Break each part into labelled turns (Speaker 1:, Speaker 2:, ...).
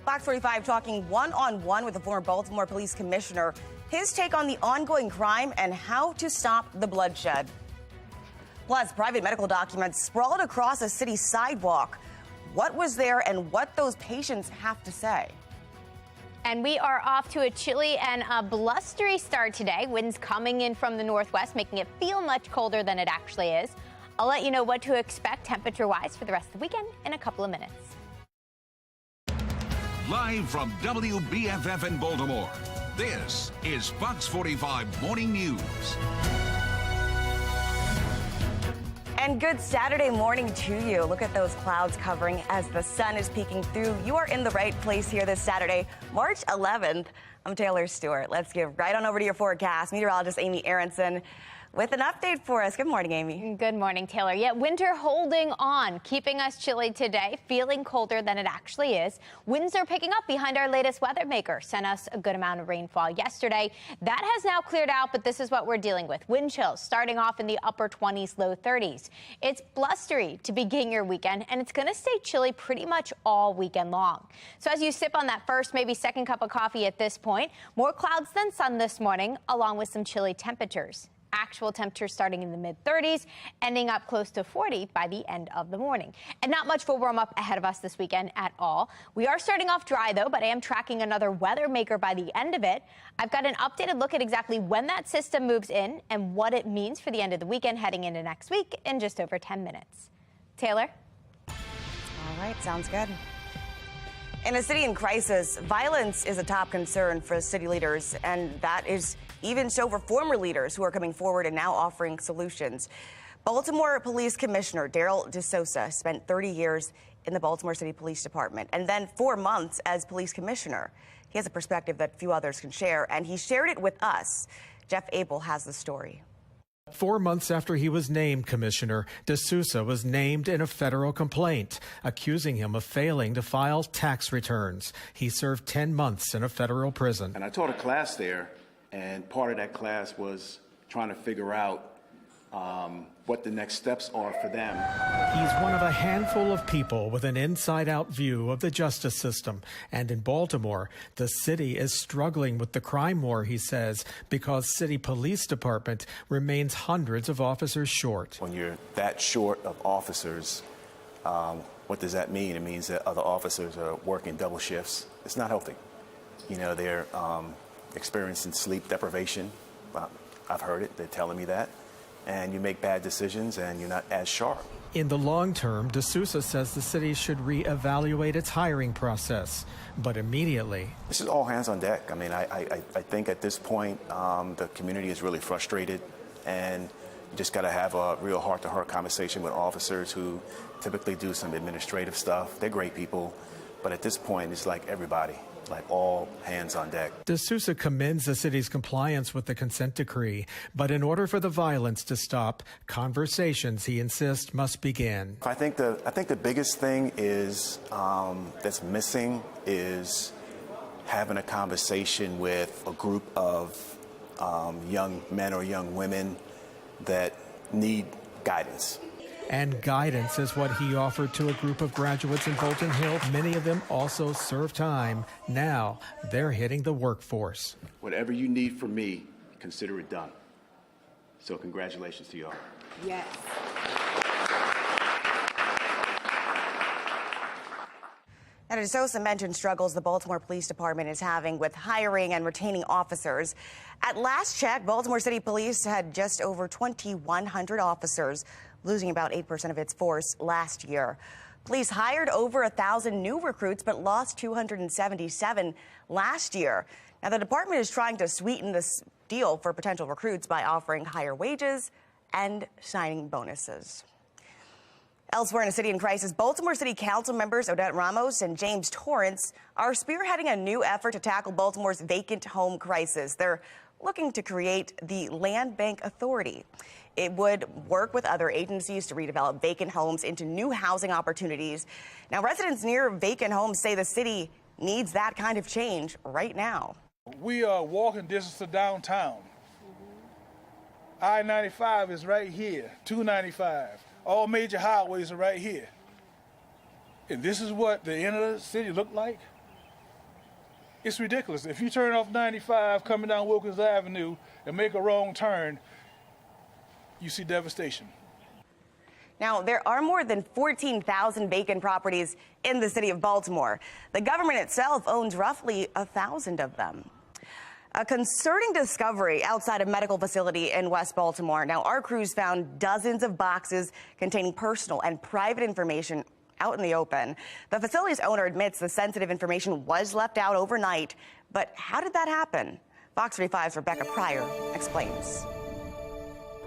Speaker 1: Fox 45 talking one-on-one with the former Baltimore police commissioner, his take on the ongoing crime and how to stop the bloodshed. Plus, private medical documents sprawled across a city sidewalk. What was there and what those patients have to say.
Speaker 2: And we are off to a chilly and a blustery start today. Winds coming in from the northwest, making it feel much colder than it actually is. I'll let you know what to expect temperature-wise for the rest of the weekend in a couple of minutes.
Speaker 3: Live from WBFF in Baltimore, this is Fox 45 Morning News.
Speaker 1: And good Saturday morning to you. Look at those clouds covering as the sun is peeking through. You are in the right place here this Saturday, March 11th. I'm Taylor Stewart. Let's give right on over to your forecast. Meteorologist Amy Aronson with an update for us. Good morning, Amy.
Speaker 2: Good morning, Taylor. Yeah, winter holding on, keeping us chilly today, feeling colder than it actually is. Winds are picking up behind our latest weather maker. Sent us a good amount of rainfall yesterday. That has now cleared out, but this is what we're dealing with. Wind chills starting off in the upper 20s, low 30s. It's blustery to begin your weekend, and it's going to stay chilly pretty much all weekend long. So as you sip on that first, maybe second cup of coffee at this point, more clouds than sun this morning, along with some chilly temperatures. Actual temperatures starting in the mid-30s, ending up close to 40 by the end of the morning. And not much will warm up ahead of us this weekend at all. We are starting off dry, though, but I am tracking another weather maker by the end of it. I've got an updated look at exactly when that system moves in and what it means for the end of the weekend heading into next week in just over 10 minutes. Taylor?
Speaker 1: All right, sounds good. In a city in crisis, violence is a top concern for city leaders, and that is even so for former leaders who are coming forward and now offering solutions. Baltimore Police Commissioner Daryl DeSouza spent 30 years in the Baltimore City Police Department and then 4 months as police commissioner. He has a perspective that few others can share, and he shared it with us. Jeff Abel has the story.
Speaker 4: 4 months after he was named commissioner, DeSouza was named in a federal complaint, accusing him of failing to file tax returns. He served 10 months in a federal prison.
Speaker 5: And I taught a class there, and part of that class was trying to figure out what the next steps are for them.
Speaker 4: He's one of a handful of people with an inside-out view of the justice system. And in Baltimore, the city is struggling with the crime war, he says, because city police department remains hundreds of officers short.
Speaker 5: When you're that short of officers, what does that mean? It means that other officers are working double shifts. It's not healthy. You know, they're experiencing sleep deprivation. I've heard it. They're telling me that. And you make bad decisions and you're not as sharp.
Speaker 4: In the long term, DeSouza says the city should reevaluate its hiring process, but immediately.
Speaker 5: This is all hands on deck. I mean, I think at this point, the community is really frustrated, and you just got to have a real heart-to-heart conversation with officers who typically do some administrative stuff. They're great people, but at this point, it's like everybody. Like all hands on deck.
Speaker 4: DeSouza commends the city's compliance with the consent decree, but in order for the violence to stop, conversations, he insists, must begin.
Speaker 5: I think the biggest thing is that's missing is having a conversation with a group of young men or young women that need guidance.
Speaker 4: And guidance is what he offered to a group of graduates in Fulton Hill. Many of them also serve time. Now they're hitting the workforce.
Speaker 5: Whatever you need from me, consider it done. So congratulations to y'all.
Speaker 1: Yes. Now, DeSouza mentioned struggles the Baltimore Police Department is having with hiring and retaining officers. At last check, Baltimore City Police had just over 2,100 officers, losing about 8% of its force last year. Police hired over 1,000 new recruits, but lost 277 last year. Now, the department is trying to sweeten this deal for potential recruits by offering higher wages and signing bonuses. Elsewhere in a city in crisis, Baltimore City Council members Odette Ramos and James Torrance are spearheading a new effort to tackle Baltimore's vacant home crisis. They're looking to create the Land Bank Authority. It would work with other agencies to redevelop vacant homes into new housing opportunities. Now, residents near vacant homes say the city needs that kind of change right now.
Speaker 6: We are walking distance to downtown. I-95 is right here, 295. All major highways are right here. And this is what the inner city looked like? It's ridiculous. If you turn off 95 coming down Wilkins Avenue and make a wrong turn, you see devastation.
Speaker 1: Now, there are more than 14,000 vacant properties in the city of Baltimore. The government itself owns roughly 1,000 of them. A concerning discovery outside a medical facility in West Baltimore. Now, our crews found dozens of boxes containing personal and private information out in the open. The facility's owner admits the sensitive information was left out overnight. But how did that happen? Fox 45's Rebecca Pryor explains.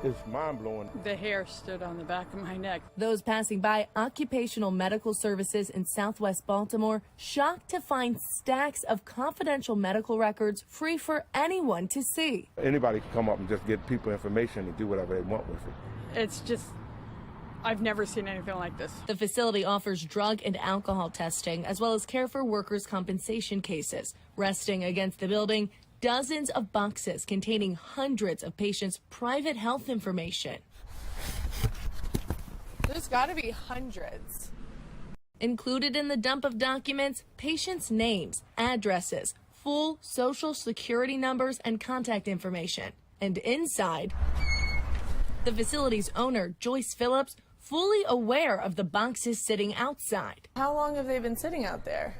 Speaker 7: It's mind-blowing.
Speaker 8: The hair stood on the back of my neck.
Speaker 9: Those passing by occupational medical services in Southwest Baltimore shocked to find stacks of confidential medical records free for anyone to see.
Speaker 7: Anybody can come up and just give people information and do whatever they want with it.
Speaker 8: It's just, I've never seen anything like this.
Speaker 9: The facility offers drug and alcohol testing as well as care for workers' compensation cases. Resting against the building, dozens of boxes containing hundreds of patients' private health information.
Speaker 10: There's got to be hundreds.
Speaker 9: Included in the dump of documents, patients' names, addresses, full social security numbers, and contact information. And inside, the facility's owner, Joyce Phillips, fully aware of the boxes sitting outside.
Speaker 10: How long have they been sitting out there?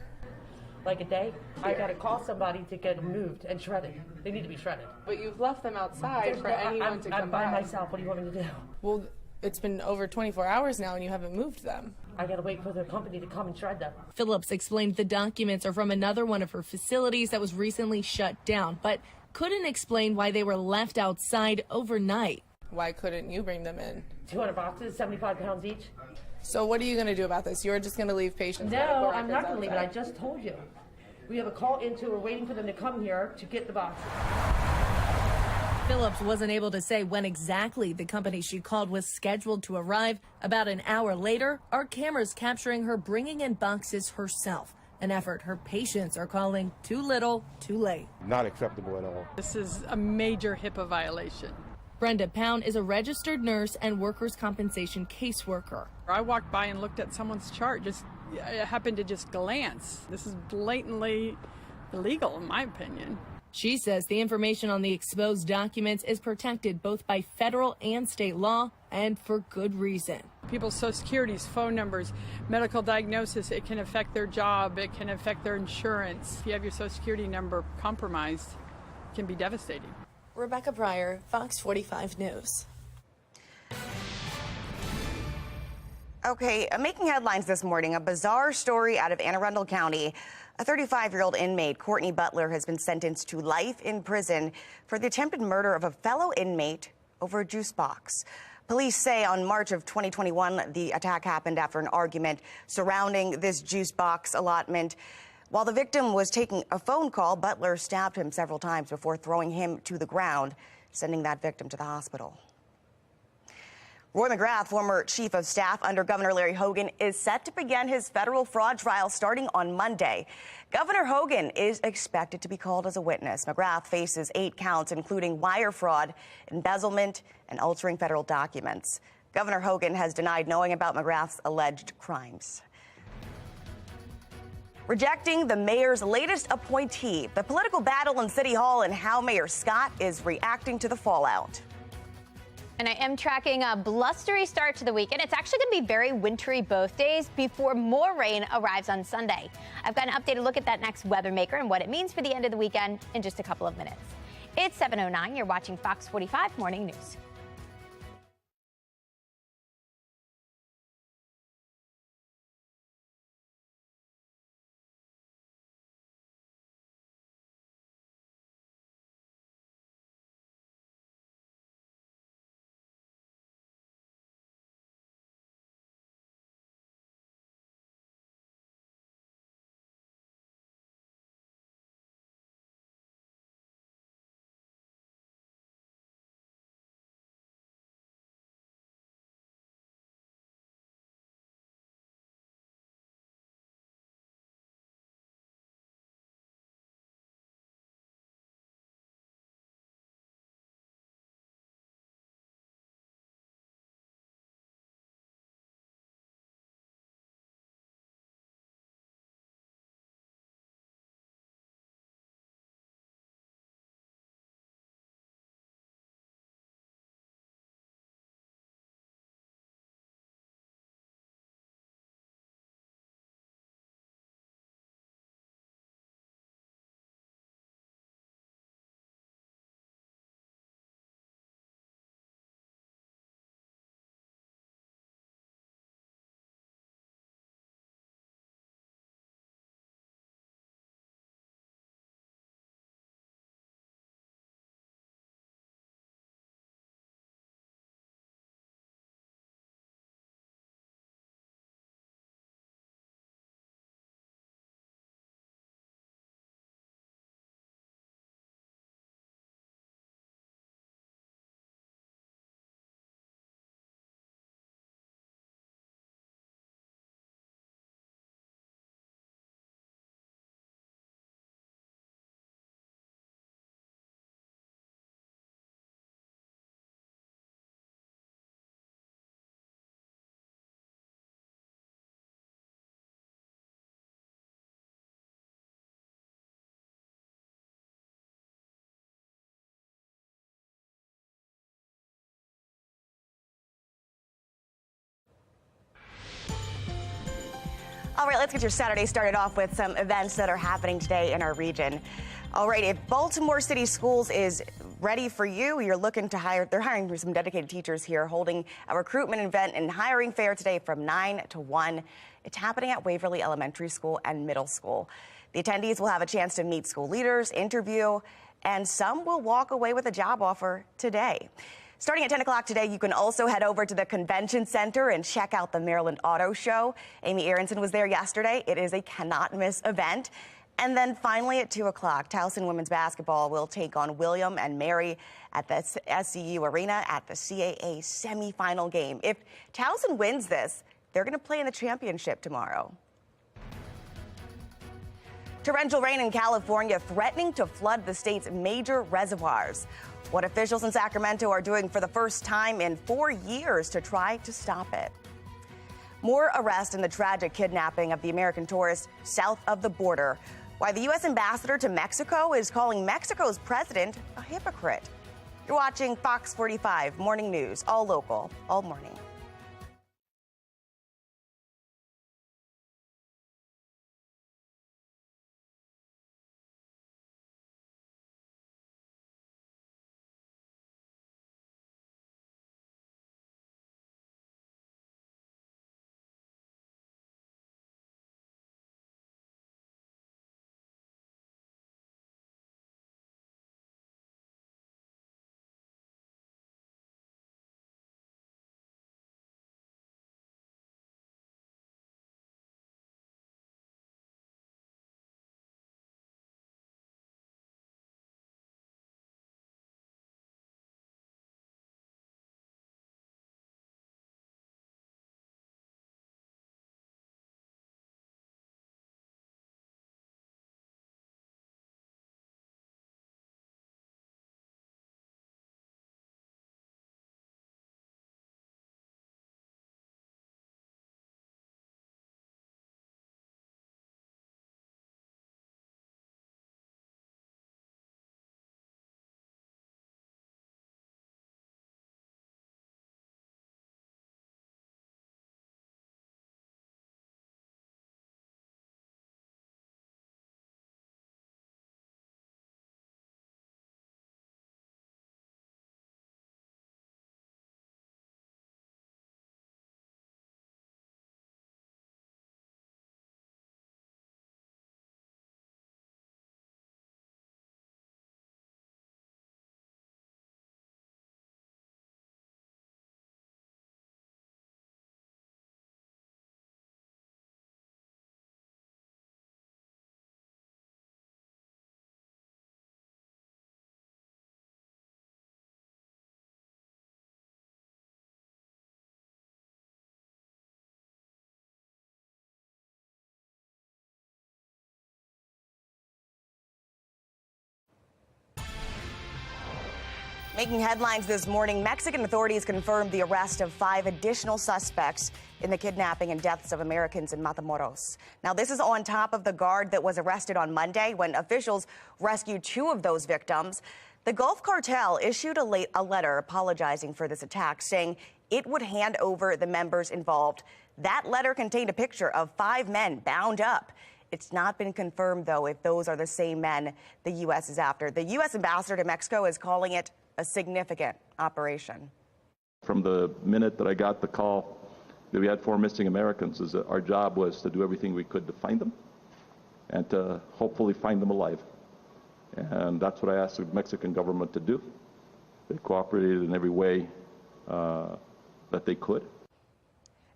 Speaker 11: Like a day. I got to call somebody to get them moved and shredded. They need to be shredded.
Speaker 10: But you've left them outside for anyone to come
Speaker 11: I'm by
Speaker 10: by.
Speaker 11: myself. What do you want me to do?
Speaker 10: Well, it's been over 24 hours now and you haven't moved them.
Speaker 11: I got to wait for the company to come and shred them.
Speaker 9: Phillips explained the documents are from another one of her facilities that was recently shut down, but couldn't explain why they were left outside overnight.
Speaker 10: Why couldn't you bring them in?
Speaker 11: 200 boxes, 75 pounds each.
Speaker 10: So what are you going to do about this? You're just going to leave patients?
Speaker 11: No, I'm not going to leave it. I just told you. We have a call into, we're waiting for them to come here to get the boxes.
Speaker 9: Phillips wasn't able to say when exactly the company she called was scheduled to arrive. About an hour later, our cameras capturing her bringing in boxes herself, an effort her patients are calling too little, too late.
Speaker 7: Not acceptable at all.
Speaker 8: This is a major HIPAA violation.
Speaker 9: Brenda Pound is a registered nurse and workers' compensation caseworker.
Speaker 8: I walked by and looked at someone's chart. I happened to just glance. This is blatantly illegal, in my opinion.
Speaker 9: She says the information on the exposed documents is protected both by federal and state law, and for good reason.
Speaker 8: People's social securities, phone numbers, medical diagnosis, it can affect their job, it can affect their insurance. If you have your social security number compromised, it can be devastating.
Speaker 10: Rebecca Pryor, Fox 45 News.
Speaker 1: Okay, making headlines this morning, a bizarre story out of Anne Arundel County. A 35-year-old inmate, Courtney Butler, has been sentenced to life in prison for the attempted murder of a fellow inmate over a juice box. Police say on March of 2021, the attack happened after an argument surrounding this juice box allotment. While the victim was taking a phone call, Butler stabbed him several times before throwing him to the ground, sending that victim to the hospital. Roy McGrath, former chief of staff under Governor Larry Hogan, is set to begin his federal fraud trial starting on Monday. Governor Hogan is expected to be called as a witness. McGrath faces 8 counts, including wire fraud, embezzlement, and altering federal documents. Governor Hogan has denied knowing about McGrath's alleged crimes. Rejecting the mayor's latest appointee, the political battle in City Hall and how Mayor Scott is reacting to the fallout.
Speaker 2: And I am tracking a blustery start to the weekend. It's actually going to be very wintry both days before more rain arrives on Sunday. I've got an updated look at that next weather maker and what it means for the end of the weekend in just a couple of minutes. It's 7:09. You're watching Fox 45 Morning News.
Speaker 1: All right, let's get your Saturday started off with some events that are happening today in our region. All right, if Baltimore City Schools is ready for you, you're looking to hire, they're hiring for some dedicated teachers here, holding a recruitment event and hiring fair today from 9 to 1. It's happening at Waverly Elementary School and Middle School. The attendees will have a chance to meet school leaders, interview, and some will walk away with a job offer today. Starting at 10 o'clock today, you can also head over to the Convention Center and check out the Maryland Auto Show. Amy Aronson was there yesterday. It is a cannot-miss event. And then finally at 2 o'clock, Towson women's basketball will take on William and Mary at the SCU Arena at the CAA semifinal game. If Towson wins this, they're going to play in the championship tomorrow. Torrential rain in California threatening to flood the state's major reservoirs. What officials in Sacramento are doing for the first time in 4 years to try to stop it. More arrests in the tragic kidnapping of the American tourist south of the border. Why the U.S. ambassador to Mexico is calling Mexico's president a hypocrite. You're watching Fox 45 Morning News, all local, all morning. Making headlines this morning, Mexican authorities confirmed the arrest of 5 additional suspects in the kidnapping and deaths of Americans in Matamoros. Now, this is on top of the guard that was arrested on Monday when officials rescued 2 of those victims. The Gulf Cartel issued a letter apologizing for this attack, saying it would hand over the members involved. That letter contained a picture of 5 men bound up. It's not been confirmed, though, if those are the same men the U.S. is after. The U.S. ambassador to Mexico is calling it a significant operation.
Speaker 12: From the minute that I got the call that we had 4 missing Americans, is that our job was to do everything we could to find them and to hopefully find them alive. And that's what I asked the Mexican government to do. They cooperated in every way that they could.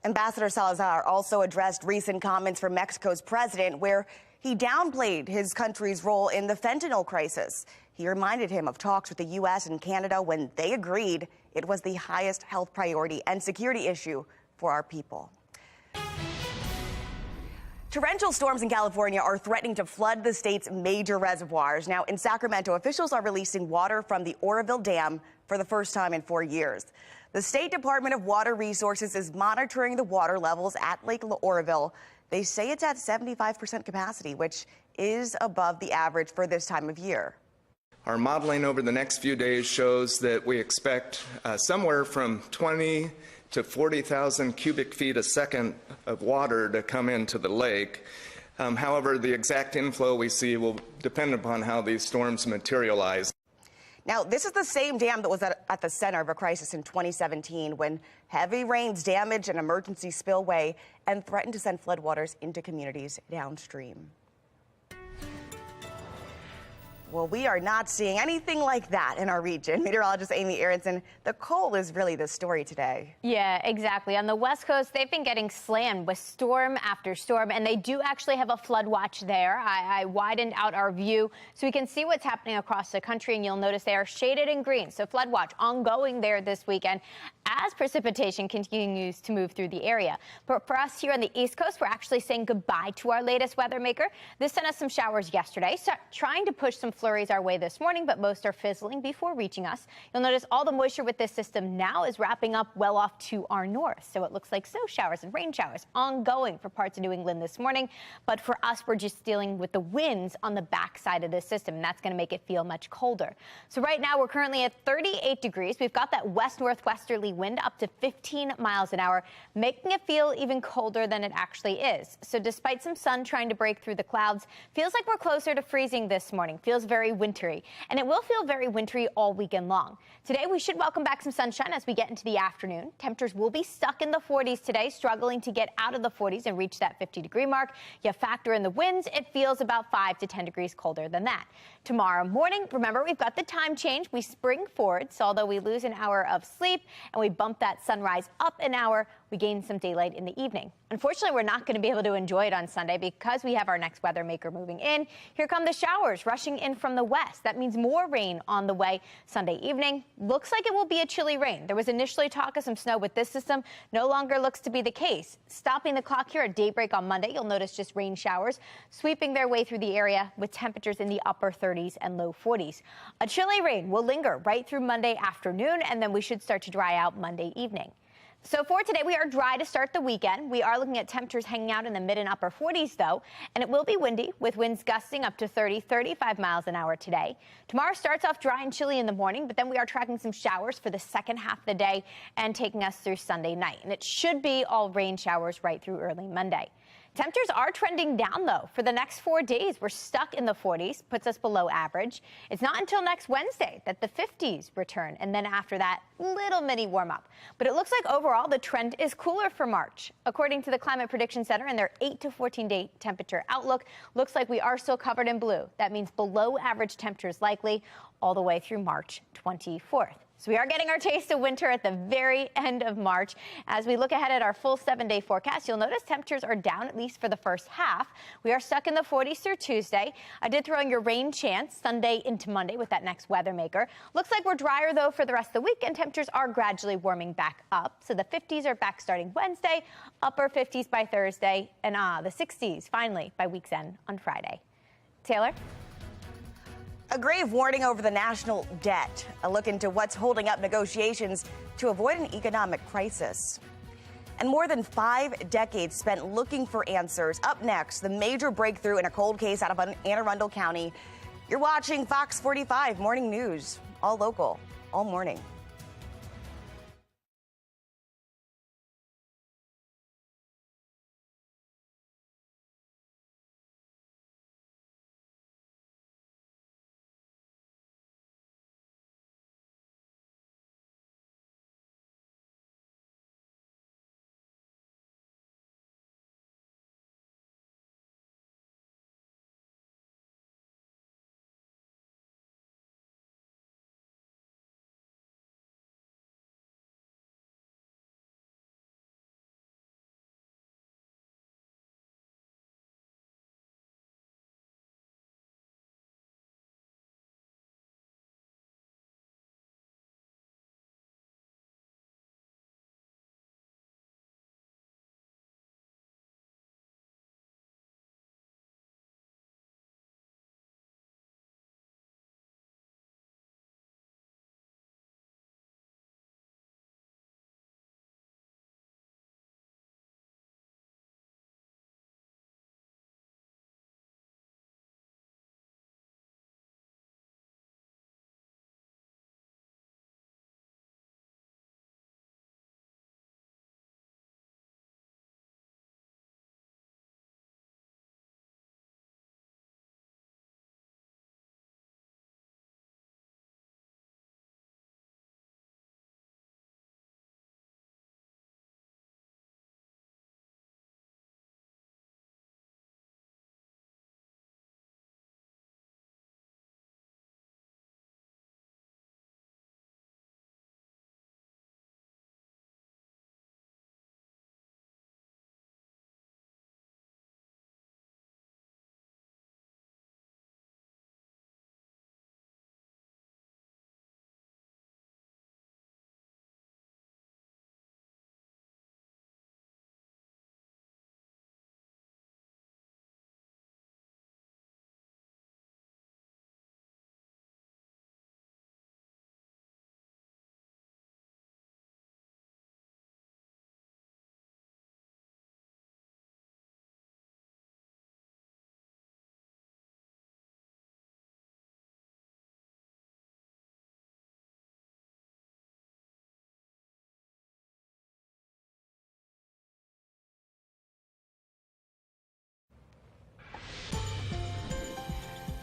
Speaker 1: Ambassador Salazar also addressed recent comments from Mexico's president where he downplayed his country's role in the fentanyl crisis. He reminded him of talks with the U.S. and Canada when they agreed it was the highest health priority and security issue for our people. Torrential storms in California are threatening to flood the state's major reservoirs. Now, in Sacramento, officials are releasing water from the Oroville Dam for the first time in 4 years. The State Department of Water Resources is monitoring the water levels at Lake Oroville. They say it's at 75% capacity, which is above the average for this time of year.
Speaker 13: Our modeling over the next few days shows that we expect somewhere from 20 to 40,000 cubic feet a second of water to come into the lake. However, the exact inflow we see will depend upon how these storms materialize.
Speaker 1: Now, this is the same dam that was at the center of a crisis in 2017 when heavy rains damaged an emergency spillway and threatened to send floodwaters into communities downstream. Well, we are not seeing anything like that in our region. Meteorologist Amy Aronson, the cold is really the story today.
Speaker 2: Yeah, exactly. On the West Coast, they've been getting slammed with storm after storm, and they do actually have a flood watch there. I widened out our view so we can see what's happening across the country, and you'll notice they are shaded in green. So flood watch ongoing there this weekend as precipitation continues to move through the area. But for us here on the East Coast, we're actually saying goodbye to our latest weather maker. This sent us some showers yesterday, so trying to push some flurries our way this morning, but most are fizzling before reaching us. You'll notice all the moisture with this system now is wrapping up well off to our north. So it looks like snow showers and rain showers ongoing for parts of New England this morning. But for us, we're just dealing with the winds on the backside of this system, and that's going to make it feel much colder. So right now, we're currently at 38 degrees. We've got that west-northwesterly wind up to 15 miles an hour, making it feel even colder than it actually is. So despite some sun trying to break through the clouds, feels like we're closer to freezing this morning. Feels very wintry, and it will feel very wintry all weekend long. Today, we should welcome back some sunshine as we get into the afternoon. Temperatures will be stuck in the 40s today, struggling to get out of the 40s and reach that 50-degree mark. You factor in the winds, it feels about 5 to 10 degrees colder than that. Tomorrow morning, remember, we've got the time change. We spring forward, so although we lose an hour of sleep and we bump that sunrise up an hour, we gain some daylight in the evening. Unfortunately, we're not going to be able to enjoy it on Sunday because we have our next weather maker moving in. Here come the showers rushing in from the west. That means more rain on the way Sunday evening. Looks like it will be a chilly rain. There was initially talk of some snow with this system. No longer looks to be the case. Stopping the clock here at daybreak on Monday, you'll notice just rain showers sweeping their way through the area with temperatures in the upper 30s and low 40s. A chilly rain will linger right through Monday afternoon, and then we should start to dry out Monday evening. So for today, we are dry to start the weekend. We are looking at temperatures hanging out in the mid and upper 40s, though, and it will be windy with winds gusting up to 30, 35 miles an hour today. Tomorrow starts off dry and chilly in the morning, but then we are tracking some showers for the second half of the day and taking us through Sunday night. And it should be all rain showers right through early Monday. Temperatures are trending down, though. For the next 4 days, we're stuck in the 40s, puts us below average. It's not until next Wednesday that the 50s return, and then after that, little mini warm-up. But it looks like overall the trend is cooler for March. According to the Climate Prediction Center and their 8 to 14-day temperature outlook, looks like we are still covered in blue. That means below average temperatures likely all the way through March 24th. So we are getting our taste of winter at the very end of March. As we look ahead at our full 7-day forecast, you'll notice temperatures are down at least for the first half. We are stuck in the 40s through Tuesday. I did throw in your rain chance Sunday into Monday with that next weather maker. Looks like we're drier, though, for the rest of the week, and temperatures are gradually warming back up. So the 50s are back starting Wednesday, upper 50s by Thursday, and the 60s finally by week's end on Friday. Taylor?
Speaker 1: A grave warning over the national debt. A look into what's holding up negotiations to avoid an economic crisis. And more than 5 decades spent looking for answers. Up next, the major breakthrough in a cold case out of Anne Arundel County. You're watching Fox 45 Morning News, all local, all morning.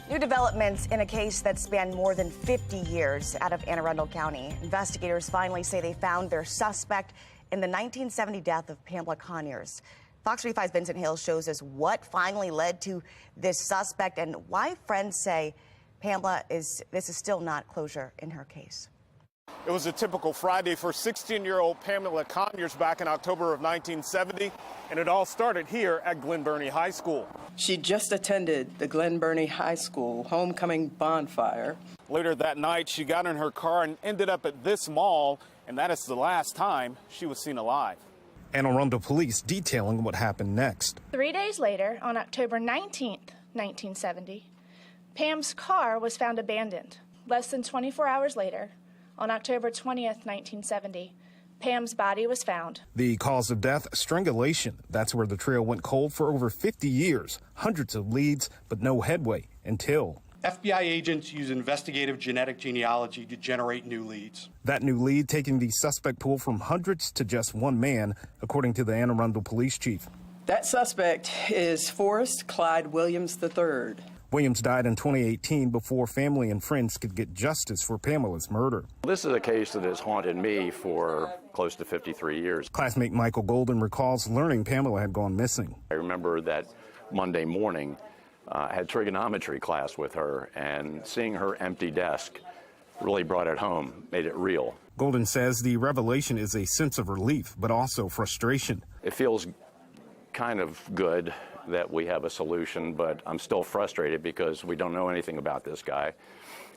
Speaker 1: New developments in a case that spanned more than 50 years out of Anne Arundel County. Investigators finally say they found their suspect in the 1970 death of Pamela Conyers. Fox 45's Vincent Hill shows us what finally led to this suspect and why friends say this is still not closure in her case.
Speaker 14: It was a typical Friday for 16-year-old Pamela Conyers back in October of 1970, and it all started here at Glen Burnie High School.
Speaker 15: She just attended the Glen Burnie High School homecoming bonfire.
Speaker 14: Later that night, she got in her car and ended up at this mall, and that is the last time she was seen alive.
Speaker 16: Anne Arundel police detailing what happened next.
Speaker 17: 3 days later, on October 19th, 1970, Pam's car was found abandoned. Less than 24 hours later, on October 20th, 1970, Pam's body was found.
Speaker 16: The cause of death, strangulation. That's where the trail went cold for over 50 years. Hundreds of leads, but no headway until
Speaker 18: FBI agents use investigative genetic genealogy to generate new leads.
Speaker 16: That new lead taking the suspect pool from hundreds to just one man, according to the Anne Arundel police chief.
Speaker 15: That suspect is Forrest Clyde Williams III.
Speaker 16: Williams died in 2018 before family and friends could get justice for Pamela's murder.
Speaker 19: This is a case that has haunted me for close to 53 years.
Speaker 16: Classmate Michael Golden recalls learning Pamela had gone missing.
Speaker 19: I remember that Monday morning, I had trigonometry class with her, and seeing her empty desk really brought it home, made it real.
Speaker 16: Golden says the revelation is a sense of relief, but also frustration.
Speaker 19: It feels kind of good that we have a solution, but I'm still frustrated because we don't know anything about this guy,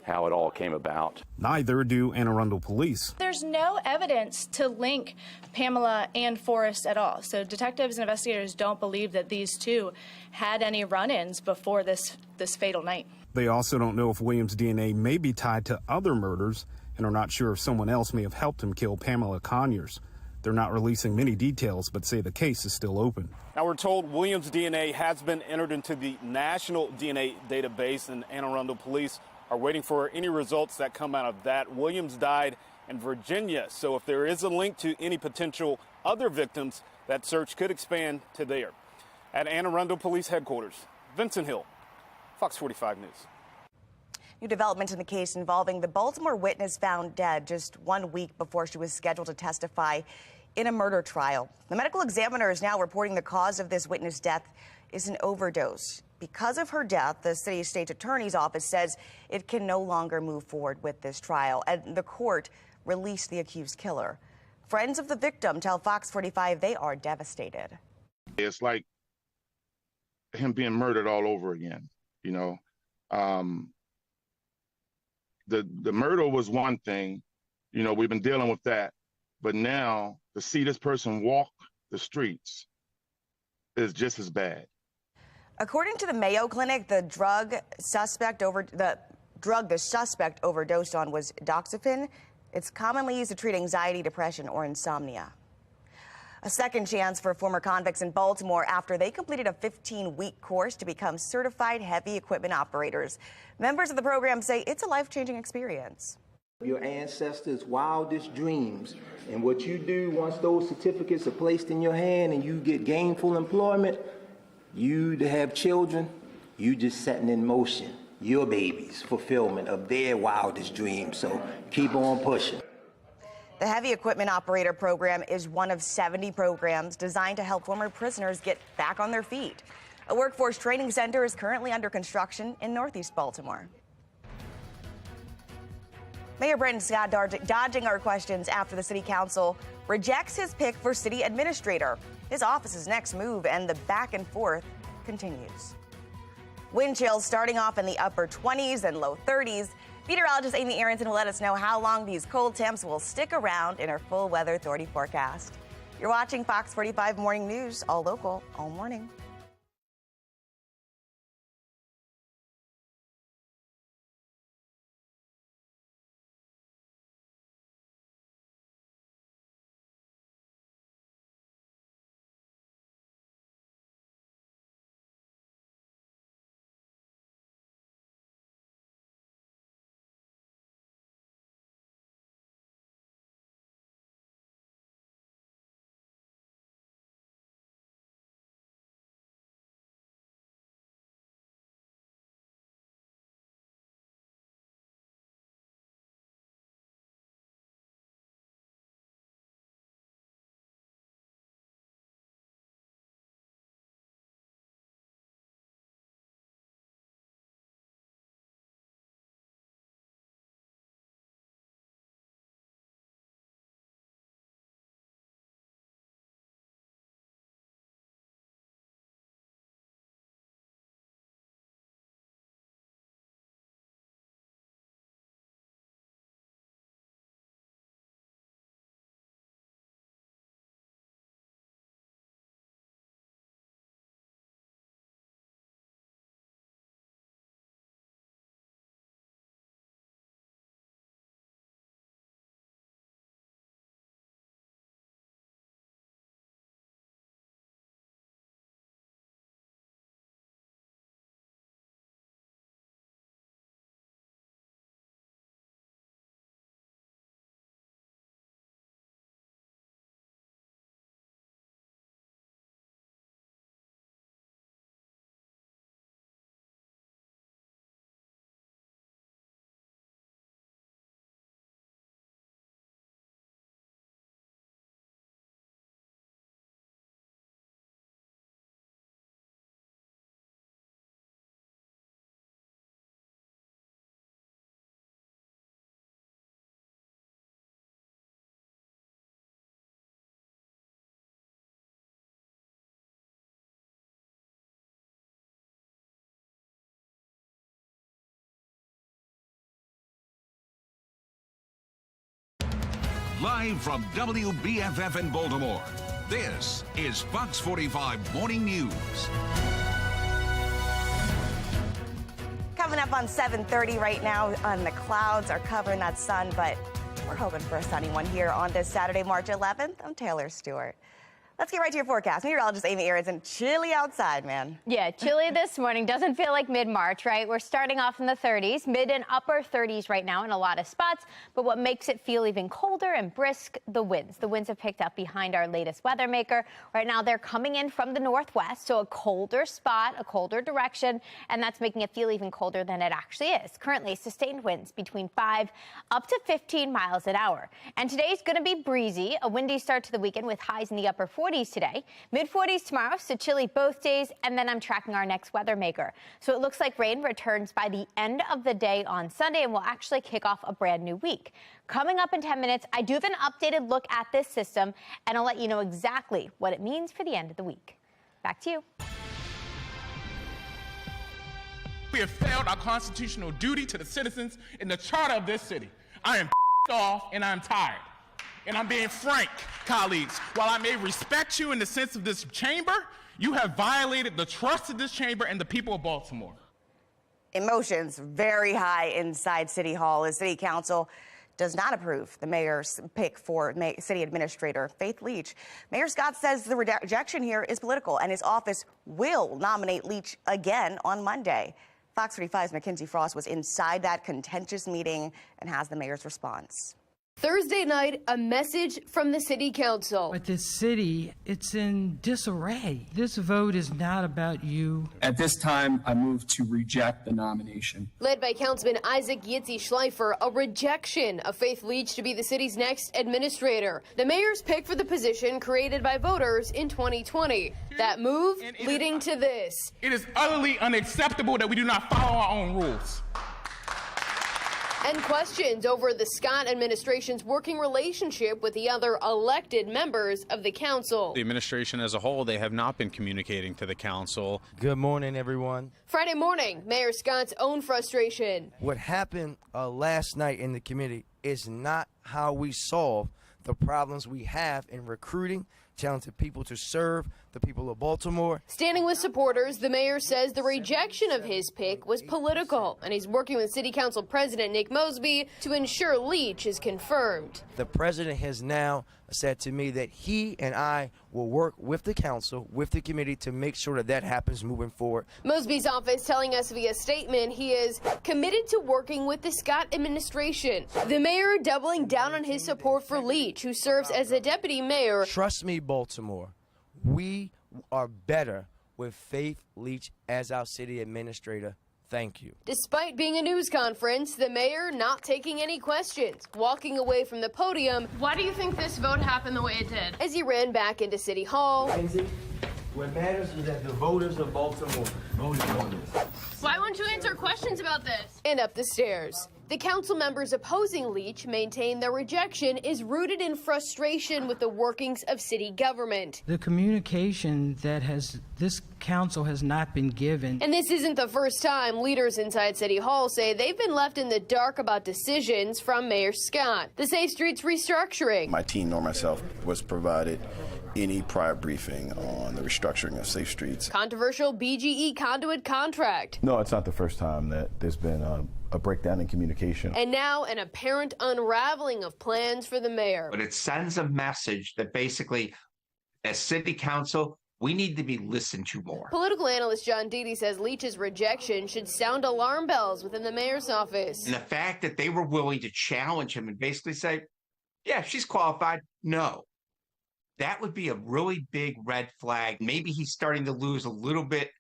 Speaker 19: how it all came about.
Speaker 16: Neither do Anne Arundel police.
Speaker 17: There's no evidence to link Pamela and Forrest at all. So detectives and investigators don't believe that these two had any run-ins before this fatal night.
Speaker 16: They also don't know if Williams' DNA may be tied to other murders and are not sure if someone else may have helped him kill Pamela Conyers. They're not releasing many details, but say the case is still open.
Speaker 14: Now, we're told Williams' DNA has been entered into the National DNA Database, and Anne Arundel police are waiting for any results that come out of that. Williams died in Virginia, so if there is a link to any potential other victims, that search could expand to there. At Anne Arundel Police Headquarters, Vincent Hill, Fox 45 News.
Speaker 1: New development in the case involving the Baltimore witness found dead just 1 week before she was scheduled to testify in a murder trial. The medical examiner is now reporting the cause of this witness' death is an overdose. Because of her death, the city state's attorney's office says it can no longer move forward with this trial, and the court released the accused killer. Friends of the victim tell Fox 45 they are devastated.
Speaker 7: It's like him being murdered all over again, you know. The murder was one thing, you know, we've been dealing with that. But now to see this person walk the streets is just as bad.
Speaker 1: According to the Mayo Clinic, the drug the suspect overdosed on was doxepin. It's commonly used to treat anxiety, depression, or insomnia. A second chance for former convicts in Baltimore after they completed a 15-week course to become certified heavy equipment operators. Members of the program say it's a life-changing experience.
Speaker 20: Your ancestors' wildest dreams, and what you do once those certificates are placed in your hand and you get gainful employment, you to have children, you just setting in motion your baby's fulfillment of their wildest dreams. So keep on pushing.
Speaker 1: The Heavy Equipment Operator program is one of 70 programs designed to help former prisoners get back on their feet. A workforce training center is currently under construction in Northeast Baltimore. Mayor Brenton Scott dodging our questions after the city council rejects his pick for city administrator. His office's next move, and the back and forth continues. Wind chills starting off in the upper 20s and low 30s. Meteorologist Amy Aronson will let us know how long these cold temps will stick around in our full weather authority forecast. You're watching Fox 45 Morning News, all local, all morning.
Speaker 3: Live from WBFF in Baltimore, this is Fox 45 Morning News.
Speaker 1: Coming up on 7:30 right now, the clouds are covering that sun, but we're hoping for a sunny one here on this Saturday, March 11th. I'm Taylor Stewart. Let's get right to your forecast. Meteorologist Amy Aronson. Chilly outside, man.
Speaker 2: Yeah, chilly this morning. Doesn't feel like mid-March, right? We're starting off in the 30s, mid and upper 30s right now in a lot of spots. But what makes it feel even colder and brisk, the winds. The winds have picked up behind our latest weather maker. Right now, they're coming in from the northwest, so a colder spot, a colder direction, and that's making it feel even colder than it actually is. Currently, sustained winds between 5 up to 15 miles an hour. And today's going to be breezy, a windy start to the weekend with highs in the upper 40s today, mid-40s tomorrow, so chilly both days, and then I'm tracking our next weather maker. So it looks like rain returns by the end of the day on Sunday and will actually kick off a brand new week. Coming up in 10 minutes, I do have an updated look at this system, and I'll let you know exactly what it means for the end of the week. Back to you.
Speaker 21: We have failed our constitutional duty to the citizens in the charter of this city. I am off and I'm tired. And I'm being frank, colleagues. While I may respect you in the sense of this chamber, you have violated the trust of this chamber and the people of Baltimore.
Speaker 1: Emotions very high inside City Hall as City Council does not approve the mayor's pick for City Administrator Faith Leach. Mayor Scott says the rejection here is political and his office will nominate Leach again on Monday. Fox 45's Mackenzie Frost was inside that contentious meeting and has the mayor's response.
Speaker 22: Thursday night, a message from the city council.
Speaker 23: But this city, it's in disarray. This vote is not about you.
Speaker 24: At this time, I move to reject the nomination.
Speaker 22: Led by Councilman Isaac Yitzi Schleifer, a rejection of Faith Leach to be the city's next administrator. The mayor's pick for the position created by voters in 2020. That move leading to this.
Speaker 21: It is utterly unacceptable that we do not follow our own rules.
Speaker 22: And questions over the Scott administration's working relationship with the other elected members of the council.
Speaker 25: The administration as a whole, they have not been communicating to the council.
Speaker 26: Good morning, everyone.
Speaker 22: Friday morning, Mayor Scott's own frustration.
Speaker 26: What happened last night in the committee is not how we solve the problems we have in recruiting talented people to serve the people of Baltimore.
Speaker 22: Standing with supporters, the mayor says the rejection of his pick was political, and he's working with City Council President Nick Mosby to ensure Leach is confirmed.
Speaker 26: The president has now said to me that he and I will work with the council, with the committee, to make sure that that happens moving forward.
Speaker 22: Mosby's office telling us via statement he is committed to working with the Scott administration. The mayor doubling down on his support for Leach, who serves as the deputy mayor.
Speaker 26: Trust me, Baltimore, we are better with Faith Leach as our city administrator. Thank you.
Speaker 22: Despite being a news conference, the mayor not taking any questions, walking away from the podium.
Speaker 10: Why do you think this vote happened the way it did?
Speaker 22: As he ran back into City Hall.
Speaker 26: What matters is that the voters of Baltimore voted on this.
Speaker 10: Why won't you answer questions about this?
Speaker 22: And up the stairs. The council members opposing Leach maintain their rejection is rooted in frustration with the workings of city government.
Speaker 23: The communication that this council has not been given.
Speaker 22: And this isn't the first time leaders inside City Hall say they've been left in the dark about decisions from Mayor Scott. The Safe Streets restructuring.
Speaker 27: My team nor myself was provided any prior briefing on the restructuring of Safe Streets.
Speaker 22: Controversial BGE conduit contract.
Speaker 27: No, it's not the first time that there's been a breakdown in communication.
Speaker 22: And now an apparent unraveling of plans for the mayor.
Speaker 28: But it sends a message that basically, as city council, we need to be listened to more.
Speaker 22: Political analyst John Deedy says Leach's rejection should sound alarm bells within the mayor's office.
Speaker 28: And the fact that they were willing to challenge him and basically say, yeah, she's qualified, no. That would be a really big red flag. Maybe he's starting to lose a little bit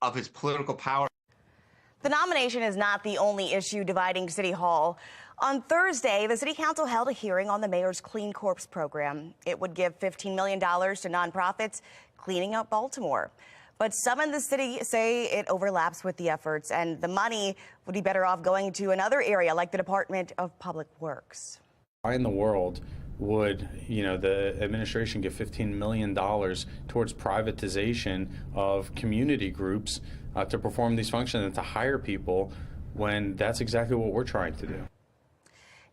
Speaker 28: of his political power.
Speaker 1: The nomination is not the only issue dividing City Hall. On Thursday, the City Council held a hearing on the mayor's Clean Corpse program. It would give $15 million to nonprofits cleaning up Baltimore. But some in the city say it overlaps with the efforts, and the money would be better off going to another area like the Department of Public Works.
Speaker 29: Why in the world would, the administration give $15 million towards privatization of community groups to perform these functions and to hire people when that's exactly what we're trying to do?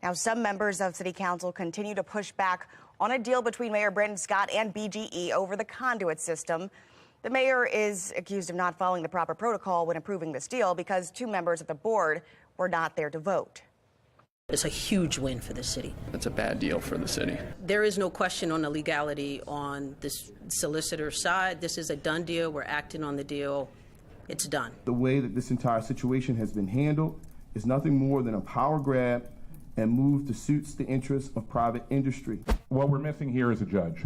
Speaker 1: Now, some members of City Council continue to push back on a deal between Mayor Brandon Scott and BGE over the conduit system. The mayor is accused of not following the proper protocol when approving this deal because 2 members of the board were not there to vote.
Speaker 4: It's a huge win for the city.
Speaker 24: It's a bad deal for the city.
Speaker 4: There is no question on the legality on this solicitor side. This is a done deal. We're acting on the deal. It's done.
Speaker 5: The way that this entire situation has been handled is nothing more than a power grab and move that suits the interests of private industry.
Speaker 6: What we're missing here is a judge.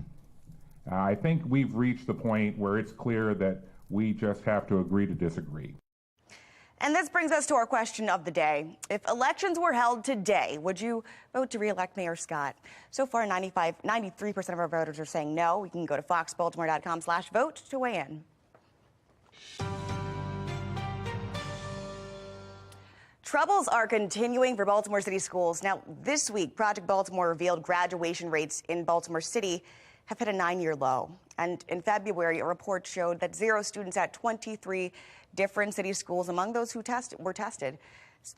Speaker 6: I think we've reached the point where it's clear that we just have to agree to disagree.
Speaker 1: And this brings us to our question of the day. If elections were held today, would you vote to re-elect Mayor Scott? So far, 93% of our voters are saying no. We can go to foxbaltimore.com/vote to weigh in. Troubles are continuing for Baltimore City schools. Now, this week, Project Baltimore revealed graduation rates in Baltimore City have hit a 9-year low. And in February, a report showed that 0 students at 23 different city schools, among those who were tested,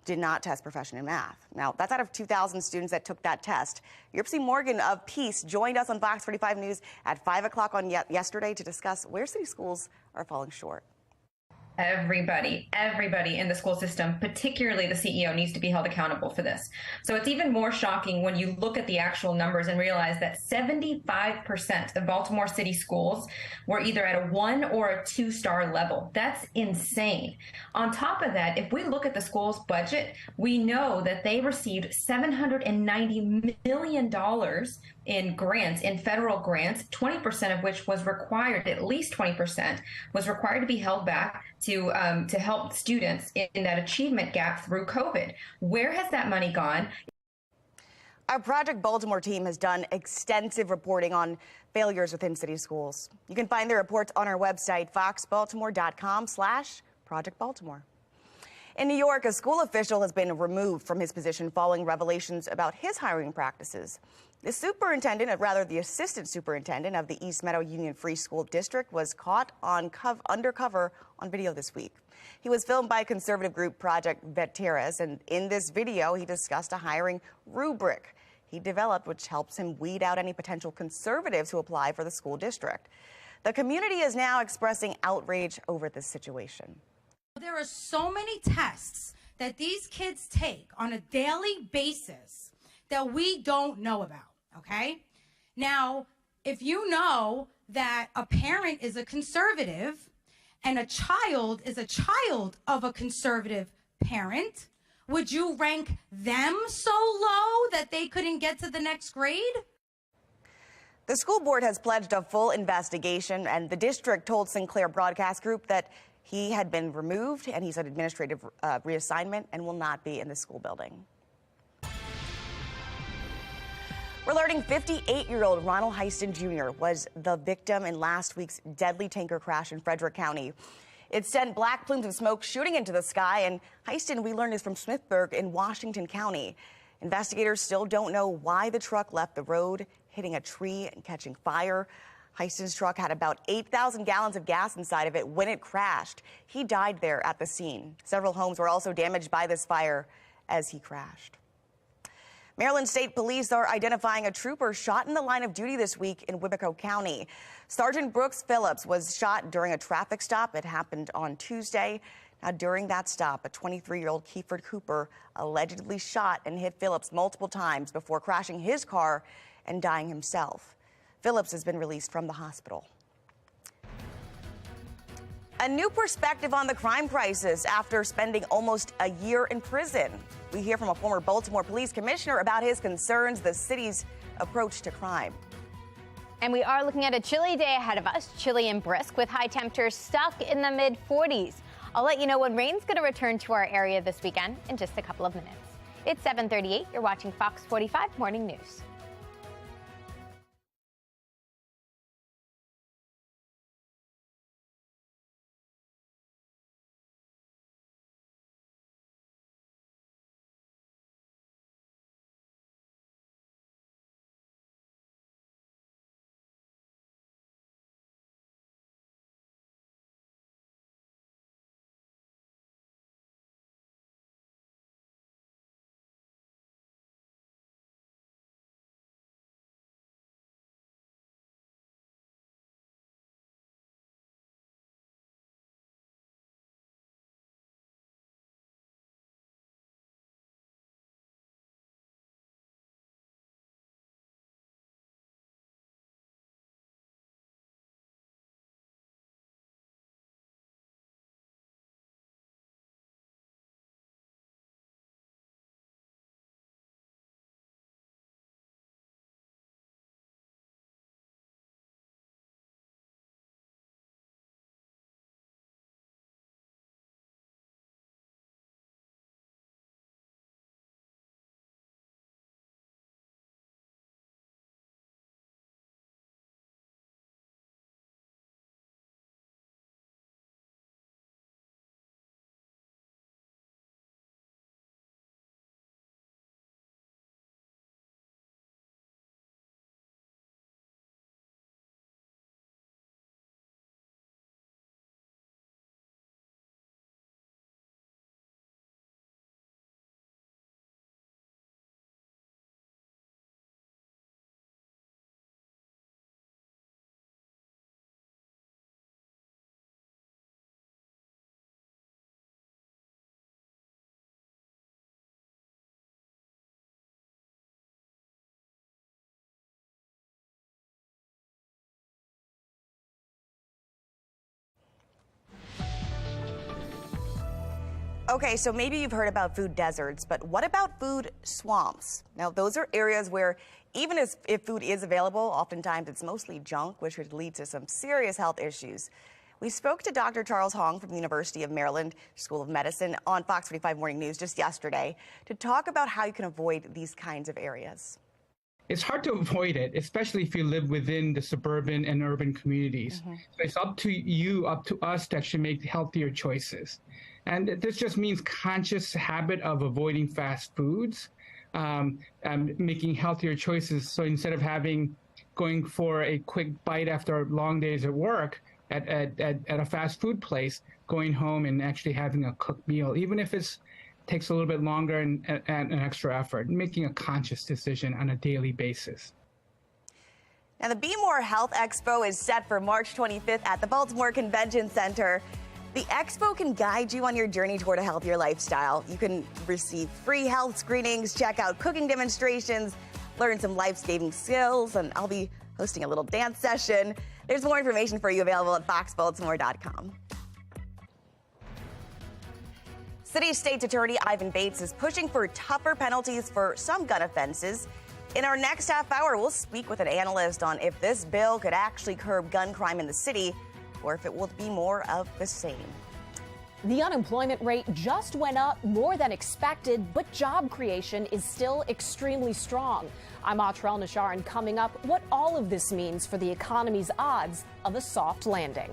Speaker 1: did not test proficient in math. Now, that's out of 2,000 students that took that test. Yerpsy Morgan of Peace joined us on Fox 45 News at 5 o'clock on yesterday to discuss where city schools are falling short.
Speaker 8: Everybody in the school system, particularly the CEO, needs to be held accountable for this. So it's even more shocking when you look at the actual numbers and realize that 75% of Baltimore City schools were either at a 1 or a 2-star level. That's insane. On top of that, if we look at the school's budget, we know that they received $790 million in grants, in federal grants, 20% of which was required, at least 20% was required to be held back to help students in that achievement gap through COVID. Where has that money gone?
Speaker 1: Our Project Baltimore team has done extensive reporting on failures within city schools. You can find the reports on our website, foxbaltimore.com/Project Baltimore. In New York, a school official has been removed from his position following revelations about his hiring practices. The superintendent, or rather the assistant superintendent of the East Meadow Union Free School District, was caught undercover on video this week. He was filmed by conservative group Project Veteras, and in this video, he discussed a hiring rubric he developed, which helps him weed out any potential conservatives who apply for the school district. The community is now expressing outrage over this situation.
Speaker 9: There are so many tests that these kids take on a daily basis that we don't know about, okay? Now, if you know that a parent is a conservative and a child is a child of a conservative parent, would you rank them so low that they couldn't get to the next grade?
Speaker 1: The school board has pledged a full investigation, and the district told Sinclair Broadcast Group that he had been removed and he's on administrative reassignment and will not be in the school building. We're learning 58-year-old Ronald Heiston Jr. was the victim in last week's deadly tanker crash in Frederick County. It sent black plumes of smoke shooting into the sky, and Heiston, we learned, is from Smithburg in Washington County. Investigators still don't know why the truck left the road, hitting a tree and catching fire. Heiston's truck had about 8,000 gallons of gas inside of it when it crashed. He died there at the scene. Several homes were also damaged by this fire as he crashed. Maryland State Police are identifying a trooper shot in the line of duty this week in Wibico County. Sergeant Brooks Phillips was shot during a traffic stop. It happened on Tuesday. Now, during that stop, a 23-year-old Kiefer Cooper allegedly shot and hit Phillips multiple times before crashing his car and dying himself. Phillips has been released from the hospital. A new perspective on the crime crisis after spending almost a year in prison. We hear from a former Baltimore police commissioner about his concerns, the city's approach to crime.
Speaker 2: And we are looking at a chilly day ahead of us, chilly and brisk, with high temperatures stuck in the mid-40s. I'll let you know when rain's going to return to our area this weekend in just a couple of minutes. It's 7:38. You're watching Fox 45 Morning News.
Speaker 1: Okay, so maybe you've heard about food deserts, but what about food swamps? Now, those are areas where even if food is available, oftentimes it's mostly junk, which could lead to some serious health issues. We spoke to Dr. Charles Hong from the University of Maryland School of Medicine on Fox 45 Morning News just yesterday to talk about how you can avoid these kinds of areas.
Speaker 11: It's hard to avoid it, especially if you live within the suburban and urban communities. So it's up to you, up to us to actually make healthier choices. And this just means conscious habit of avoiding fast foods, and making healthier choices. So instead of going for a quick bite after long days at work at a fast food place, going home and actually having a cooked meal, even if it takes a little bit longer and an extra effort, making a conscious decision on a daily basis.
Speaker 1: Now, the Be More Health Expo is set for March 25th at the Baltimore Convention Center. The expo can guide you on your journey toward a healthier lifestyle. You can receive free health screenings, check out cooking demonstrations, learn some life-saving skills, and I'll be hosting a little dance session. There's more information for you available at foxbaltimore.com. City State's Attorney Ivan Bates is pushing for tougher penalties for some gun offenses. In our next half hour, we'll speak with an analyst on if this bill could actually curb gun crime in the city or if it will be more of the same.
Speaker 12: The unemployment rate just went up more than expected, but job creation is still extremely strong. I'm Atrell Nashar, and coming up, what all of this means for the economy's odds of a soft landing.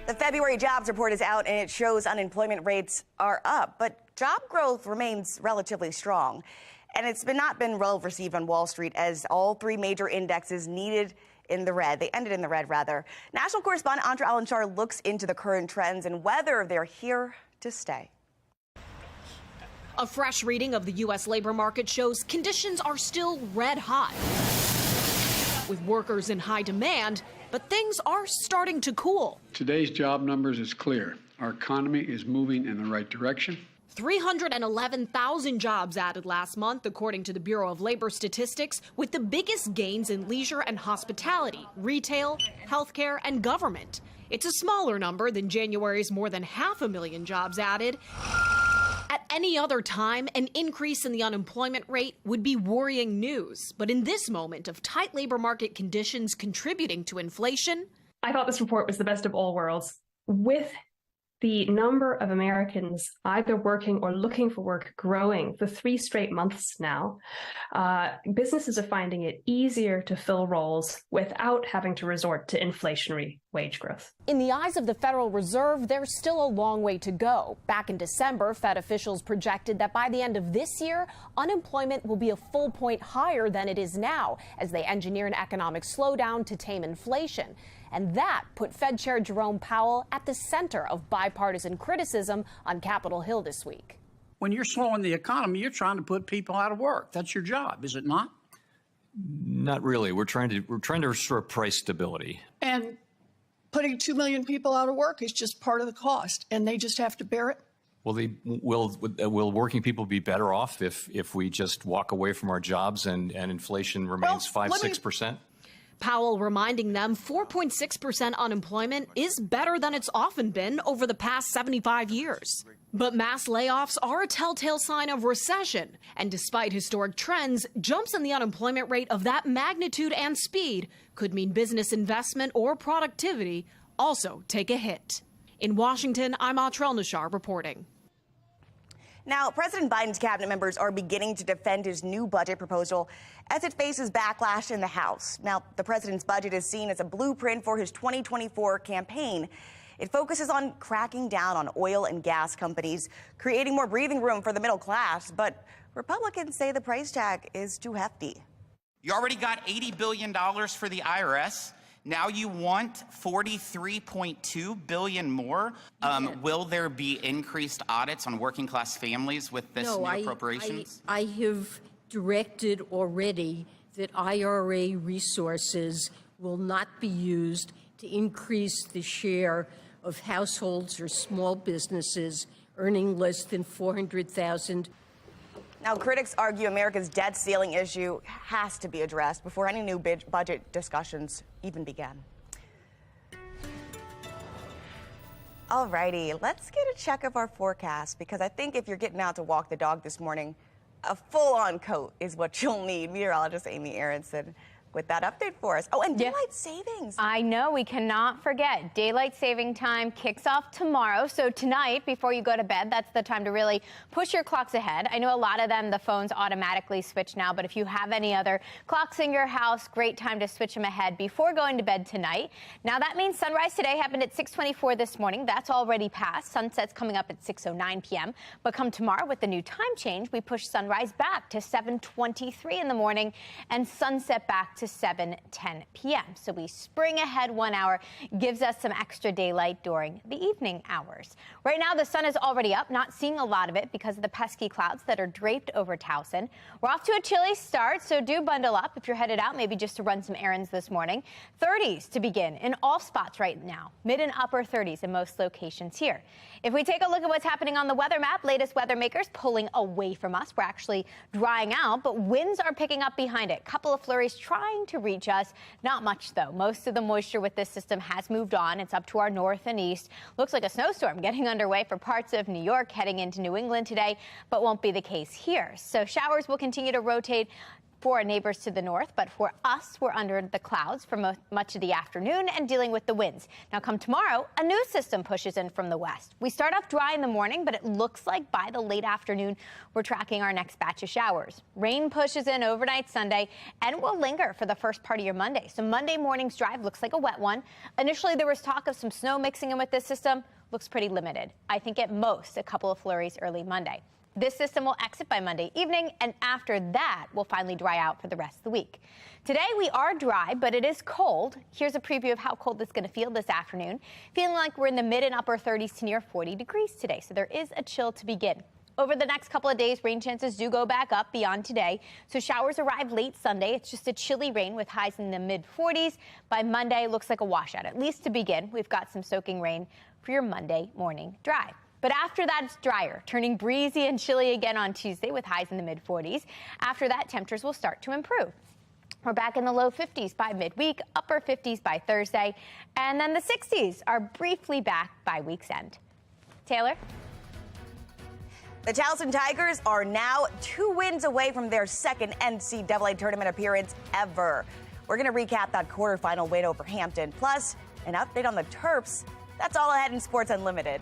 Speaker 1: The February jobs report is out and it shows unemployment rates are up, but job growth remains relatively strong. And it's not been well received on Wall Street as all three major indexes ended in the red, rather. National correspondent Andra Alanchar looks into the current trends and whether they're here to stay.
Speaker 13: A fresh reading of the U.S. labor market shows conditions are still red hot, with workers in high demand, but things are starting to cool.
Speaker 14: Today's job numbers is clear. Our economy is moving in the right direction.
Speaker 13: 311,000 jobs added last month, according to the Bureau of Labor Statistics, with the biggest gains in leisure and hospitality, retail, healthcare, and government. It's a smaller number than January's more than 500,000 jobs added. At any other time, an increase in the unemployment rate would be worrying news. But in this moment of tight labor market conditions contributing to inflation,
Speaker 15: I thought this report was the best of all worlds. With the number of Americans either working or looking for work growing for 3 straight months now, businesses are finding it easier to fill roles without having to resort to inflationary wage growth.
Speaker 12: In the eyes of the Federal Reserve, there's still a long way to go. Back in December, Fed officials projected that by the end of this year, unemployment will be a full point higher than it is now as they engineer an economic slowdown to tame inflation. And that put Fed Chair Jerome Powell at the center of bipartisan criticism on Capitol Hill this week.
Speaker 3: When you're slowing the economy, you're trying to put people out of work. That's your job, is it not?
Speaker 7: Not really. We're trying to restore price stability.
Speaker 16: And putting 2 million people out of work is just part of the cost, and they just have to bear it.
Speaker 7: Will working people be better off if we just walk away from our jobs and inflation remains 5-6%?
Speaker 13: Powell reminding them 4.6% unemployment is better than it's often been over the past 75 years. But mass layoffs are a telltale sign of recession. And despite historic trends, jumps in the unemployment rate of that magnitude and speed could mean business investment or productivity also take a hit. In Washington, I'm Atrel Nashar reporting.
Speaker 1: Now, President Biden's cabinet members are beginning to defend his new budget proposal as it faces backlash in the House. Now, the president's budget is seen as a blueprint for his 2024 campaign. It focuses on cracking down on oil and gas companies, creating more breathing room for the middle class. But Republicans say the price tag is too hefty.
Speaker 17: You already got $80 billion for the IRS. Now you want $43.2 billion more. Will there be increased audits on working class families with this new appropriations?
Speaker 18: I have directed already that IRA resources will not be used to increase the share of households or small businesses earning less than $400,000.
Speaker 1: Now, critics argue America's debt ceiling issue has to be addressed before any new budget discussions even begin. All righty, let's get a check of our forecast, because I think if you're getting out to walk the dog this morning, a full-on coat is what you'll need. Meteorologist Amy Aronson with that update for us. Oh, and daylight savings.
Speaker 2: I know, we cannot forget. Daylight saving time kicks off tomorrow. So tonight, before you go to bed, that's the time to really push your clocks ahead. I know a lot of them, the phones automatically switch now, but if you have any other clocks in your house, great time to switch them ahead before going to bed tonight. Now, that means sunrise today happened at 6:24 this morning. That's already passed. Sunset's coming up at 6:09 p.m. But come tomorrow with the new time change, we push sunrise back to 7:23 in the morning and sunset back to 7:10 p.m. So we spring ahead 1 hour, gives us some extra daylight during the evening hours. Right now, the sun is already up, not seeing a lot of it because of the pesky clouds that are draped over Towson. We're off to a chilly start, so do bundle up if you're headed out, maybe just to run some errands this morning. 30s to begin in all spots right now, mid and upper 30s in most locations here. If we take a look at what's happening on the weather map, latest weather makers pulling away from us. We're actually drying out, but winds are picking up behind it. Couple of flurries trying to reach us. Not much, though. Most of the moisture with this system has moved on. It's up to our north and east. Looks like a snowstorm getting underway for parts of New York heading into New England today, but won't be the case here. So showers will continue to rotate for our neighbors to the north, but for us, we're under the clouds for much of the afternoon and dealing with the winds. Now, come tomorrow, a new system pushes in from the west. We start off dry in the morning, but it looks like by the late afternoon, we're tracking our next batch of showers. Rain pushes in overnight Sunday and will linger for the first part of your Monday. So Monday morning's drive looks like a wet one. Initially, there was talk of some snow mixing in with this system. Looks pretty limited. I think at most a couple of flurries early Monday. This system will exit by Monday evening, and after that, we'll finally dry out for the rest of the week. Today, we are dry, but it is cold. Here's a preview of how cold it's going to feel this afternoon. Feeling like we're in the mid and upper 30s to near 40 degrees today, so there is a chill to begin. Over the next couple of days, rain chances do go back up beyond today. So showers arrive late Sunday. It's just a chilly rain with highs in the mid-40s. By Monday, looks like a washout. At least to begin, we've got some soaking rain for your Monday morning drive. But after that, it's drier, turning breezy and chilly again on Tuesday with highs in the mid-40s. After that, temperatures will start to improve. We're back in the low 50s by midweek, upper 50s by Thursday, and then the 60s are briefly back by week's end. Taylor?
Speaker 1: The Towson Tigers are now 2 wins away from their second NCAA tournament appearance ever. We're going to recap that quarterfinal win over Hampton, plus an update on the Terps. That's all ahead in Sports Unlimited.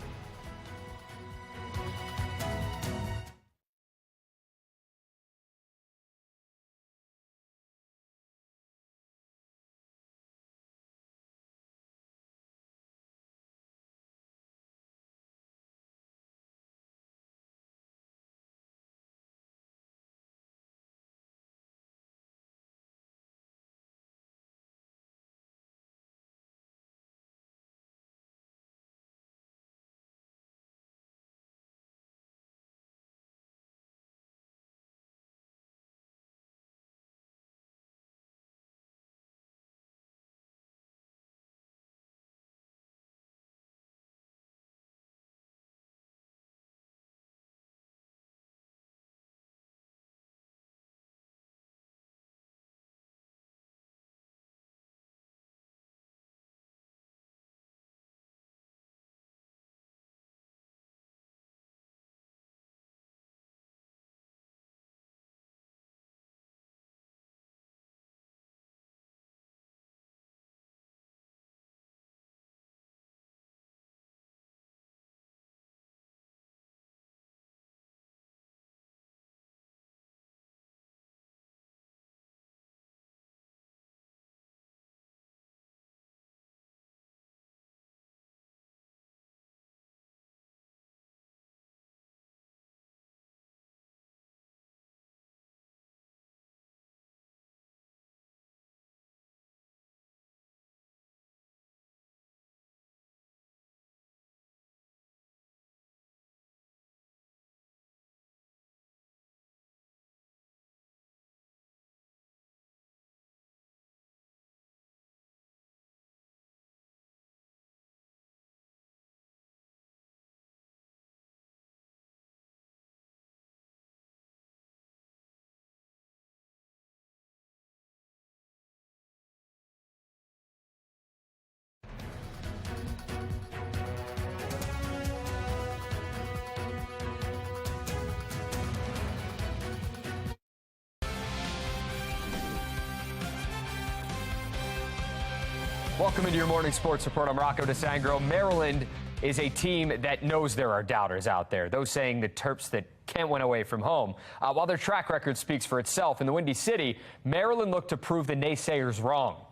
Speaker 10: Welcome into your morning sports report. I'm Rocco DeSangro. Maryland is a team that knows there are doubters out there, those saying the Terps that can't win away from home. While their track record speaks for itself in the Windy City, Maryland looked to prove the naysayers wrong.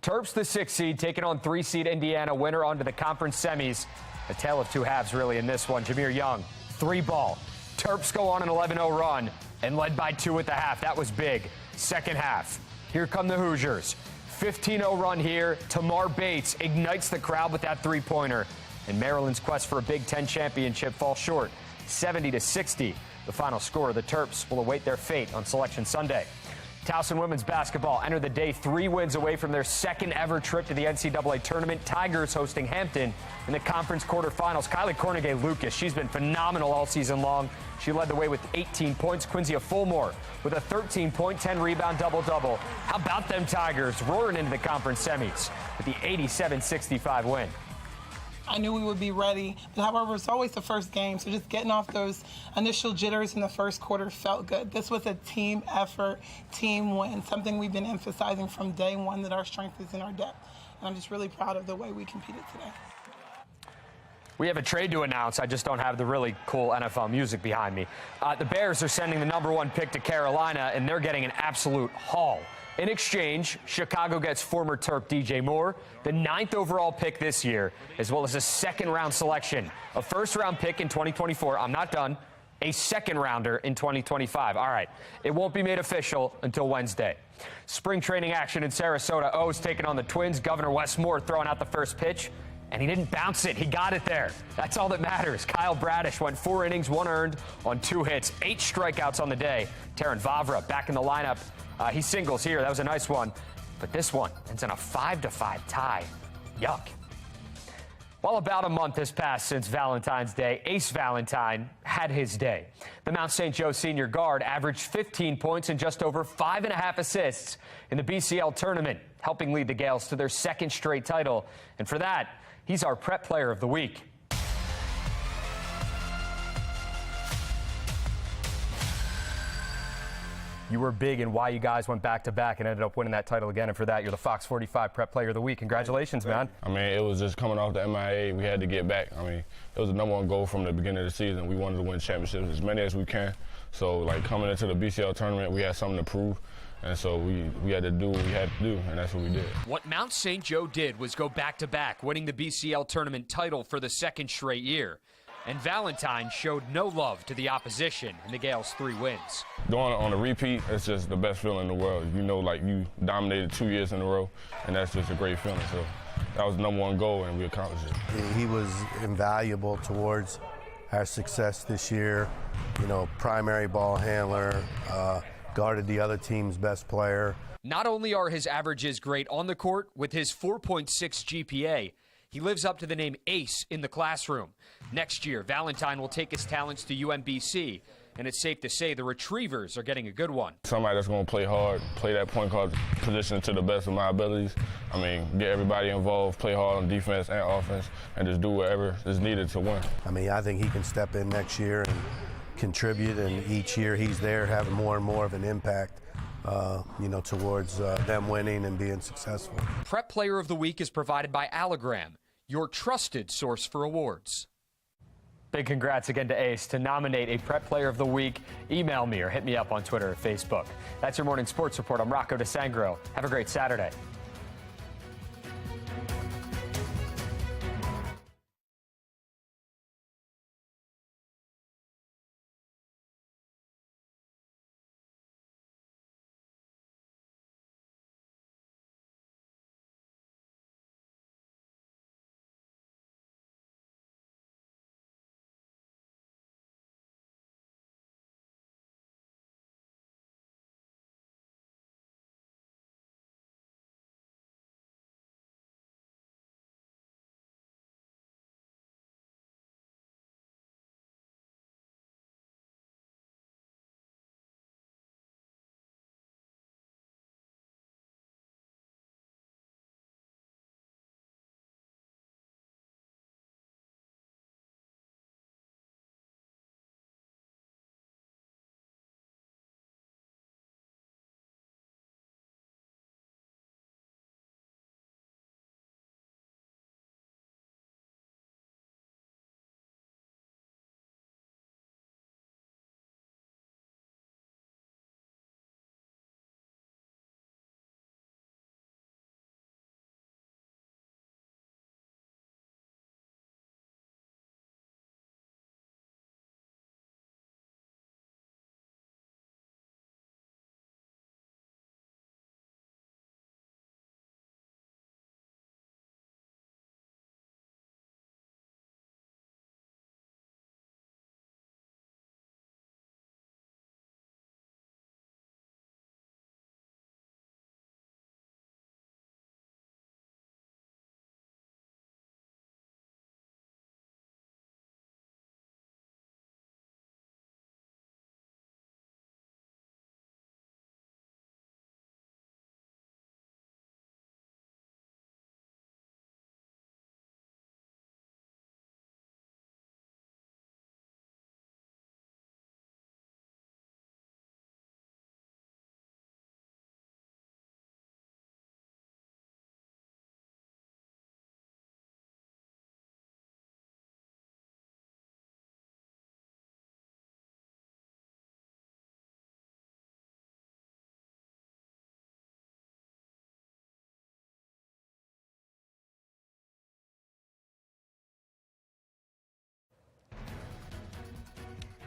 Speaker 10: Terps, the 6th seed, taking on 3-seed Indiana, winner onto the conference semis. A tale of two halves, really, in this one. Jameer Young, 3-ball. Terps go on an 11-0 run and led by 2 at the half. That was big. Second half, here come the Hoosiers. 15-0 run here. Tamar Bates ignites the crowd with that three-pointer. And Maryland's quest for a Big Ten championship falls short, 70-60. The final score. The Terps will await their fate on Selection Sunday. Towson women's basketball entered the day 3 wins away from their second ever trip to the NCAA tournament. Tigers hosting Hampton in the conference quarterfinals. Kylie Cornegay-Lucas, she's been phenomenal all season long. She led the way with 18 points. Quinzia Fulmore with a 13-point, 10-rebound double-double. How about them Tigers roaring into the conference semis with the 87-65 win?
Speaker 19: I knew we would be ready, but however, it's always the first game, so just getting off those initial jitters in the first quarter felt good. This was a team effort, team win, something we've been emphasizing from day one, that our strength is in our depth. And I'm just really proud of the way we competed today.
Speaker 10: We have a trade to announce. I just don't have the really cool NFL music behind me. The Bears are sending the #1 pick to Carolina, and they're getting an absolute haul. In exchange, Chicago gets former Terp DJ Moore, the 9th overall pick this year, as well as a second-round selection, a first-round pick in 2024. I'm not done. A second-rounder in 2025. All right. It won't be made official until Wednesday. Spring training action in Sarasota. O's taking on the Twins. Governor Wes Moore throwing out the first pitch. And he didn't bounce it. He got it there. That's all that matters. Kyle Bradish went 4 innings, 1 earned on 2 hits, 8 strikeouts on the day. Terran Vavra back in the lineup. He singles here. That was a nice one. But this one ends in a 5-5 tie. Yuck. Well, about a month has passed since Valentine's Day. Ace Valentine had his day. The Mount St. Joe senior guard averaged 15 points and just over 5.5 assists in the BCL tournament, helping lead the Gales to their 2nd straight title. And for that, he's our Prep Player of the Week. You were big in why you guys went back-to-back and ended up winning that title again. And for that, you're the FOX45 Prep Player of the Week. Congratulations, man.
Speaker 20: I mean, it was just coming off the MIA. We had to get back. I mean, it was the #1 goal from the beginning of the season. We wanted to win championships, as many as we can. So, like, coming into the BCL tournament, we had something to prove. And so we had to do what we had to do, and that's what we did.
Speaker 10: What Mount St. Joe did was go back-to-back, winning the BCL tournament title for the 2nd straight year. And Valentine showed no love to the opposition in the Gales' 3 wins.
Speaker 20: Going on a repeat, it's just the best feeling in the world. You know, like, you dominated 2 years in a row, and that's just a great feeling. So that was the #1 goal, and we accomplished it.
Speaker 21: He was invaluable towards our success this year. You know, primary ball handler, guarded the other team's best player.
Speaker 10: Not only are his averages great on the court, with his 4.6 GPA, he lives up to the name Ace in the classroom. Next year, Valentine will take his talents to UMBC, and it's safe to say the Retrievers are getting a good one.
Speaker 20: Somebody that's going to play hard, play that point guard position to the best of my abilities. I mean, get everybody involved, play hard on defense and offense, and just do whatever is needed to win.
Speaker 21: I mean, I think he can step in next year and contribute, and each year he's there having more and more of an impact, you know, towards them winning and being successful.
Speaker 10: Prep Player of the Week is provided by Allegram, your trusted source for awards. Big congrats again to Ace. To nominate a Prep Player of the Week, email me or hit me up on Twitter or Facebook. That's your morning sports report. I'm Rocco DeSangro. Have a great Saturday.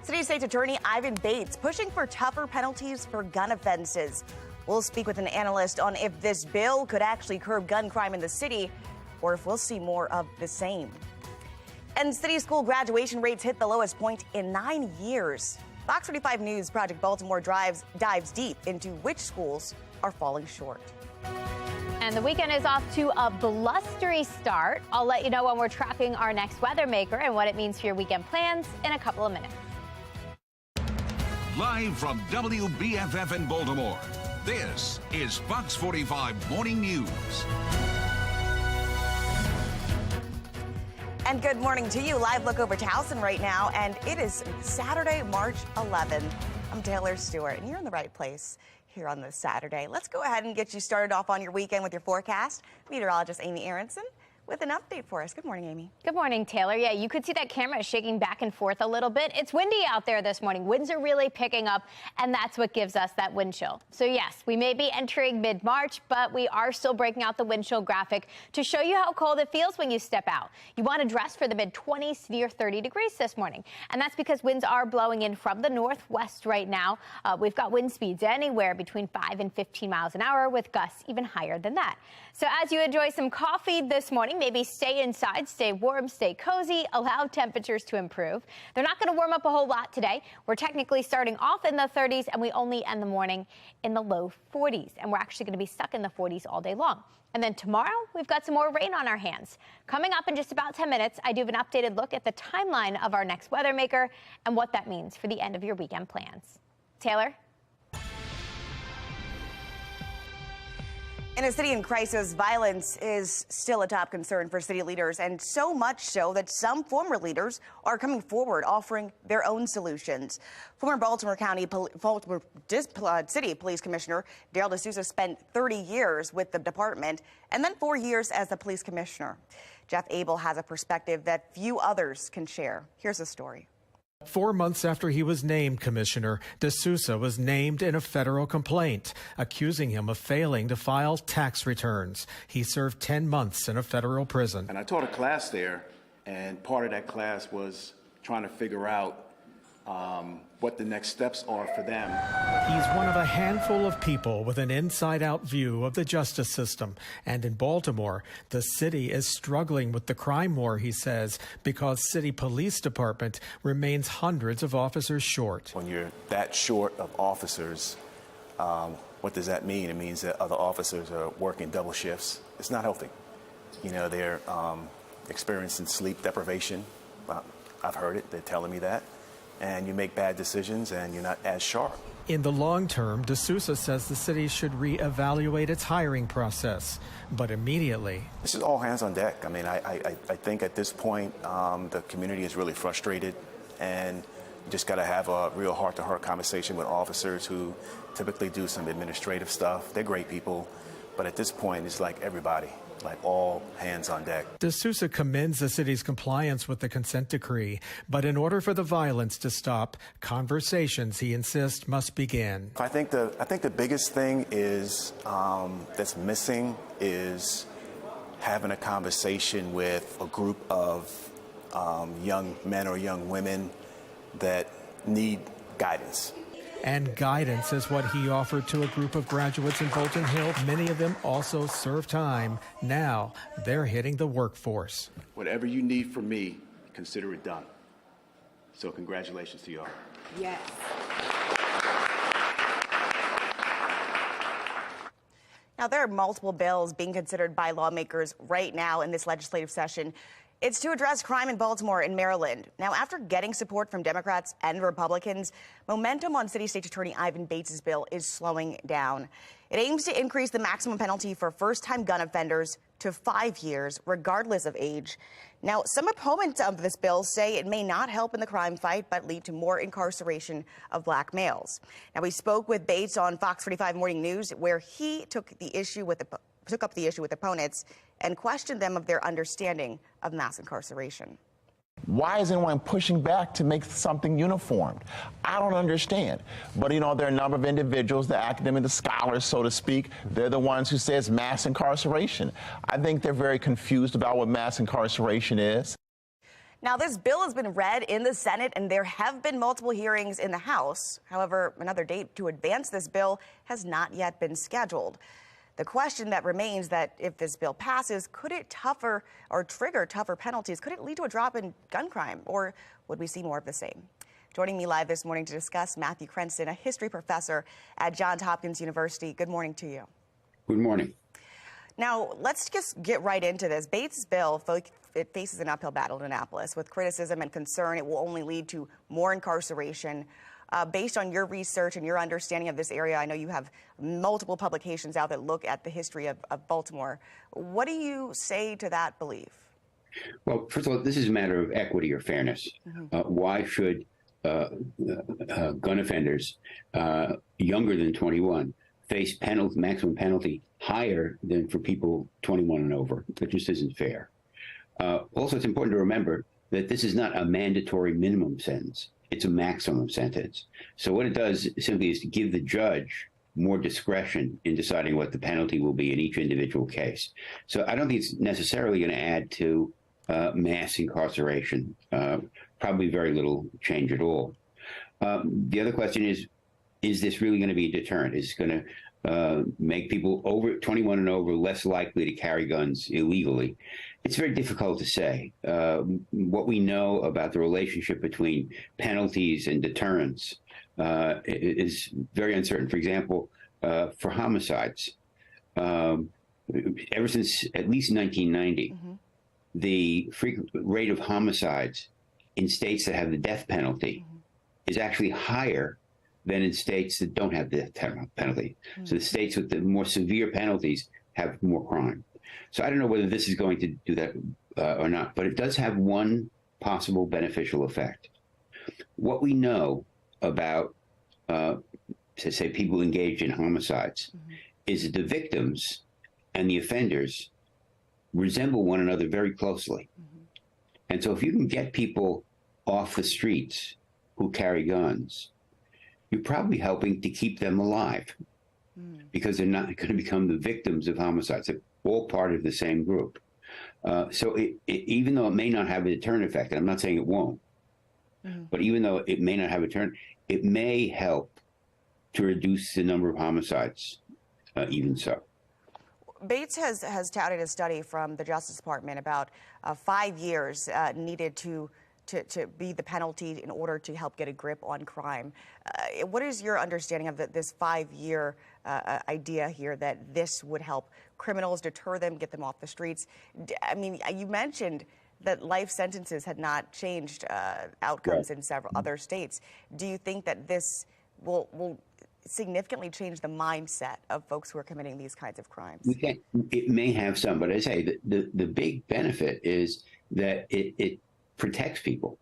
Speaker 1: City State's Attorney Ivan Bates pushing for tougher penalties for gun offenses. We'll speak with an analyst on if this bill could actually curb gun crime in the city or if we'll see more of the same. And city school graduation rates hit the lowest point in 9 years. FOX45 News Project Baltimore dives deep into which schools are falling short.
Speaker 2: And the weekend is off to a blustery start. I'll let you know when we're tracking our next weather maker and what it means for your weekend plans in a couple of minutes.
Speaker 4: Live from WBFF in Baltimore, this is Fox 45 Morning News.
Speaker 1: And good morning to you. Live look over Towson right now, and it is Saturday, March 11th. I'm Taylor Stewart, and you're in the right place here on this Saturday. Let's go ahead and get you started off on your weekend with your forecast. Meteorologist Amy Aronson with an update for us. Good morning, Amy.
Speaker 2: Good morning, Taylor. Yeah, you could see that camera shaking back and forth a little bit. It's windy out there this morning. Winds are really picking up, and that's what gives us that wind chill. So yes, we may be entering mid-March, but we are still breaking out the wind chill graphic to show you how cold it feels when you step out. You want to dress for the mid-20s to near 30 degrees this morning, and that's because winds are blowing in from the northwest right now. We've got wind speeds anywhere between 5 and 15 miles an hour with gusts even higher than that. So as you enjoy some coffee this morning, maybe stay inside, stay warm, stay cozy, allow temperatures to improve. They're not going to warm up a whole lot today. We're technically starting off in the 30s, and we only end the morning in the low 40s. And we're actually going to be stuck in the 40s all day long. And then tomorrow, we've got some more rain on our hands. Coming up in just about 10 minutes, I do have an updated look at the timeline of our next weather maker and what that means for the end of your weekend plans. Taylor?
Speaker 1: In a city in crisis, violence is still a top concern for city leaders, and so much so that some former leaders are coming forward offering their own solutions. Former Baltimore City Police Commissioner Daryl D'Souza spent 30 years with the department and then 4 years as the police commissioner. Jeff Abel has a perspective that few others can share. Here's the story.
Speaker 22: 4 months after he was named commissioner, D'Souza was named in a federal complaint, accusing him of failing to file tax returns. He served 10 months in a federal prison.
Speaker 23: And I taught a class there, and part of that class was trying to figure out what the next steps are for them.
Speaker 22: He's one of a handful of people with an inside-out view of the justice system. And in Baltimore, the city is struggling with the crime war, he says, because city police department remains hundreds of officers short.
Speaker 23: When you're that short of officers, what does that mean? It means that other officers are working double shifts. It's not healthy. You know, they're experiencing sleep deprivation. I've heard it. They're telling me that. And you make bad decisions and you're not as sharp.
Speaker 22: In the long term, D'Souza says the city should reevaluate its hiring process, but immediately.
Speaker 23: This is all hands on deck. I mean, I think at this point, the community is really frustrated, and you just got to have a real heart-to-heart conversation with officers who typically do some administrative stuff. They're great people, but at this point, it's like everybody. Like all hands on deck.
Speaker 22: D'Souza commends the city's compliance with the consent decree, but in order for the violence to stop, conversations, he insists, must begin.
Speaker 23: I think the biggest thing is that's missing is having a conversation with a group of young men or young women that need guidance.
Speaker 22: And guidance is what he offered to a group of graduates in Fulton Hill. Many of them also served time. Now they're hitting the workforce.
Speaker 23: Whatever you need from me, consider it done. So congratulations to y'all.
Speaker 1: Yes. Now, there are multiple bills being considered by lawmakers right now in this legislative session. It's to address crime in Baltimore and Maryland. Now, after getting support from Democrats and Republicans, momentum on City State's Attorney Ivan Bates' bill is slowing down. It aims to increase the maximum penalty for first-time gun offenders to 5 years, regardless of age. Now, some opponents of this bill say it may not help in the crime fight, but lead to more incarceration of black males. Now, we spoke with Bates on Fox 45 Morning News, where he took up the issue with opponents and questioned them of their understanding of mass incarceration.
Speaker 24: Why is anyone pushing back to make something uniformed? I don't understand. But, you know, there are a number of individuals, the academic, the scholars, so to speak, they're the ones who say it's mass incarceration. I think they're very confused about what mass incarceration is.
Speaker 1: Now, this bill has been read in the Senate, and there have been multiple hearings in the House. However, another date to advance this bill has not yet been scheduled. The question that remains that if this bill passes, could it trigger tougher penalties? Could it lead to a drop in gun crime, or would we see more of the same? Joining me live this morning to discuss, Matthew Cranston, a history professor at Johns Hopkins University. Good morning to you.
Speaker 5: Good morning.
Speaker 1: Now, let's just get right into this. Bates' bill, it faces an uphill battle in Annapolis. With criticism and concern, it will only lead to more incarceration. Based on your research and your understanding of this area, I know you have multiple publications out that look at the history of Baltimore. What do you say to that belief?
Speaker 5: Well, first of all, this is a matter of equity or fairness. Why should gun offenders younger than 21 face maximum penalty higher than for people 21 and over? That just isn't fair. Also, it's important to remember that this is not a mandatory minimum sentence. It's a maximum sentence. So what it does simply is to give the judge more discretion in deciding what the penalty will be in each individual case. So I don't think it's necessarily going to add to mass incarceration. Probably very little change at all. The other question is this really going to be a deterrent? Is it going to make people over 21 and over less likely to carry guns illegally? It's very difficult to say. What we know about the relationship between penalties and deterrence is very uncertain. For example, for homicides, ever since at least 1990, the rate of homicides in states that have the death penalty is actually higher than in states that don't have the death penalty. So the states with the more severe penalties have more crime. So I don't know whether this is going to do that or not, but it does have one possible beneficial effect. What we know about, say, people engaged in homicides is that the victims and the offenders resemble one another very closely. And so if you can get people off the streets who carry guns, you're probably helping to keep them alive because they're not going to become the victims of homicides. They're all part of the same group. So even though it may not have a deterrent effect, and I'm not saying it won't, but even though it may not have a deterrent, it may help to reduce the number of homicides, even so.
Speaker 1: Bates has touted a study from the Justice Department about 5 years needed to be the penalty in order to help get a grip on crime. What is your understanding of this 5-year idea here that this would help criminals, deter them, get them off the streets? I mean, you mentioned that life sentences had not changed outcomes in several other states. Do you think that this will significantly change the mindset of folks who are committing these kinds of crimes?
Speaker 5: It may have some, but I say the big benefit is that it protects people.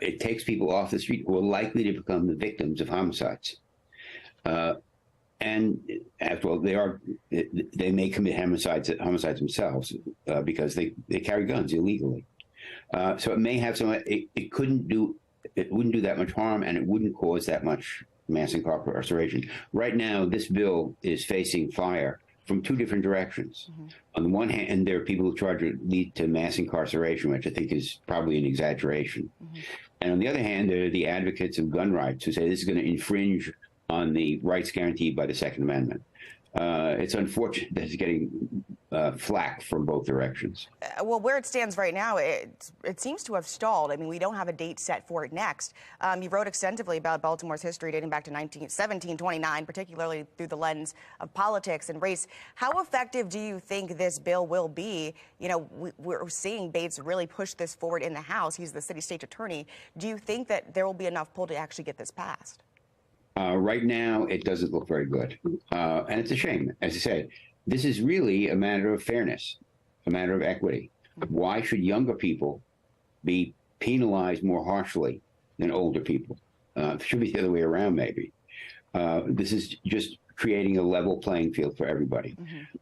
Speaker 5: It takes people off the street who are likely to become the victims of homicides. And after all, they may commit homicides themselves because they carry guns illegally. So it may have some. It wouldn't do that much harm, and it wouldn't cause that much mass incarceration. Right now, this bill is facing fire from two different directions. On the one hand, there are people who try to lead to mass incarceration, which I think is probably an exaggeration. And on the other hand, there are the advocates of gun rights who say this is going to infringe on the rights guaranteed by the Second Amendment. It's unfortunate that it's getting flack from both directions.
Speaker 1: Well, where it stands right now, it seems to have stalled. I mean, we don't have a date set for it next. You wrote extensively about Baltimore's history dating back to 1729, particularly through the lens of politics and race. How effective do you think this bill will be? You know, we're seeing Bates really push this forward in the House. He's the city state attorney. Do you think that there will be enough pull to actually get this passed?
Speaker 5: Right now, it doesn't look very good. And it's a shame. As I said, this is really a matter of fairness, a matter of equity. Why should younger people be penalized more harshly than older people? It should be the other way around, maybe. This is just creating a level playing field for everybody.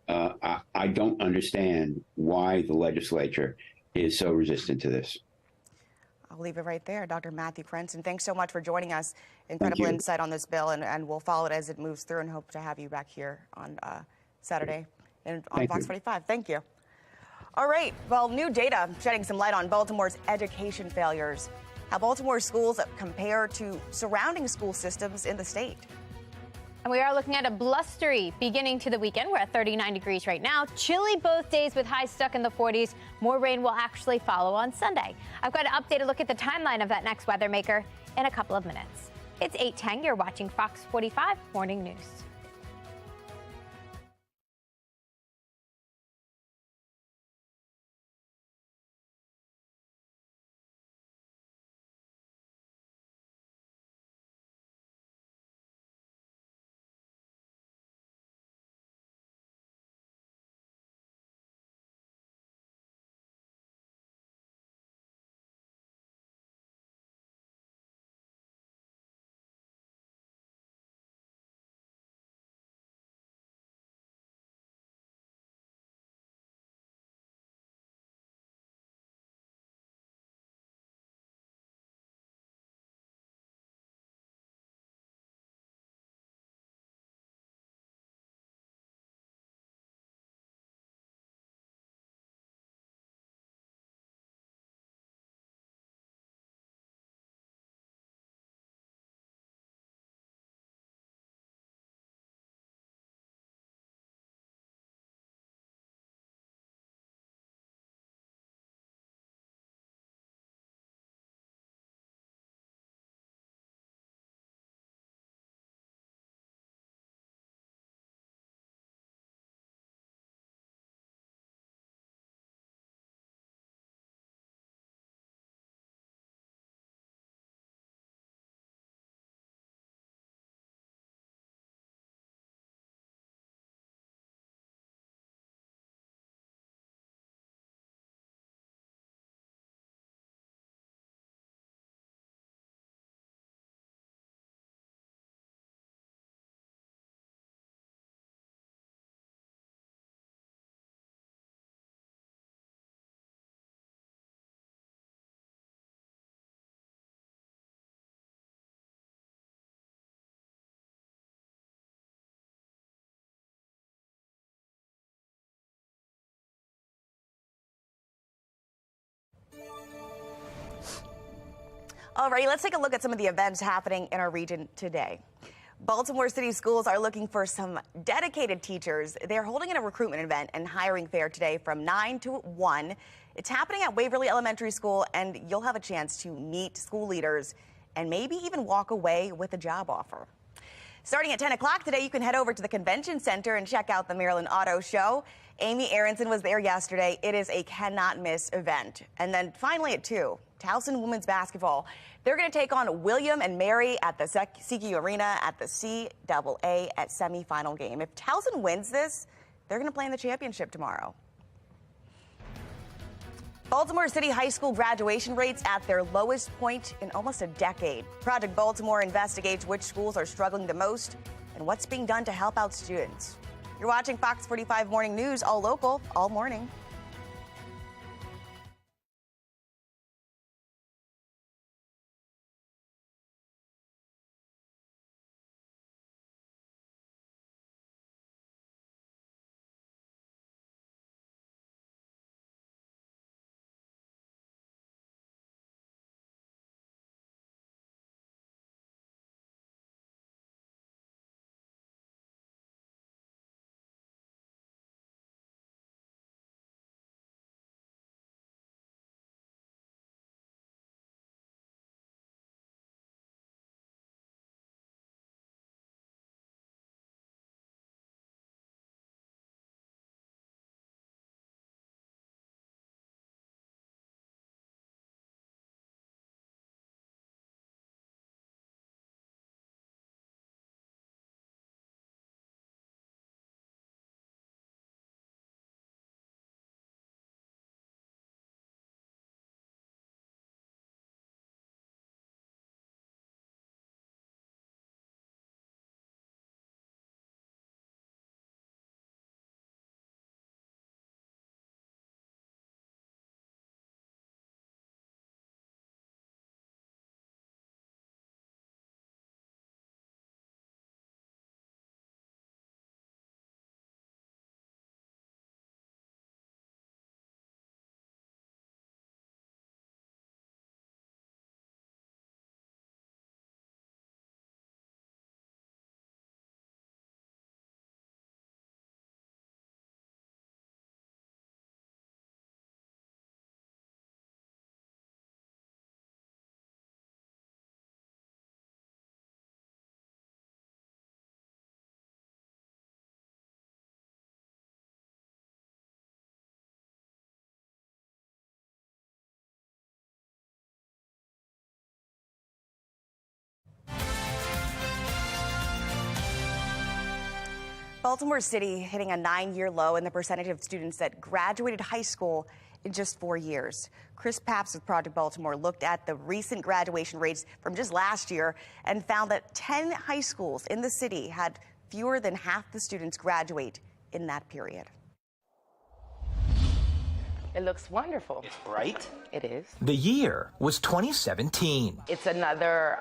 Speaker 5: I don't understand why the legislature is so resistant to this.
Speaker 1: I'll leave it right there. Dr. Matthew Cranston, thanks so much for joining us. Incredible insight on this bill, and we'll follow it as it moves through and hope to have you back here on Saturday on Fox 45. Thank you. All right, well, new data shedding some light on Baltimore's education failures. How Baltimore schools compare to surrounding school systems in the state.
Speaker 2: And we are looking at a blustery beginning to the weekend. We're at 39 degrees right now. Chilly both days with highs stuck in the 40s. More rain will actually follow on Sunday. I've got an updated look at the timeline of that next weather maker in a couple of minutes. It's 8:10. You're watching Fox 45 Morning News.
Speaker 1: All right, let's take a look at some of the events happening in our region today. Baltimore City Schools are looking for some dedicated teachers. They're holding a recruitment event and hiring fair today from 9 to 1. It's happening at Waverly Elementary School, and you'll have a chance to meet school leaders and maybe even walk away with a job offer. Starting at 10 o'clock today, you can head over to the Convention Center and check out the Maryland Auto Show. Amy Aronson was there yesterday. It is a cannot-miss event. And then finally at 2, Towson women's basketball. They're going to take on William and Mary at the CQ Arena at the CAA at semifinal game. If Towson wins this, they're going to play in the championship tomorrow. Baltimore City High School graduation rates at their lowest point in almost a decade. Project Baltimore investigates which schools are struggling the most and what's being done to help out students. You're watching Fox 45 Morning News, all local, all morning. Baltimore City hitting a 9-year low in the percentage of students that graduated high school in just 4 years. Chris Papps with Project Baltimore looked at the recent graduation rates from just last year and found that 10 high schools in the city had fewer than half the students graduate in that period.
Speaker 6: It looks wonderful. It's bright. It is.
Speaker 8: The year was 2017.
Speaker 6: It's another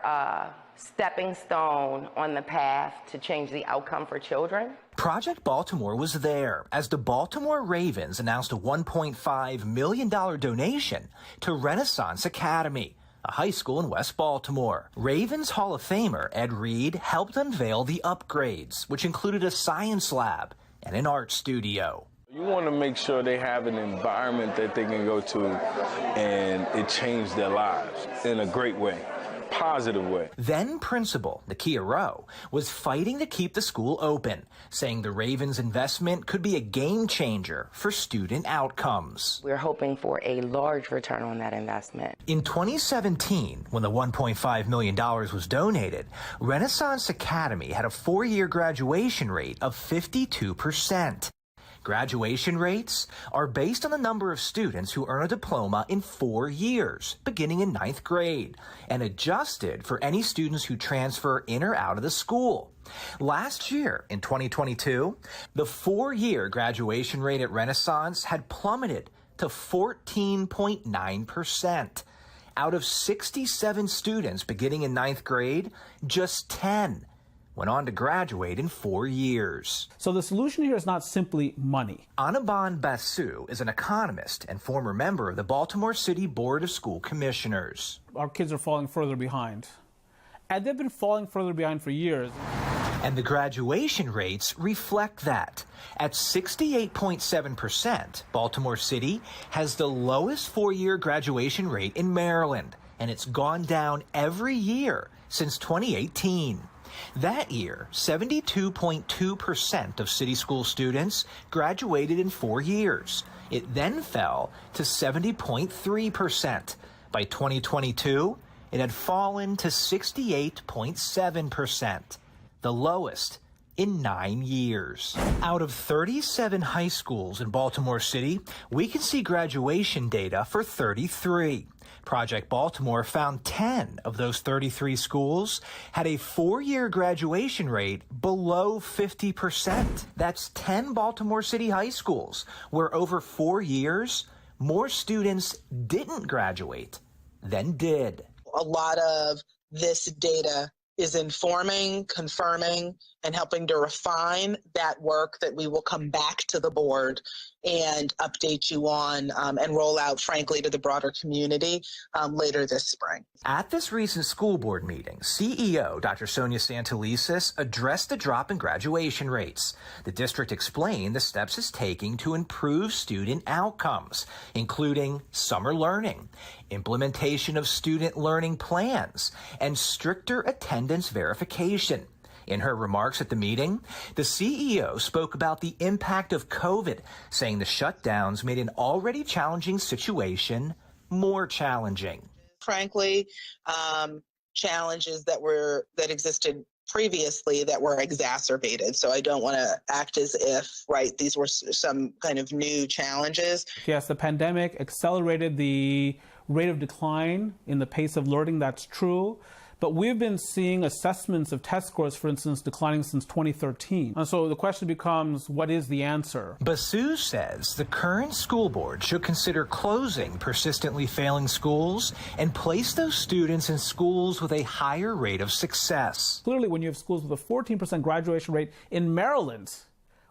Speaker 6: stepping stone on the path to change the outcome for children.
Speaker 8: Project Baltimore was there as the Baltimore Ravens announced a $1.5 million donation to Renaissance Academy, a high school in West Baltimore. Ravens Hall of Famer Ed Reed helped unveil the upgrades, which included a science lab and an art studio.
Speaker 9: You want to make sure they have an environment that they can go to and it changed their lives in a great way, positive way.
Speaker 8: Then Principal Nakia Rowe was fighting to keep the school open, saying the Ravens' investment could be a game changer for student outcomes.
Speaker 6: We're hoping for a large return on that investment.
Speaker 8: In 2017, when the $1.5 million was donated, Renaissance Academy had a 4-year graduation rate of 52%. Graduation rates are based on the number of students who earn a diploma in 4 years, beginning in 9th grade, and adjusted for any students who transfer in or out of the school. Last year, in 2022, the 4-year graduation rate at Renaissance had plummeted to 14.9%. Out of 67 students beginning in 9th grade, just 10 went on to graduate in 4 years.
Speaker 11: So the solution here is not simply money.
Speaker 8: Anaban Basu is an economist and former member of the Baltimore City Board of School Commissioners.
Speaker 11: Our kids are falling further behind. And they've been falling further behind for years.
Speaker 8: And the graduation rates reflect that. At 68.7%, Baltimore City has the lowest 4-year graduation rate in Maryland, and it's gone down every year since 2018. That year, 72.2% of city school students graduated in 4 years. It then fell to 70.3%. By 2022, it had fallen to 68.7%, the lowest in 9 years. Out of 37 high schools in Baltimore City, we can see graduation data for 33. Project Baltimore found 10 of those 33 schools had a 4-year graduation rate below 50%. That's 10 Baltimore City high schools where over 4 years, more students didn't graduate than did.
Speaker 25: A lot of this data is informing, confirming, and helping to refine that work that we will come back to the board and update you on and roll out, frankly, to the broader community later this spring.
Speaker 8: At this recent school board meeting, CEO Dr. Sonia Santelises addressed the drop in graduation rates. The district explained the steps it's taking to improve student outcomes, including summer learning, implementation of student learning plans, and stricter attendance verification. In her remarks at the meeting, the CEO spoke about the impact of COVID, saying the shutdowns made an already challenging situation more challenging.
Speaker 25: Frankly, challenges that existed previously that were exacerbated. So I don't want to act as if, right, these were some kind of new challenges.
Speaker 11: Yes, the pandemic accelerated the rate of decline in the pace of learning. That's true. But we've been seeing assessments of test scores, for instance, declining since 2013. And so the question becomes, what is the answer?
Speaker 8: Basu says the current school board should consider closing persistently failing schools and place those students in schools with a higher rate of success.
Speaker 11: Clearly, when you have schools with a 14% graduation rate in Maryland,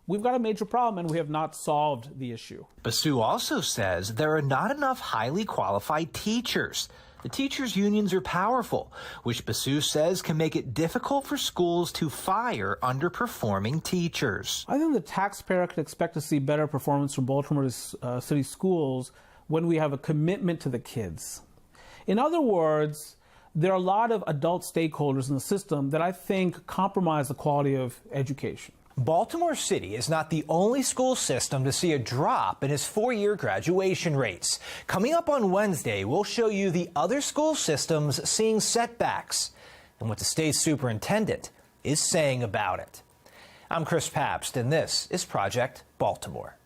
Speaker 11: we've got a major problem, and we have not solved the issue.
Speaker 8: Basu also says there are not enough highly qualified teachers. The teachers' unions are powerful, which Basu says can make it difficult for schools to fire underperforming teachers.
Speaker 11: I think the taxpayer can expect to see better performance from Baltimore City schools when we have a commitment to the kids. In other words, there are a lot of adult stakeholders in the system that I think compromise the quality of education.
Speaker 8: Baltimore City is not the only school system to see a drop in its 4-year graduation rates. Coming up on Wednesday, we'll show you the other school systems seeing setbacks and what the state superintendent is saying about it. I'm Chris Pabst, and this is Project Baltimore.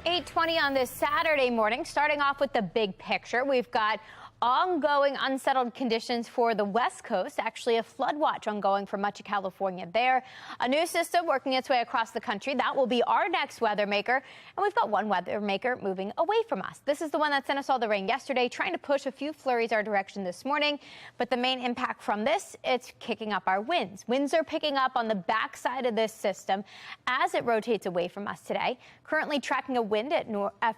Speaker 2: 8:20 on this Saturday morning. Starting off with the big picture, we've got ongoing unsettled conditions for the West Coast. Actually, a flood watch ongoing for much of California there. A new system working its way across the country. That will be our next weather maker. And we've got one weather maker moving away from us. This is the one that sent us all the rain yesterday, trying to push a few flurries our direction this morning. But the main impact from this, it's kicking up our winds. Winds are picking up on the backside of this system as it rotates away from us today. Currently tracking a wind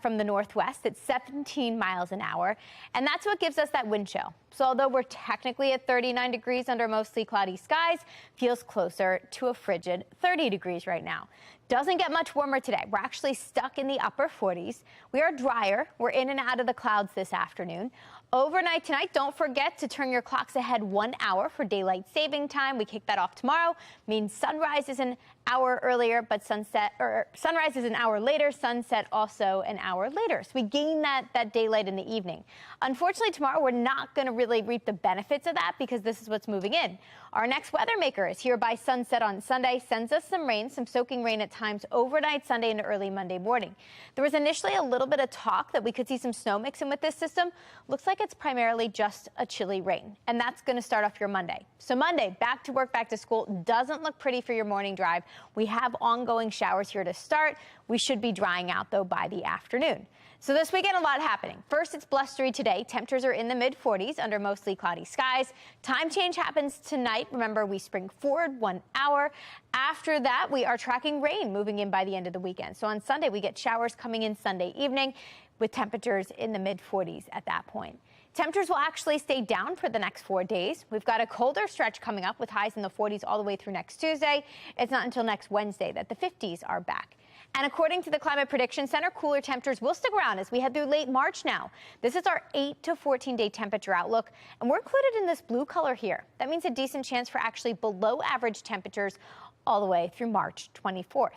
Speaker 2: from the northwest at 17 miles an hour. And that's what gives us that wind chill. So although we're technically at 39 degrees under mostly cloudy skies, feels closer to a frigid 30 degrees right now. Doesn't get much warmer today. We're actually stuck in the upper 40s. We are drier. We're in and out of the clouds this afternoon. Overnight tonight, don't forget to turn your clocks ahead 1 hour for daylight saving time. We kick that off tomorrow. Means sunrise is an hour earlier, but sunrise is an hour later. Sunset also an hour later. So we gain that daylight in the evening. Unfortunately, tomorrow we're not going to really reap the benefits of that because this is what's moving in. Our next weather maker is here by sunset on Sunday. Sends us some rain, some soaking rain at times overnight Sunday into early Monday morning. There was initially a little bit of talk that we could see some snow mix in with this system. Looks like it's primarily just a chilly rain, and that's going to start off your Monday. So Monday, back to work, back to school, doesn't look pretty for your morning drive. We have ongoing showers here to start. We should be drying out, though, by the afternoon. So this weekend, a lot happening. First, it's blustery today. Temperatures are in the mid-40s under mostly cloudy skies. Time change happens tonight. Remember, we spring forward 1 hour. After that, we are tracking rain moving in by the end of the weekend. So on Sunday, we get showers coming in Sunday evening with temperatures in the mid-40s at that point. Temperatures will actually stay down for the next 4 days. We've got a colder stretch coming up with highs in the 40s all the way through next Tuesday. It's not until next Wednesday that the 50s are back. And according to the Climate Prediction Center, cooler temperatures will stick around as we head through late March now. This is our 8 to 14-day temperature outlook, and we're included in this blue color here. That means a decent chance for actually below average temperatures all the way through March 24th.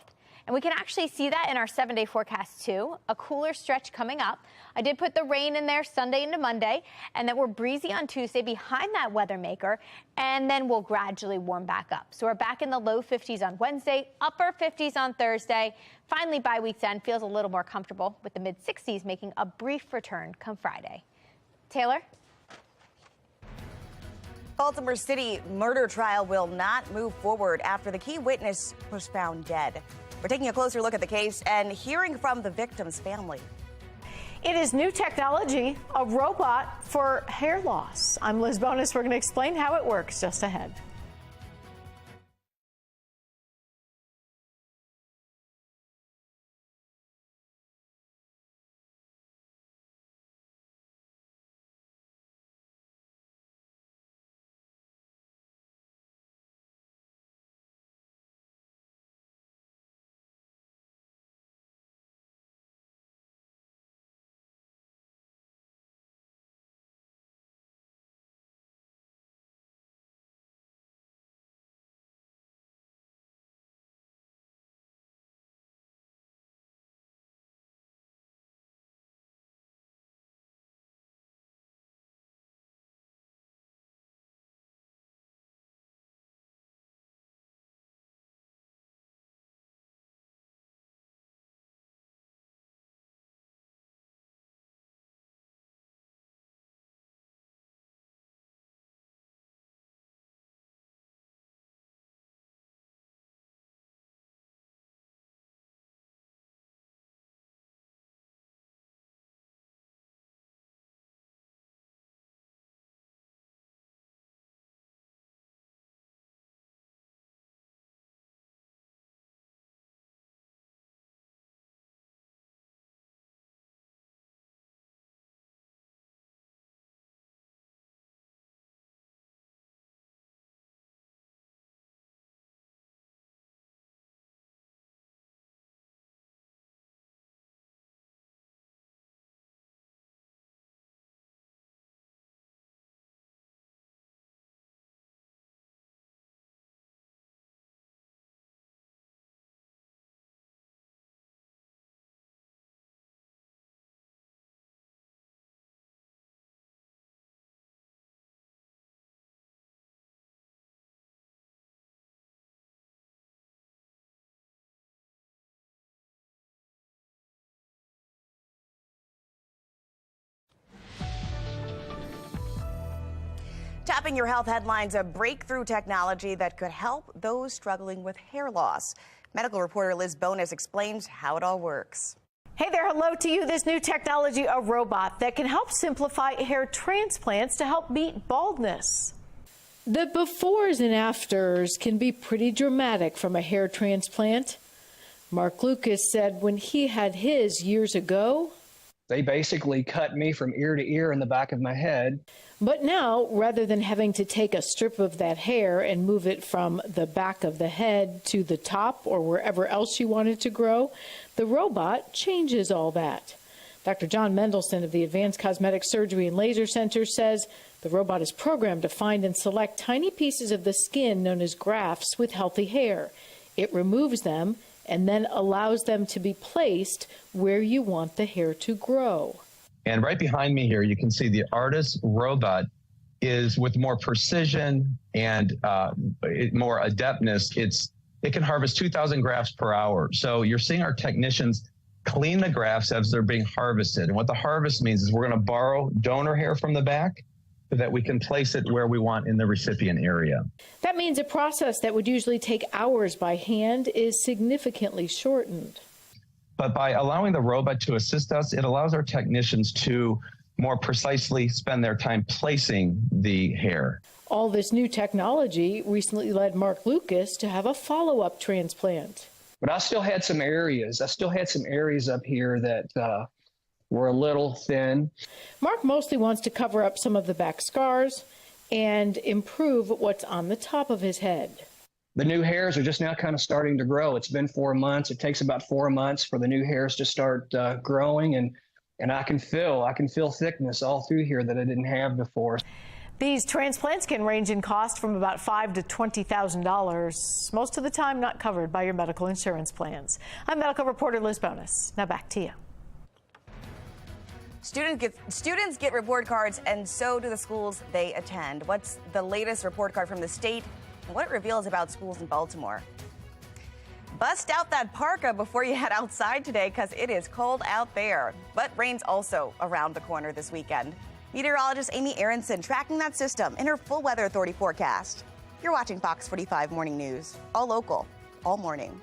Speaker 2: And we can actually see that in our 7-day forecast, too. A cooler stretch coming up. I did put the rain in there Sunday into Monday, and then we're breezy on Tuesday behind that weather maker, and then we'll gradually warm back up. So we're back in the low 50s on Wednesday, upper 50s on Thursday. Finally, by week's end, feels a little more comfortable with the mid-60s making a brief return come Friday. Taylor?
Speaker 1: Baltimore City murder trial will not move forward after the key witness was found dead. We're taking a closer look at the case and hearing from the victim's family.
Speaker 3: It is new technology, a robot for hair loss. I'm Liz Bonus. We're going to explain how it works just ahead.
Speaker 1: Tapping your health headlines, a breakthrough technology that could help those struggling with hair loss. Medical reporter Liz Bonus explains how it all works.
Speaker 3: Hey there, hello to you. This new technology, a robot that can help simplify hair transplants to help beat baldness.
Speaker 7: The befores and afters can be pretty dramatic from a hair transplant. Mark Lucas said when he had his years ago,
Speaker 12: they basically cut me from ear to ear in the back of my head.
Speaker 7: But now, rather than having to take a strip of that hair and move it from the back of the head to the top or wherever else you want it to grow, the robot changes all that. Dr. John Mendelson of the Advanced Cosmetic Surgery and Laser Center says the robot is programmed to find and select tiny pieces of the skin known as grafts with healthy hair. It removes them and then allows them to be placed where you want the hair to grow.
Speaker 14: And right behind me here, you can see the ARTIS robot is with more precision and more adeptness. It can harvest 2,000 grafts per hour. So you're seeing our technicians clean the grafts as they're being harvested. And what the harvest means is we're going to borrow donor hair from the back so that we can place it where we want in the recipient area.
Speaker 7: That means a process that would usually take hours by hand is significantly shortened.
Speaker 14: But by allowing the robot to assist us, it allows our technicians to more precisely spend their time placing the hair.
Speaker 7: All this new technology recently led Mark Lucas to have a follow-up transplant.
Speaker 12: But I still had some areas up here that were a little thin.
Speaker 7: Mark mostly wants to cover up some of the back scars and improve what's on the top of his head.
Speaker 12: The new hairs are just now kind of starting to grow. It's been 4 months. It takes about 4 months for the new hairs to start growing, and I can feel thickness all through here that I didn't have before.
Speaker 3: These transplants can range in cost from about $5,000 to $20,000, most of the time not covered by your medical insurance plans. I'm medical reporter Liz Bonus. Now back to you.
Speaker 1: Students get report cards, and so do the schools they attend. What's the latest report card from the state and what it reveals about schools in Baltimore? Bust out that parka before you head outside today because it is cold out there. But rain's also around the corner this weekend. Meteorologist Amy Aronson tracking that system in her full Weather Authority forecast. You're watching Fox 45 Morning News, all local, all morning.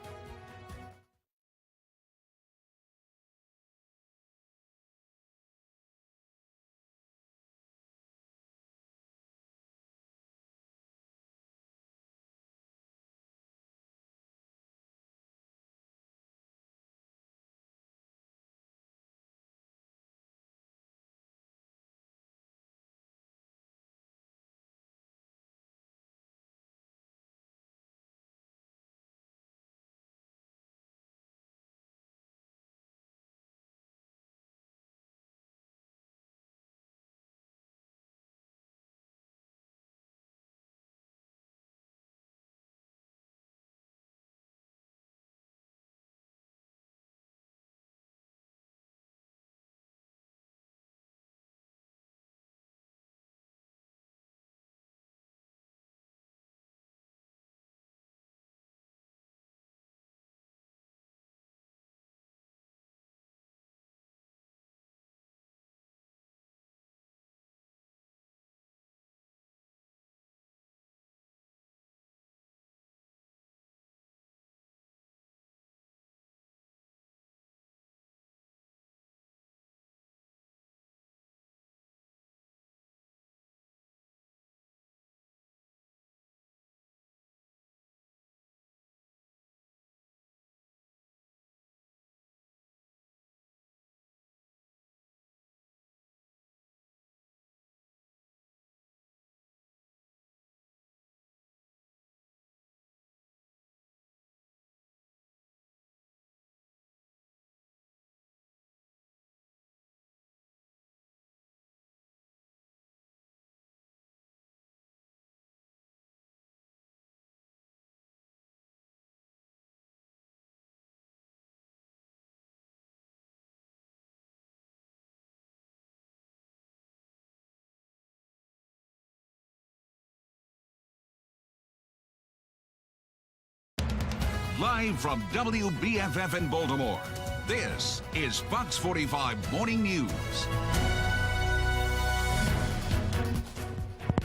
Speaker 4: Live from WBFF in Baltimore, this is Fox 45 Morning News.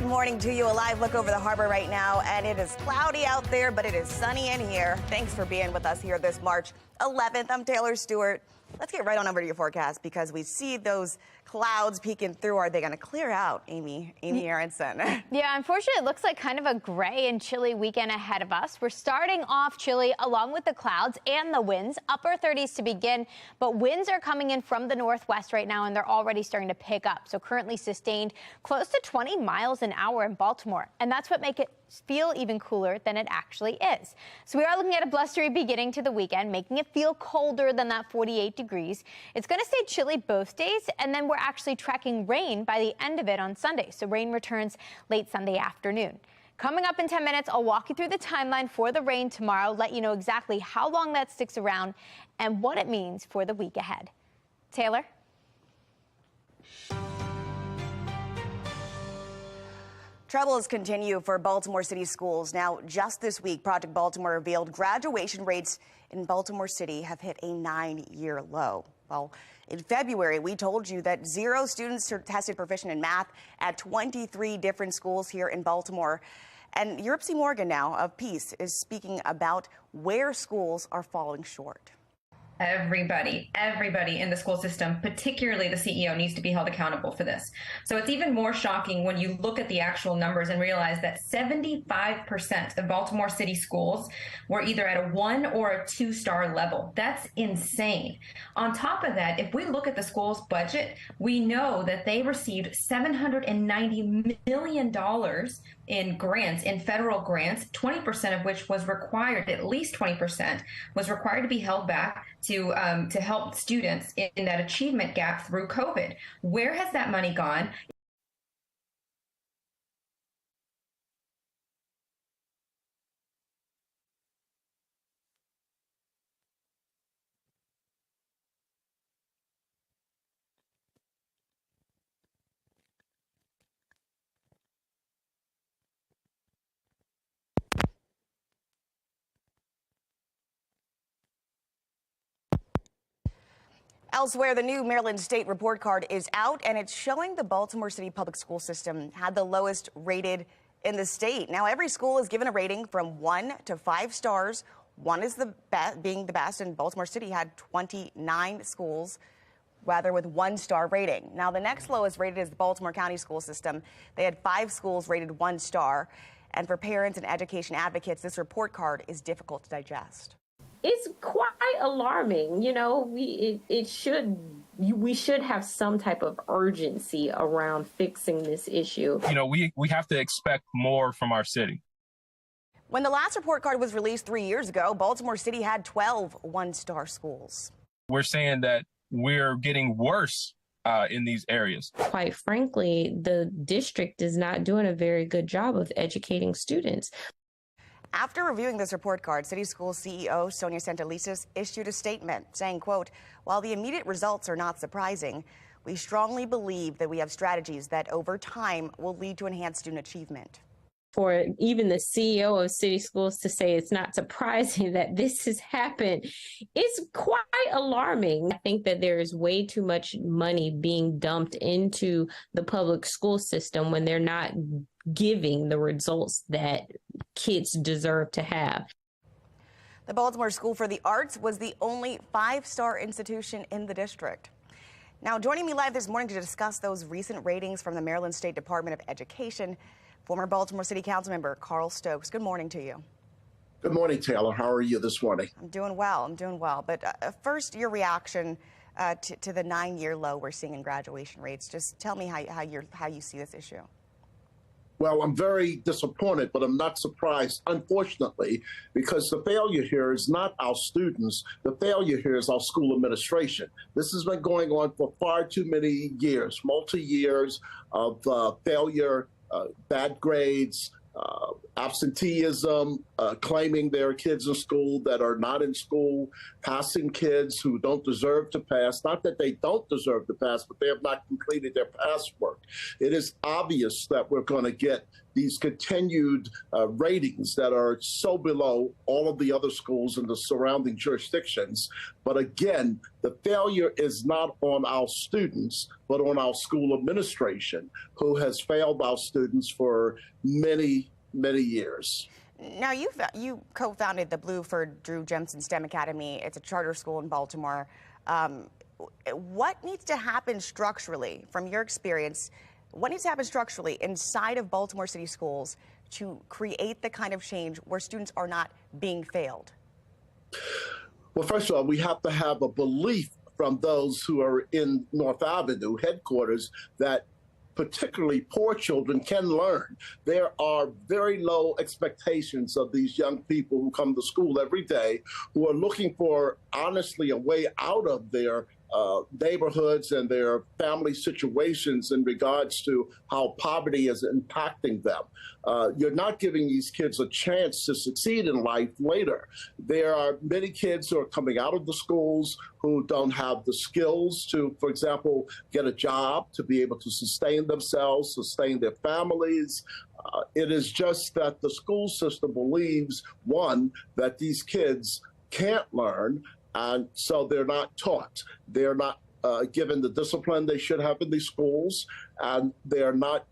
Speaker 1: Good morning to you. A live look over the harbor right now, and it is cloudy out there, but it is sunny in here. Thanks for being with us here this March 11th. I'm Taylor Stewart. Let's get right on over to your forecast because we see those clouds peeking through. Are they going to clear out, Amy Aronson?
Speaker 2: Yeah, unfortunately, it looks like kind of a gray and chilly weekend ahead of us. We're starting off chilly along with the clouds and the winds, upper 30s to begin, but winds are coming in from the northwest right now, and they're already starting to pick up. So currently sustained close to 20 miles an hour in Baltimore, and that's what makes it feel even cooler than it actually is. So we are looking at a blustery beginning to the weekend, making it feel colder than that 48 degrees. It's going to stay chilly both days, and then we're actually tracking rain by the end of it on Sunday. So rain returns late Sunday afternoon. Coming up in 10 minutes, I'll walk you through the timeline for the rain tomorrow, let you know exactly how long that sticks around and what it means for the week ahead. Taylor?
Speaker 1: Troubles continue for Baltimore City schools. Now, just this week, Project Baltimore revealed graduation rates in Baltimore City have hit a 9-year low. Well, in February, we told you that 0 students tested proficient in math at 23 different schools here in Baltimore. And Europe C. Morgan now of Peace is speaking about where schools are falling short.
Speaker 13: Everybody in the school system, particularly the CEO, needs to be held accountable for this. So it's even more shocking when you look at the actual numbers and realize that 75% of Baltimore City schools were either at a 1 or a 2-star level. That's insane. On top of that, if we look at the school's budget, we know that they received $790 million in grants, in federal grants, 20% of which was required, at least 20% was required to be held back to help students in that achievement gap through COVID. Where has that money gone?
Speaker 1: Elsewhere, the new Maryland State report card is out, and it's showing the Baltimore City public school system had the lowest rated in the state. Now, every school is given a rating from 1 to 5 stars. 1 is being the best, and Baltimore City had 29 schools, rather, with 1-star rating. Now, the next lowest rated is the Baltimore County school system. They had 5 schools rated 1 star. And for parents and education advocates, this report card is difficult to digest.
Speaker 15: It's quite alarming. You know, we should have some type of urgency around fixing this issue.
Speaker 16: You know, we have to expect more from our city.
Speaker 1: When the last report card was released 3 years ago, Baltimore City had 12 1-star schools.
Speaker 16: We're saying that we're getting worse in these areas.
Speaker 15: Quite frankly, the district is not doing a very good job of educating students.
Speaker 1: After reviewing this report card, City Schools CEO Sonia Santelises issued a statement saying, quote, "While the immediate results are not surprising, we strongly believe that we have strategies that over time will lead to enhanced student achievement."
Speaker 15: For even the CEO of City Schools to say it's not surprising that this has happened is quite alarming. I think that there is way too much money being dumped into the public school system when they're not giving the results that kids deserve to have.
Speaker 1: The Baltimore School for the Arts was the only 5-star institution in the district. Now, joining me live this morning to discuss those recent ratings from the Maryland State Department of Education, former Baltimore City Council member Carl Stokes. Good morning to you.
Speaker 17: Good morning, Taylor. How are you this morning?
Speaker 1: I'm doing well. But first, your reaction to the 9-year low we're seeing in graduation rates. Just tell me how you see this issue.
Speaker 17: Well, I'm very disappointed, but I'm not surprised, unfortunately, because the failure here is not our students. The failure here is our school administration. This has been going on for far too many years, multi-years of failure, bad grades, absenteeism, claiming there are kids in school that are not in school, passing kids who don't deserve to pass. Not that they don't deserve to pass, but they have not completed their pass work. It is obvious that we're going to get these continued ratings that are so below all of the other schools in the surrounding jurisdictions. But again, the failure is not on our students, but on our school administration, who has failed our students for many, many years.
Speaker 1: Now, you co-founded the Bluford Drew Jensen STEM Academy. It's a charter school in Baltimore. What needs to happen structurally, from your experience, what needs to happen structurally inside of Baltimore City Schools to create the kind of change where students are not being failed?
Speaker 17: Well, first of all, we have to have a belief from those who are in North Avenue headquarters that particularly poor children can learn. There are very low expectations of these young people who come to school every day, who are looking for, honestly, a way out of their neighborhoods and their family situations in regards to how poverty is impacting them. You're not giving these kids a chance to succeed in life later. There are many kids who are coming out of the schools who don't have the skills to, for example, get a job, to be able to sustain themselves, sustain their families. It is just that the school system believes, one, that these kids can't learn, and so they're not taught. They're not given the discipline they should have in these schools, and they're not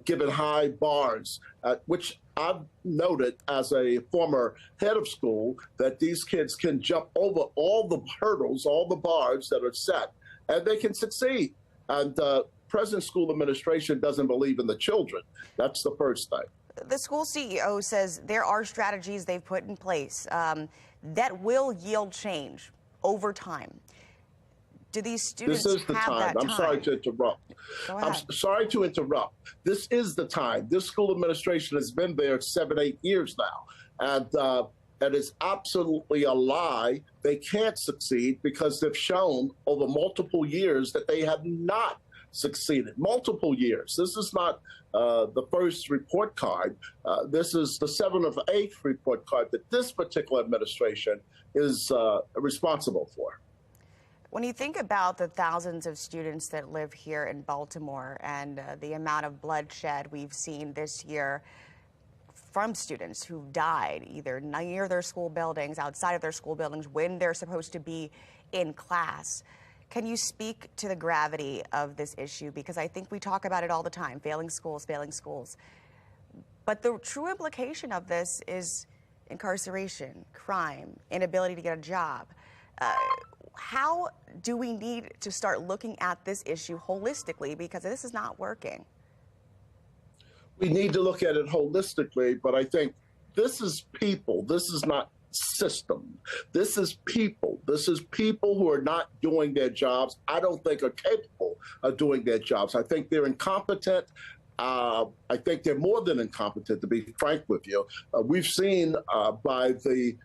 Speaker 17: given high bars, which I've noted as a former head of school, that these kids can jump over all the hurdles, all the bars that are set, and they can succeed. And present school administration doesn't believe in the children. That's the first thing.
Speaker 1: The school CEO says there are strategies they've put in place that will yield change over time. Do these students
Speaker 17: This is the
Speaker 1: have
Speaker 17: time.
Speaker 1: that
Speaker 17: I'm sorry to interrupt. I'm sorry to interrupt. This is the time. This school administration has been there 7-8 years now. And it's absolutely a lie. They can't succeed because they've shown over multiple years that they have not succeeded. Multiple years. This is not the first report card. This is the 7th or 8th report card that this particular administration is responsible for.
Speaker 1: When you think about the thousands of students that live here in Baltimore and the amount of bloodshed we've seen this year from students who've died either near their school buildings, outside of their school buildings, when they're supposed to be in class, can you speak to the gravity of this issue? Because I think we talk about it all the time, failing schools, failing schools. But the true implication of this is incarceration, crime, inability to get a job. How do we need to start looking at this issue holistically, because this is not working?
Speaker 17: We need to look at it holistically, but I think this is people. This is not system. This is people. This is people who are not doing their jobs. I don't think are capable of doing their jobs. I think they're incompetent. I think they're more than incompetent, to be frank with you. We've seen by the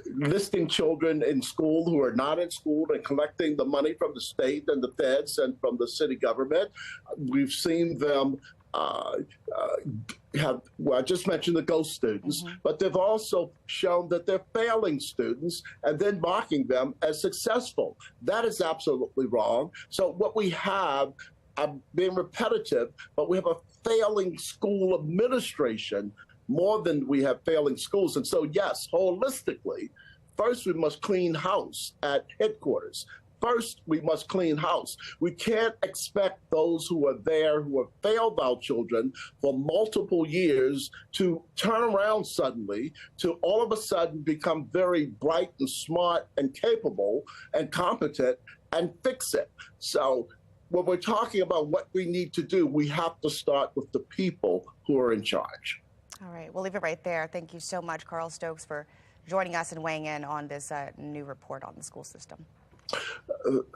Speaker 17: listing children in school who are not in school and collecting the money from the state and the feds and from the city government. We've seen them I just mentioned the ghost students, but they've also shown that they're failing students and then mocking them as successful. That is absolutely wrong. So what we have, I'm being repetitive, but we have a failing school administration more than we have failing schools. And so, yes, holistically, first we must clean house at headquarters. First, we must clean house. We can't expect those who are there, who have failed our children for multiple years, to turn around suddenly, to all of a sudden become very bright and smart and capable and competent and fix it. So when we're talking about what we need to do, we have to start with the people who are in charge.
Speaker 1: All right, we'll leave it right there. Thank you so much, Carl Stokes, for joining us and weighing in on this new report on the school system.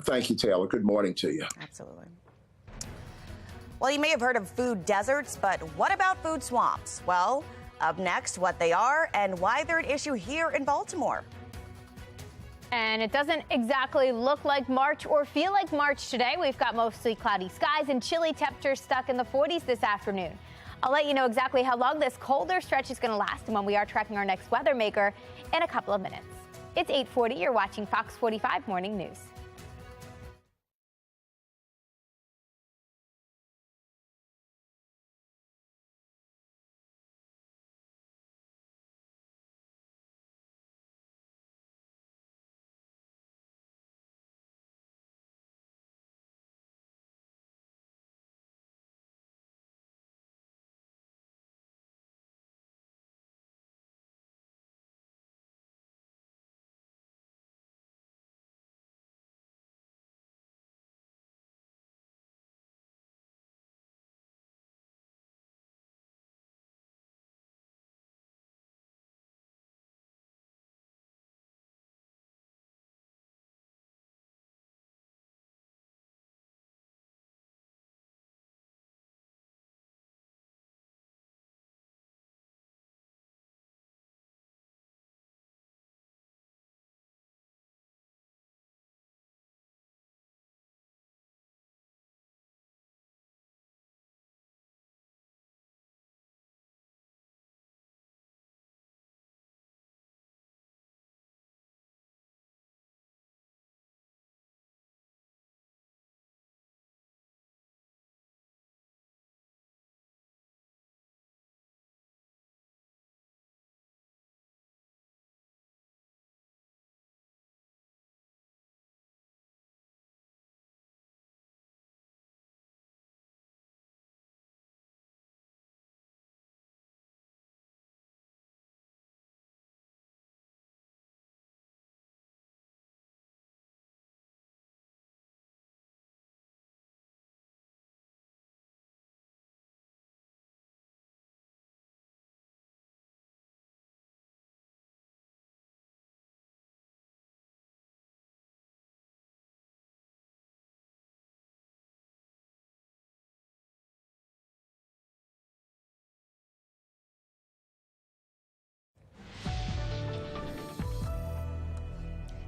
Speaker 17: Thank you, Taylor. Good morning to you.
Speaker 1: Absolutely. Well, you may have heard of food deserts, but what about food swamps? Well, up next, what they are and why they're an issue here in Baltimore.
Speaker 2: And it doesn't exactly look like March or feel like March today. We've got mostly cloudy skies and chilly temperatures stuck in the 40s this afternoon. I'll let you know exactly how long this colder stretch is going to last and when we are tracking our next weather maker in a couple of minutes. It's 8:40. You're watching Fox 45 Morning News.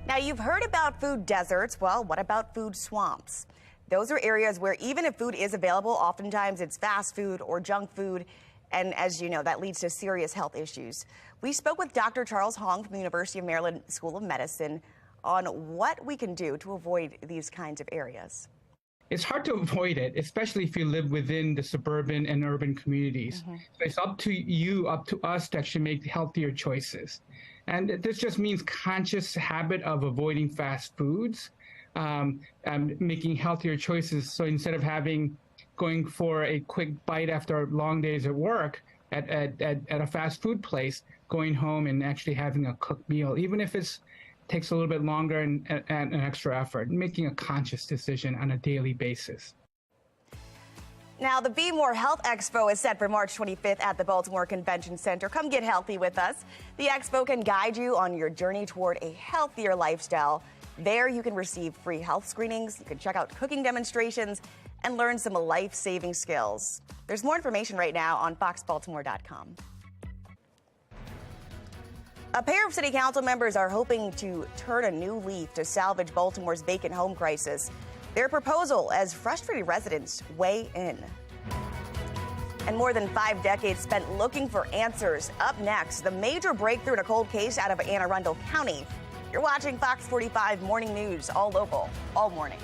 Speaker 1: Now, you've heard about food deserts. Well, what about food swamps? Those are areas where even if food is available, oftentimes it's fast food or junk food. And as you know, that leads to serious health issues. We spoke with Dr. Charles Hong from the University of Maryland School of Medicine on what we can do to avoid these kinds of areas.
Speaker 10: It's hard to avoid it, especially if you live within the suburban and urban communities. So it's up to you, up to us to actually make healthier choices. And this just means conscious habit of avoiding fast foods, and making healthier choices. So instead of going for a quick bite after long days at work at a fast food place, going home and actually having a cooked meal, even if it takes a little bit longer and an extra effort, making a conscious decision on a daily basis.
Speaker 1: Now, the Be More Health Expo is set for March 25th at the Baltimore Convention Center. Come get healthy with us. The expo can guide you on your journey toward a healthier lifestyle. There, you can receive free health screenings, you can check out cooking demonstrations, and learn some life-saving skills. There's more information right now on foxbaltimore.com. A pair of city council members are hoping to turn a new leaf to salvage Baltimore's vacant home crisis. Their proposal as frustrated residents weigh in. And more than 5 decades spent looking for answers. Up next, the major breakthrough in a cold case out of Anne Arundel County. You're watching Fox 45 Morning News, all local, all morning.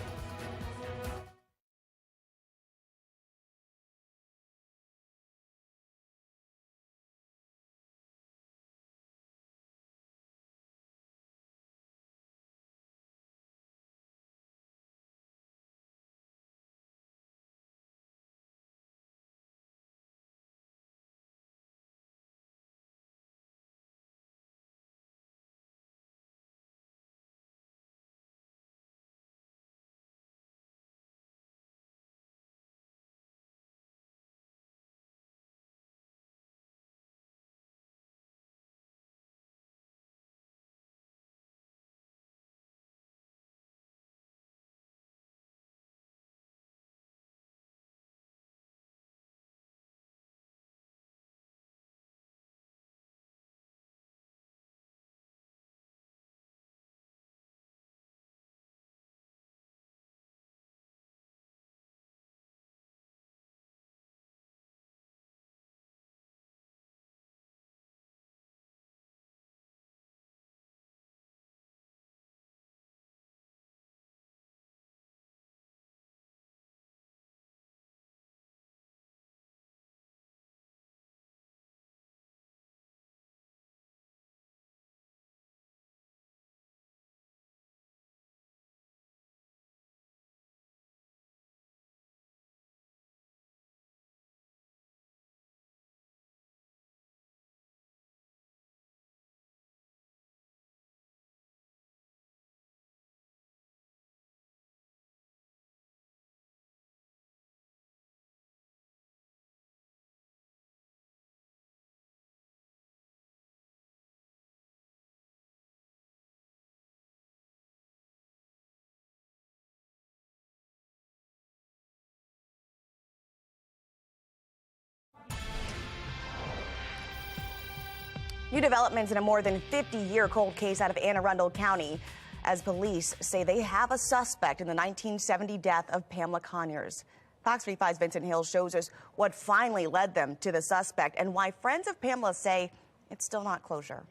Speaker 1: New developments in a more than 50-year cold case out of Anne Arundel County, as police say they have a suspect in the 1970 death of Pamela Conyers. Fox 45's Vincent Hill shows us what finally led them to the suspect and why friends of Pamela say it's still not closure.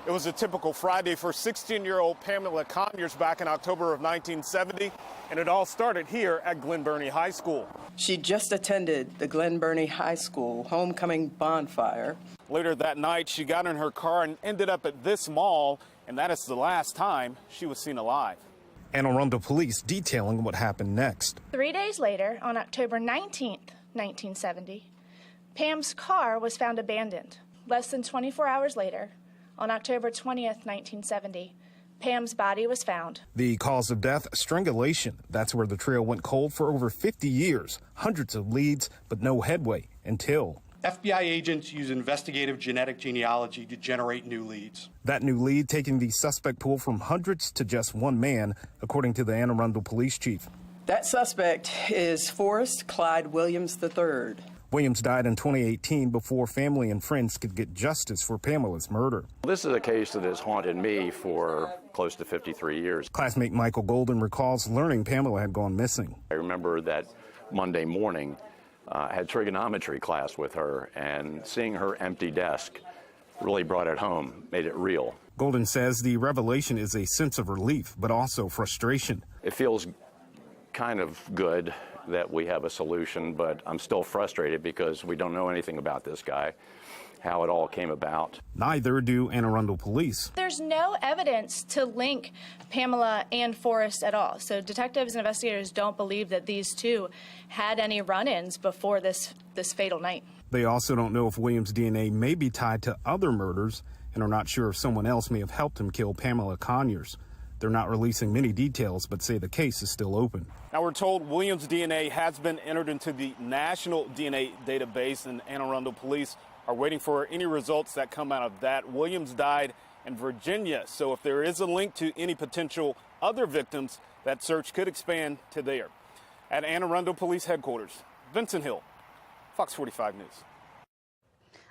Speaker 18: It was a typical Friday for 16-year-old Pamela Conyers back in October of 1970, and it all started here at Glen Burnie High School.
Speaker 19: She just attended the Glen Burnie High School homecoming bonfire.
Speaker 18: Later that night, she got in her car and ended up at this mall, and that is the last time she was seen alive.
Speaker 20: Anne Arundel police detailing what happened next.
Speaker 21: 3 days later, on October 19th, 1970, Pam's car was found abandoned. Less than 24 hours later, on October 20th, 1970, Pam's body was found.
Speaker 20: The cause of death, strangulation. That's where the trail went cold for over 50 years. Hundreds of leads, but no headway until
Speaker 22: FBI agents use investigative genetic genealogy to generate new leads.
Speaker 20: that new lead taking the suspect pool from hundreds to just one man, according to the Anne Arundel police chief.
Speaker 19: That suspect is Forrest Clyde Williams III.
Speaker 20: Williams died in 2018 before family and friends could get justice for Pamela's murder.
Speaker 26: This is a case that has haunted me for close to 53 years.
Speaker 20: Classmate Michael Golden recalls learning Pamela had gone missing.
Speaker 26: I remember that Monday morning, I had trigonometry class with her, and seeing her empty desk really brought it home, made it real.
Speaker 20: Golden says the revelation is a sense of relief, but also frustration.
Speaker 26: It feels kind of good that we have a solution, but I'm still frustrated because we don't know anything about this guy, how it all came about.
Speaker 20: Neither do Anne Arundel police.
Speaker 21: There's no evidence to link Pamela and Forrest at all. So detectives and investigators don't believe that these two had any run-ins before this fatal night.
Speaker 20: They also don't know if Williams' DNA may be tied to other murders and are not sure if someone else may have helped him kill Pamela Conyers. They're not releasing many details, but say the case is still open.
Speaker 18: Now, we're told Williams' DNA has been entered into the National DNA Database, and Anne Arundel police are waiting for any results that come out of that. Williams died in Virginia, so if there is a link to any potential other victims, that search could expand to there. At Anne Arundel Police Headquarters, Vincent Hill, Fox 45 News.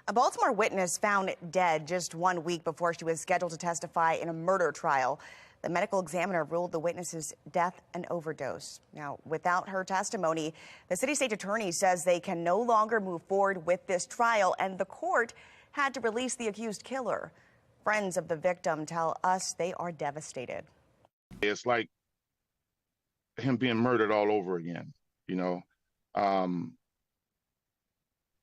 Speaker 1: A Baltimore witness found dead just 1 week before she was scheduled to testify in a murder trial. The medical examiner ruled the witness's death an overdose. Now, without her testimony, the city state attorney says they can no longer move forward with this trial, and the court had to release the accused killer. Friends of the victim tell us they are devastated.
Speaker 27: It's like him being murdered all over again, you know.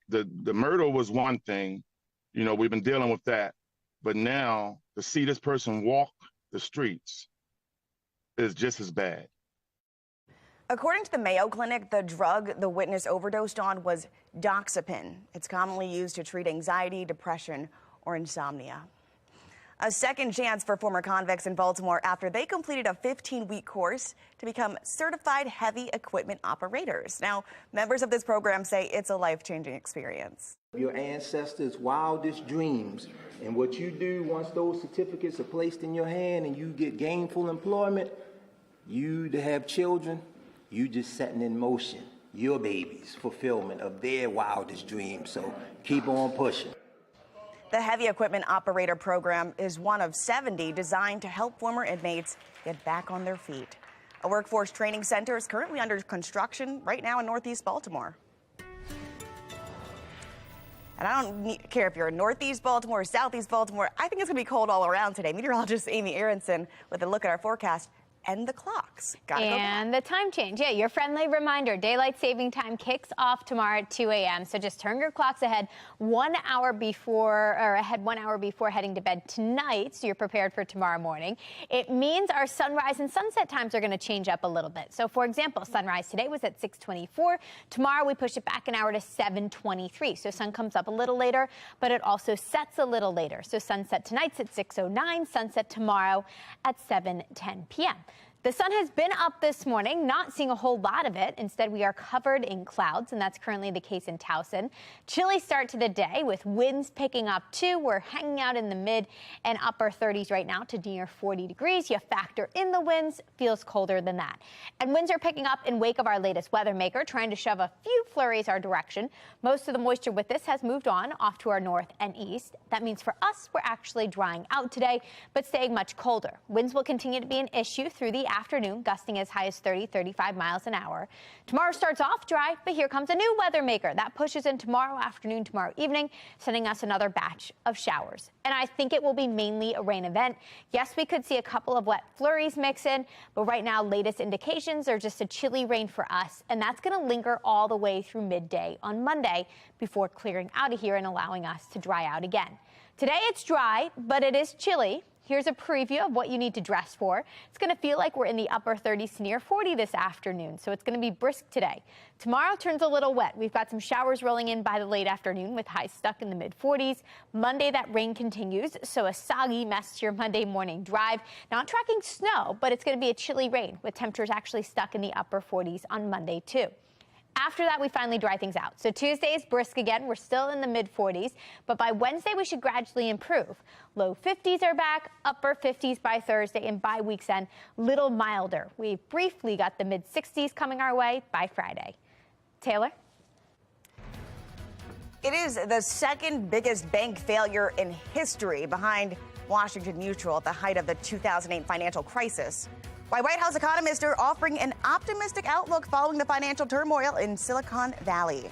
Speaker 27: The murder was one thing, you know, we've been dealing with that, but now to see this person walk the streets is just as bad.
Speaker 1: According to the Mayo Clinic, the drug the witness overdosed on was doxepin. It's commonly used to treat anxiety, depression, or insomnia. A second chance for former convicts in Baltimore after they completed a 15-week course to become certified heavy equipment operators. Now, members of this program say it's a life-changing experience.
Speaker 28: Your ancestors' wildest dreams, and what you do once those certificates are placed in your hand and you get gainful employment, you to have children, you just setting in motion your baby's fulfillment of their wildest dreams. So keep on pushing.
Speaker 1: The Heavy Equipment Operator program is one of 70 designed to help former inmates get back on their feet. A workforce training center is currently under construction right now in Northeast Baltimore. And I don't care if you're in Northeast Baltimore or Southeast Baltimore, I think it's going to be cold all around today. Meteorologist Amy Aronson with a look at our forecast and the clocks.
Speaker 2: And the time change. Yeah, your friendly reminder. Daylight saving time kicks off tomorrow at 2 a.m. So just turn your clocks ahead 1 hour before, or ahead 1 hour before heading to bed tonight, so you're prepared for tomorrow morning. It means our sunrise and sunset times are going to change up a little bit. So, for example, sunrise today was at 6:24. Tomorrow we push it back an hour to 7:23. So sun comes up a little later, but it also sets a little later. So sunset tonight's at 6:09. Sunset tomorrow at 7:10 p.m. The sun has been up this morning, not seeing a whole lot of it. Instead, we are covered in clouds, and that's currently the case in Towson. Chilly start to the day with winds picking up too. We're hanging out in the mid and upper 30s right now to near 40 degrees. You factor in the winds, feels colder than that. And winds are picking up in wake of our latest weather maker, trying to shove a few flurries our direction. Most of the moisture with this has moved on off to our north and east. That means for us, we're actually drying out today, but staying much colder. Winds will continue to be an issue through the afternoon, gusting as high as 35 miles an hour. Tomorrow starts off dry, but here comes a new weather maker that pushes in tomorrow afternoon, tomorrow evening, sending us another batch of showers. And I think it will be mainly a rain event. Yes, we could see a couple of wet flurries mix in, but right now, latest indications are just a chilly rain for us, and that's going to linger all the way through midday on Monday before clearing out of here and allowing us to dry out again. Today it's dry, but it is chilly. Here's a preview of what you need to dress for. It's going to feel like we're in the upper 30s to near 40 this afternoon, so it's going to be brisk today. Tomorrow turns a little wet. We've got some showers rolling in by the late afternoon with highs stuck in the mid-40s. Monday, that rain continues, so a soggy mess to your Monday morning drive. Not tracking snow, but it's going to be a chilly rain with temperatures actually stuck in the upper 40s on Monday, too. After that, we finally dry things out. So Tuesday is brisk again. We're still in the mid-40s, but by Wednesday, we should gradually improve. Low 50s are back, upper 50s by Thursday, and by week's end, little milder. We briefly got the mid-60s coming our way by Friday. Taylor?
Speaker 1: It is the second biggest bank failure in history, behind Washington Mutual at the height of the 2008 financial crisis. Why White House economists are offering an optimistic outlook following the financial turmoil in Silicon Valley.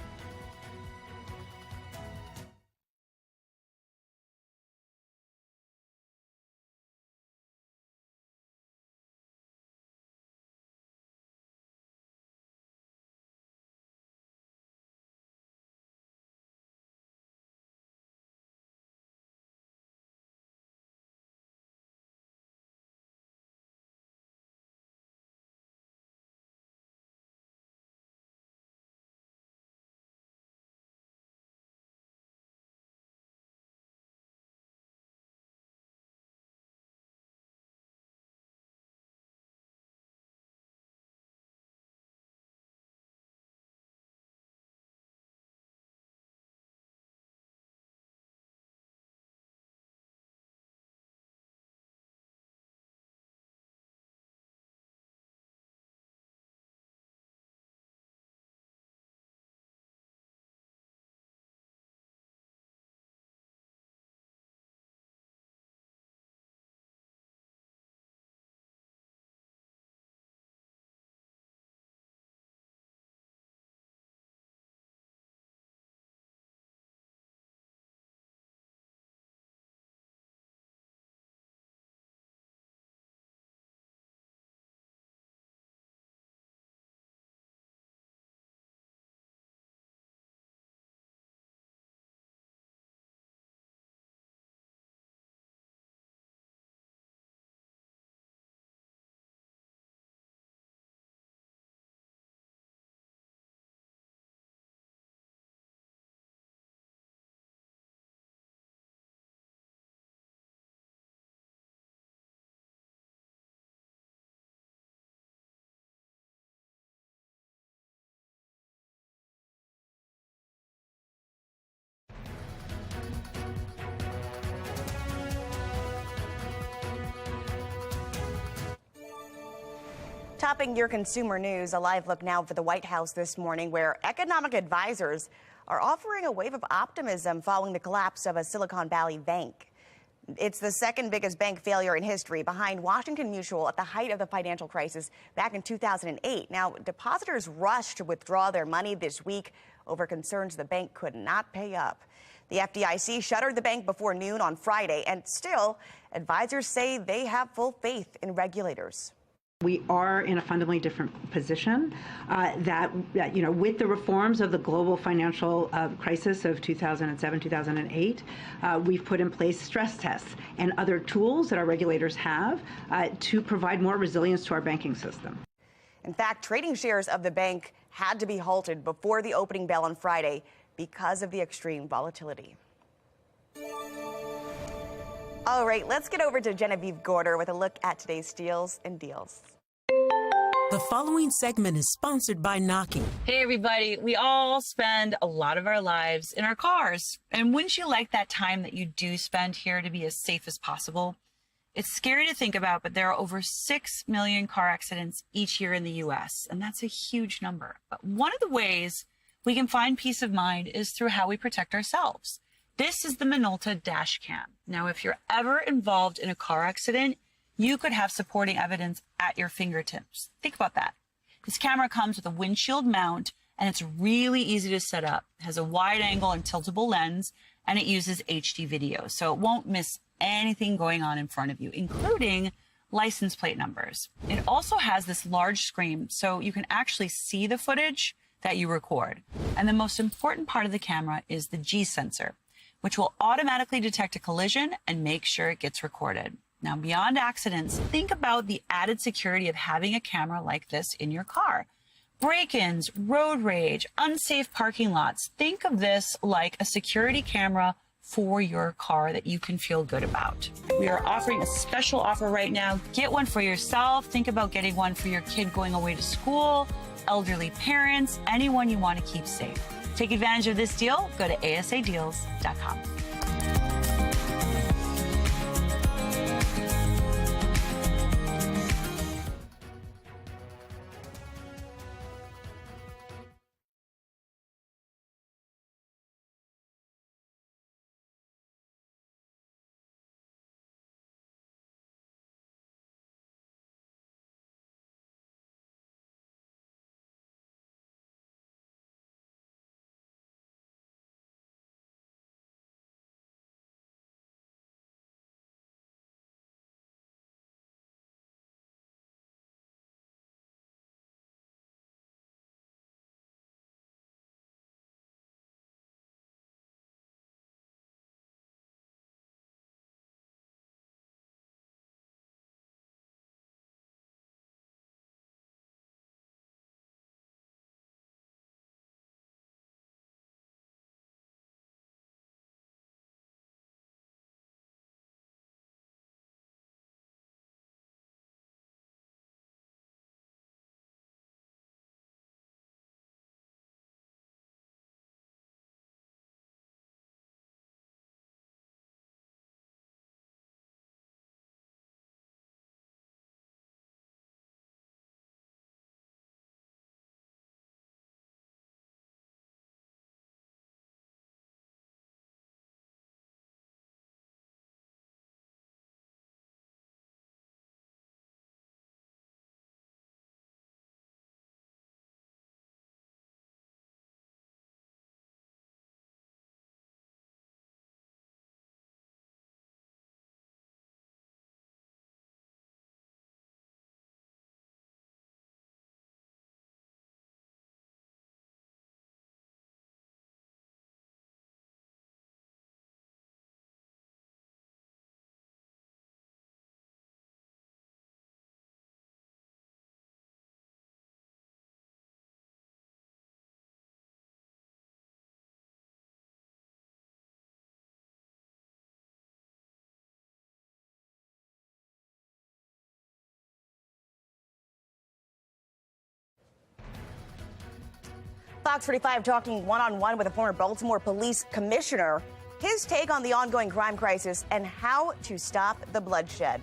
Speaker 1: Topping your consumer news, a live look now for the White House this morning, where economic advisors are offering a wave of optimism following the collapse of a Silicon Valley bank. It's the second biggest bank failure in history, behind Washington Mutual at the height of the financial crisis back in 2008. Now, depositors rushed to withdraw their money this week over concerns the bank could not pay up. The FDIC shuttered the bank before noon on Friday, and still, advisors say they have full faith in regulators.
Speaker 5: We are in a fundamentally different position that, with the reforms of the global financial crisis of 2007, 2008, we've put in place stress tests and other tools that our regulators have to provide more resilience to our banking system.
Speaker 1: In fact, trading shares of the bank had to be halted before the opening bell on Friday because of the extreme volatility. All right, let's get over to Genevieve Gorder with a look at today's steals and deals.
Speaker 6: The following segment is sponsored by Noki.
Speaker 8: Hey everybody, we all spend a lot of our lives in our cars. And wouldn't you like that time that you do spend here to be as safe as possible? It's scary to think about, but there are over 6 million car accidents each year in the US, and that's a huge number. But one of the ways we can find peace of mind is through how we protect ourselves. This is the Minolta dash cam. Now, if you're ever involved in a car accident, you could have supporting evidence at your fingertips. Think about that. This camera comes with a windshield mount, and it's really easy to set up. It has a wide angle and tiltable lens, and it uses HD video, so it won't miss anything going on in front of you, including license plate numbers. It also has this large screen, so you can actually see the footage that you record. And the most important part of the camera is the G sensor, which will automatically detect a collision and make sure it gets recorded. Now, beyond accidents, think about the added security of having a camera like this in your car. Break-ins, road rage, unsafe parking lots. Think of this like a security camera for your car that you can feel good about. We are offering a special offer right now. Get one for yourself. Think about getting one for your kid going away to school, elderly parents, anyone you want to keep safe. Take advantage of this deal. Go to asadeals.com.
Speaker 1: Fox 45 talking one-on-one with a former Baltimore police commissioner. His take on the ongoing crime crisis and how to stop the bloodshed.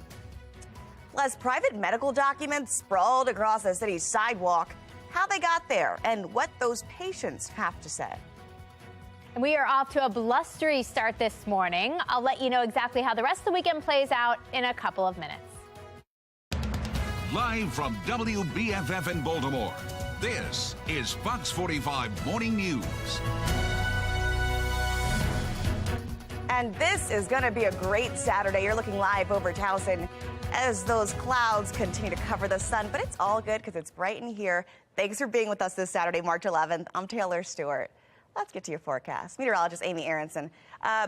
Speaker 1: Plus, private medical documents sprawled across the city's sidewalk, how they got there, and what those patients have to say.
Speaker 2: We are off to a blustery start this morning. I'll let you know exactly how the rest of the weekend plays out in a couple of minutes.
Speaker 4: Live from WBFF in Baltimore, this is Fox 45 Morning News.
Speaker 1: And this is going to be a great Saturday. You're looking live over Towson as those clouds continue to cover the sun, but it's all good because it's bright in here. Thanks for being with us this Saturday, March 11th. I'm Taylor Stewart. Let's get to your forecast. Meteorologist Amy Aronson.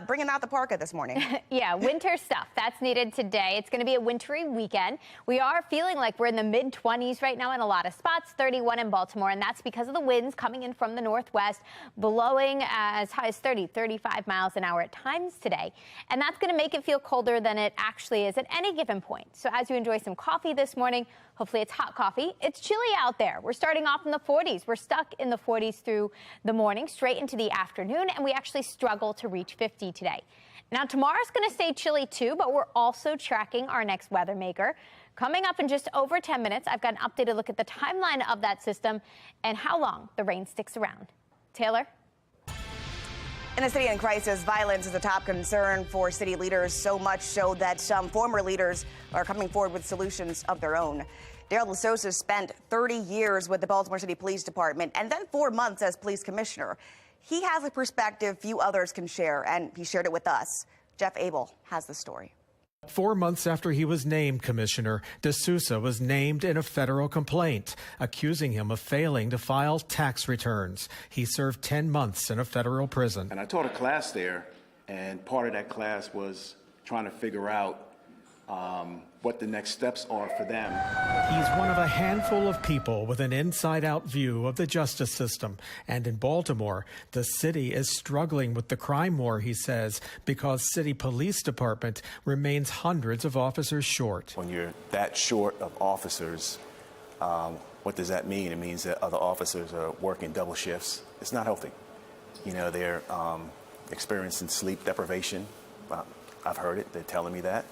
Speaker 1: bringing out the parka this morning.
Speaker 2: Yeah, winter stuff. That's needed today. It's going to be a wintry weekend. We are feeling like we're in the mid-20s right now in a lot of spots, 31 in Baltimore, and that's because of the winds coming in from the northwest, blowing as high as 30, 35 miles an hour at times today. And that's going to make it feel colder than it actually is at any given point. So as you enjoy some coffee this morning, hopefully it's hot coffee. It's chilly out there. We're starting off in the 40s. We're stuck in the 40s through the morning, straight into the afternoon, and we actually struggle to reach 50 today. Now, tomorrow's going to stay chilly too, but we're also tracking our next weather maker. Coming up in just over 10 minutes, I've got an updated look at the timeline of that system and how long the rain sticks around. Taylor?
Speaker 1: In a city in crisis, violence is a top concern for city leaders, so much so that some former leaders are coming forward with solutions of their own. Daryl LaSosa spent 30 years with the Baltimore City Police Department and then 4 months as police commissioner. He has a perspective few others can share, and he shared it with us. Jeff Abel has the story.
Speaker 7: 4 months after he was named commissioner, D'Souza was named in a federal complaint, accusing him of failing to file tax returns. He served 10 months in a federal prison.
Speaker 9: And I taught a class there, and part of that class was trying to figure out what the next steps are for them.
Speaker 7: He's one of a handful of people with an inside-out view of the justice system. And in Baltimore, the city is struggling with the crime war, he says, because city police department remains hundreds of officers short.
Speaker 9: When you're that short of officers, what does that mean? It means that other officers are working double shifts. It's not healthy. You know, they're experiencing sleep deprivation. I've heard it. They're telling me that.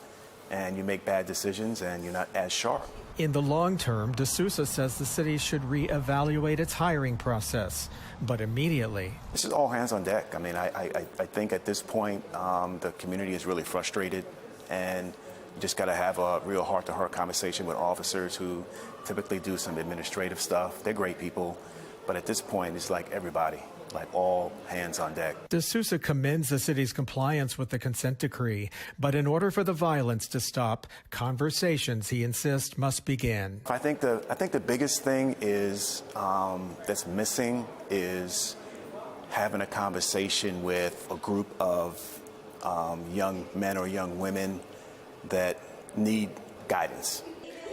Speaker 9: And you make bad decisions and you're not as sharp.
Speaker 7: In the long term, D'Souza says the city should reevaluate its hiring process, but immediately.
Speaker 9: This is all hands on deck. I mean, I think at this point, the community is really frustrated, and you just got to have a real heart-to-heart conversation with officers who typically do some administrative stuff. They're great people, but at this point, it's like everybody. Like all hands on deck.
Speaker 7: D'Souza commends the city's compliance with the consent decree, but in order for the violence to stop, conversations, he insists, must begin.
Speaker 9: I think the biggest thing is that's missing is having a conversation with a group of young men or young women that need guidance.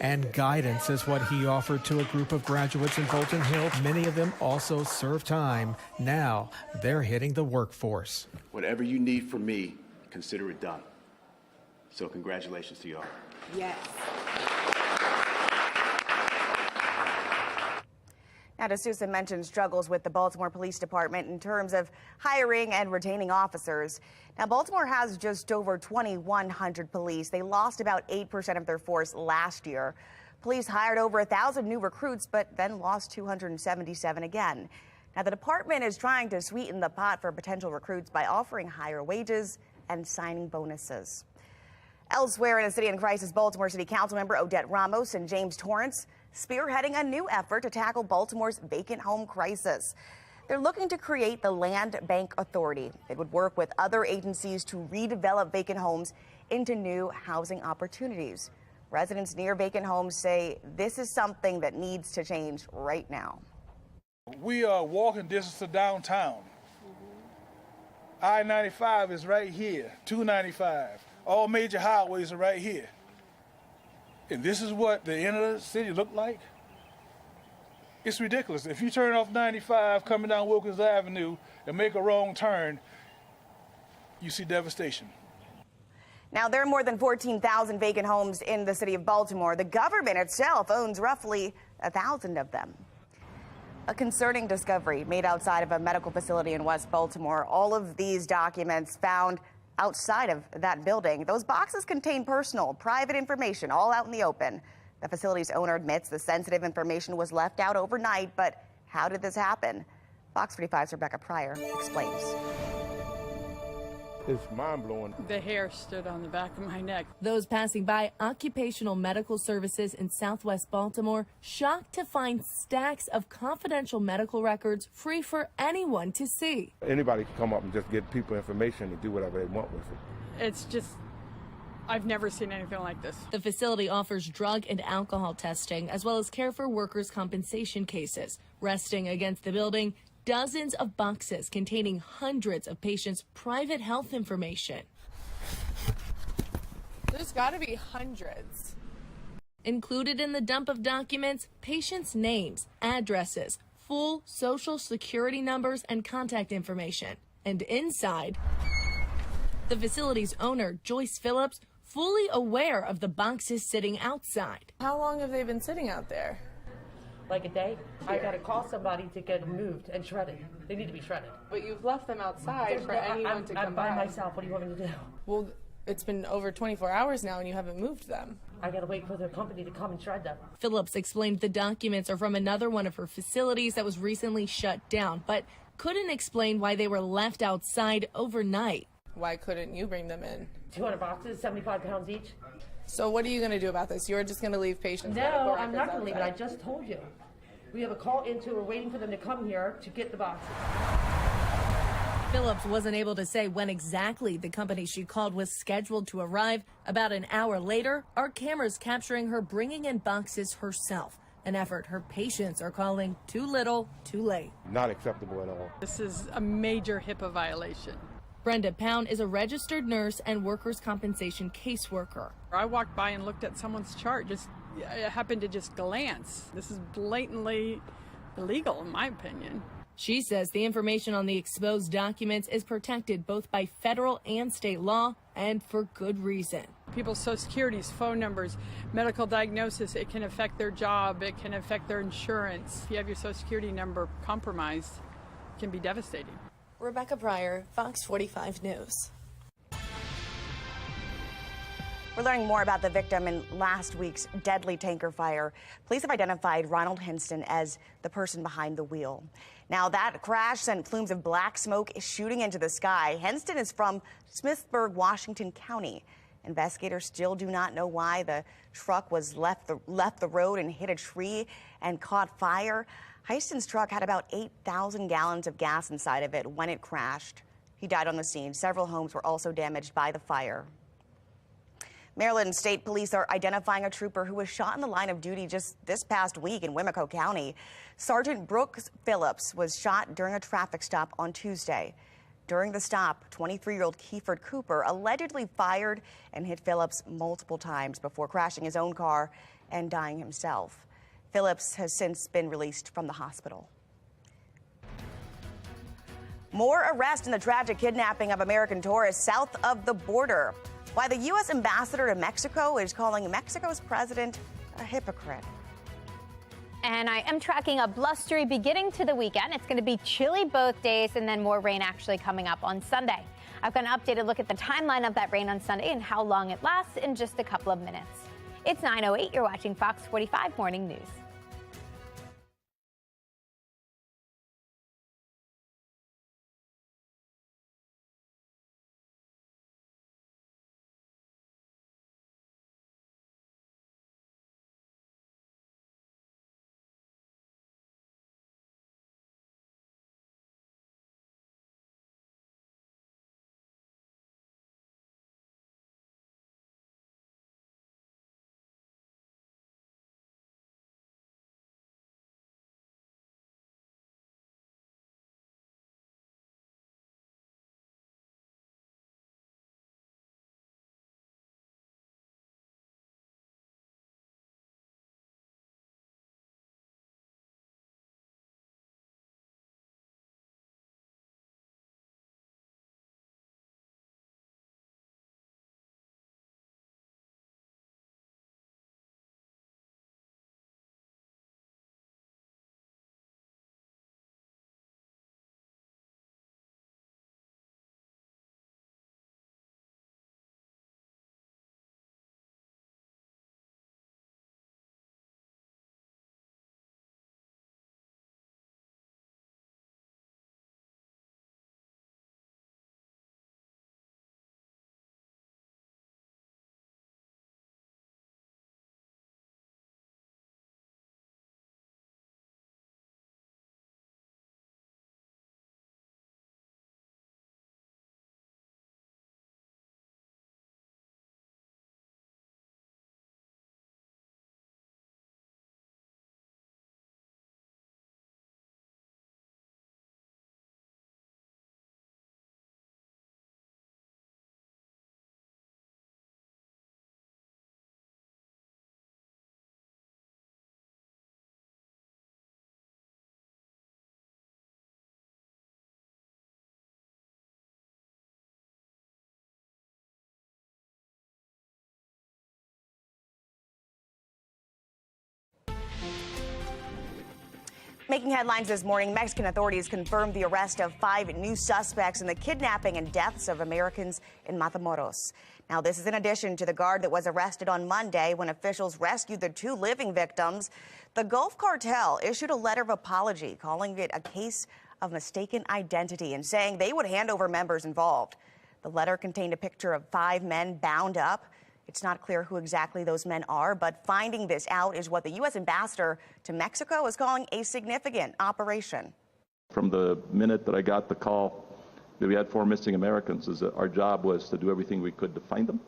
Speaker 7: And guidance is what he offered to a group of graduates in Bolton Hill. Many of them also served time. Now they're hitting the workforce.
Speaker 9: Whatever you need from me, consider it done. So congratulations to y'all.
Speaker 1: Yes. Now, D'Souza mentioned struggles with the Baltimore Police Department in terms of hiring and retaining officers. Now, Baltimore has just over 2,100 police. They lost about 8% of their force last year. Police hired over 1,000 new recruits, but then lost 277 again. Now, the department is trying to sweeten the pot for potential recruits by offering higher wages and signing bonuses. Elsewhere in a city in crisis, Baltimore City Council member Odette Ramos and James Torrance spearheading a new effort to tackle Baltimore's vacant home crisis. They're looking to create the Land Bank Authority. It would work with other agencies to redevelop vacant homes into new housing opportunities. Residents near vacant homes say this is something that needs to change right now.
Speaker 11: We are walking distance to downtown. I-95 is right here, 295. All major highways are right here. And this is what the inner city looked like? It's ridiculous. If you turn off 95 coming down Wilkins Avenue and make a wrong turn, you see devastation.
Speaker 1: Now, there are more than 14,000 vacant homes in the city of Baltimore. The government itself owns roughly 1,000 of them. A concerning discovery made outside of a medical facility in West Baltimore. All of these documents found outside of that building. Those boxes contain personal, private information all out in the open. The facility's owner admits the sensitive information was left out overnight, but how did this happen? Fox 45's Rebecca Pryor explains.
Speaker 12: It's mind-blowing.
Speaker 14: The hair stood on the back of my neck.
Speaker 23: Those passing by occupational medical services in Southwest Baltimore shocked to find stacks of confidential medical records free for anyone to see.
Speaker 12: Anybody can come up and just get people information and do whatever they want with it.
Speaker 14: It's just, I've never seen anything like this.
Speaker 23: The facility offers drug and alcohol testing as well as care for workers' compensation cases. Resting against the building, dozens of boxes containing hundreds of patients' private health information.
Speaker 14: There's got to be hundreds.
Speaker 23: Included in the dump of documents, patients' names, addresses, full social security numbers, and contact information. And inside, the facility's owner, Joyce Phillips, fully aware of the boxes sitting outside.
Speaker 14: How long have they been sitting out there?
Speaker 3: Like a day. I got to call somebody to get them moved and shredded. They need to be shredded.
Speaker 14: But you've left them outside for anyone to come
Speaker 3: I'm by
Speaker 14: by.
Speaker 3: myself. What do you want me to do?
Speaker 14: Well, it's been over 24 hours now and you haven't moved them.
Speaker 3: I got to wait for the company to come and shred them.
Speaker 23: Phillips explained the documents are from another one of her facilities that was recently shut down, but couldn't explain why they were left outside overnight.
Speaker 14: Why couldn't you bring them in?
Speaker 3: 200 boxes, 75 pounds each.
Speaker 14: So what are you going to do about this? You're just going to leave patients?
Speaker 3: No, I'm not going to leave it. I just told you. We have a call into, we're waiting for them to come here to get the boxes.
Speaker 23: Phillips wasn't able to say when exactly the company she called was scheduled to arrive. About an hour later, our cameras capturing her bringing in boxes herself, an effort her patients are calling too little, too late.
Speaker 12: Not acceptable at all.
Speaker 14: This is a major HIPAA violation.
Speaker 23: Brenda Pound is a registered nurse and workers' compensation caseworker.
Speaker 14: I walked by and looked at someone's chart, I happened to just glance. This is blatantly illegal, in my opinion.
Speaker 23: She says the information on the exposed documents is protected both by federal and state law, and for good reason.
Speaker 14: People's Social Securities, phone numbers, medical diagnosis, it can affect their job, it can affect their insurance. If you have your Social Security number compromised, it can be devastating.
Speaker 23: Rebecca Pryor, Fox 45 News.
Speaker 1: We're learning more about the victim in last week's deadly tanker fire. Police have identified Ronald Henston as the person behind the wheel. Now, that crash sent plumes of black smoke shooting into the sky. Henston is from Smithsburg, Washington County. Investigators still do not know why the truck was left the road and hit a tree and caught fire. Henston's truck had about 8,000 gallons of gas inside of it when it crashed. He died on the scene. Several homes were also damaged by the fire. Maryland State Police are identifying a trooper who was shot in the line of duty just this past week in Wimico County. Sergeant Brooks Phillips was shot during a traffic stop on Tuesday. During the stop, 23-year-old Kiefer Cooper allegedly fired and hit Phillips multiple times before crashing his own car and dying himself. Phillips has since been released from the hospital. More arrests in the tragic kidnapping of American tourists south of the border. Why the U.S. ambassador to Mexico is calling Mexico's president a hypocrite.
Speaker 2: And I am tracking a blustery beginning to the weekend. It's going to be chilly both days and then more rain actually coming up on Sunday. I've got an updated look at the timeline of that rain on Sunday and how long it lasts in just a couple of minutes. It's 9:08. You're watching Fox 45 Morning News.
Speaker 1: Making headlines this morning, Mexican authorities confirmed the arrest of 5 new suspects in the kidnapping and deaths of Americans in Matamoros. Now, this is in addition to the guard that was arrested on Monday when officials rescued the 2 living victims. The Gulf Cartel issued a letter of apology, calling it a case of mistaken identity and saying they would hand over members involved. The letter contained a picture of 5 men bound up. It's not clear who exactly those men are, but finding this out is what the U.S. ambassador to Mexico is calling a significant operation.
Speaker 10: From the minute that I got the call that we had 4 missing Americans, our job was to do everything we could to find them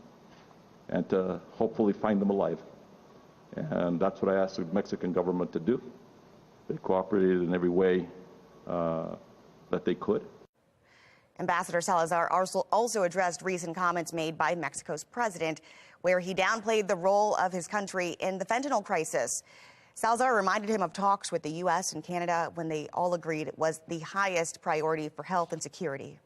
Speaker 10: and to hopefully find them alive. And that's what I asked the Mexican government to do. They cooperated in every way that they could.
Speaker 1: Ambassador Salazar also addressed recent comments made by Mexico's president, where he downplayed the role of his country in the fentanyl crisis. Salazar reminded him of talks with the U.S. and Canada when they all agreed it was the highest priority for health and security.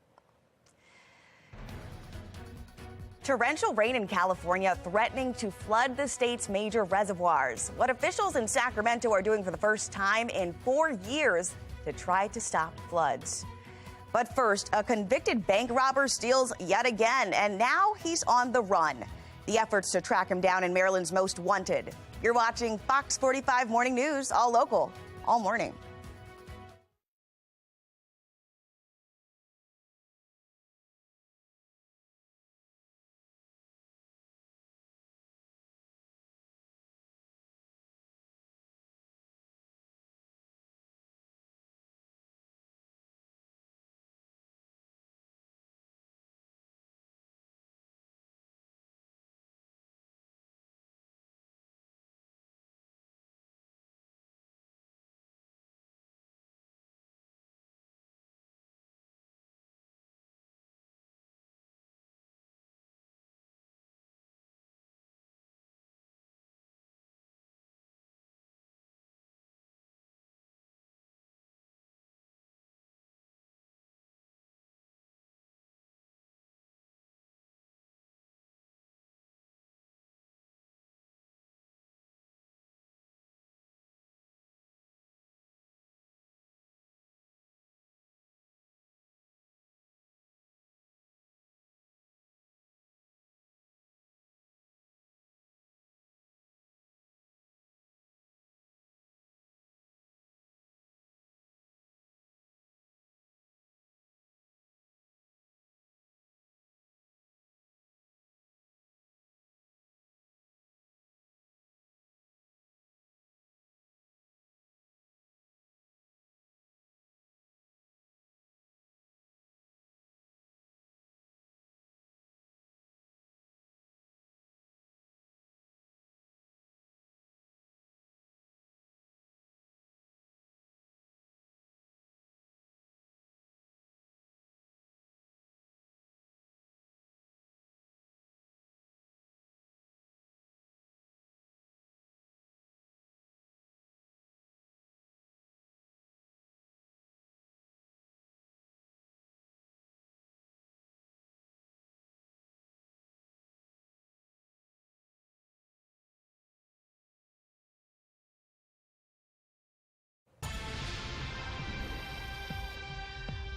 Speaker 1: Torrential rain in California threatening to flood the state's major reservoirs. What officials in Sacramento are doing for the first time in 4 years to try to stop floods. But first, a convicted bank robber steals yet again, and now he's on the run. The efforts to track him down in Maryland's most wanted. You're watching Fox 45 Morning News, all local, all morning.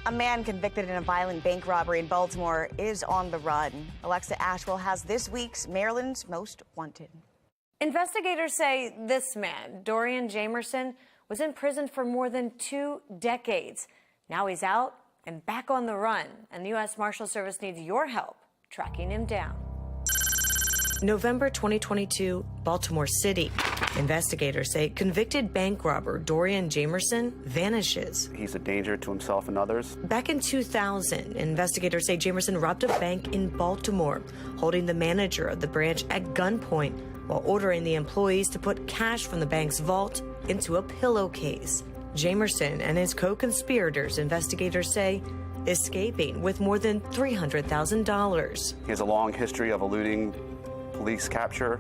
Speaker 1: A man convicted in a violent bank robbery in Baltimore is on the run. Alexa Ashwell has this week's Maryland's Most Wanted.
Speaker 13: Investigators say this man, Dorian Jamerson, was in prison for more than 2 decades. Now he's out and back on the run, and the U.S. Marshal Service needs your help tracking him down.
Speaker 15: November 2022, Baltimore City. Investigators say convicted bank robber Dorian Jamerson vanishes.
Speaker 16: He's a danger to himself and others.
Speaker 15: Back in 2000, investigators say Jamerson robbed a bank in Baltimore, holding the manager of the branch at gunpoint while ordering the employees to put cash from the bank's vault into a pillowcase. Jamerson and his co-conspirators, investigators say, escaping with more than $300,000.
Speaker 16: He has a long history of eluding police capture,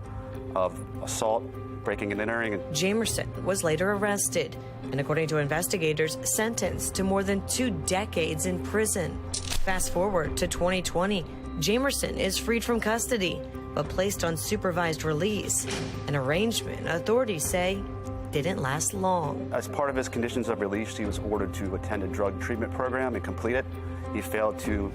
Speaker 16: of assault, breaking and entering.
Speaker 15: Jamerson was later arrested and, according to investigators, sentenced to more than 2 decades in prison. Fast forward to 2020, Jamerson is freed from custody but placed on supervised release, an arrangement authorities say didn't last long.
Speaker 16: As part of his conditions of release, he was ordered to attend a drug treatment program and complete it. He failed to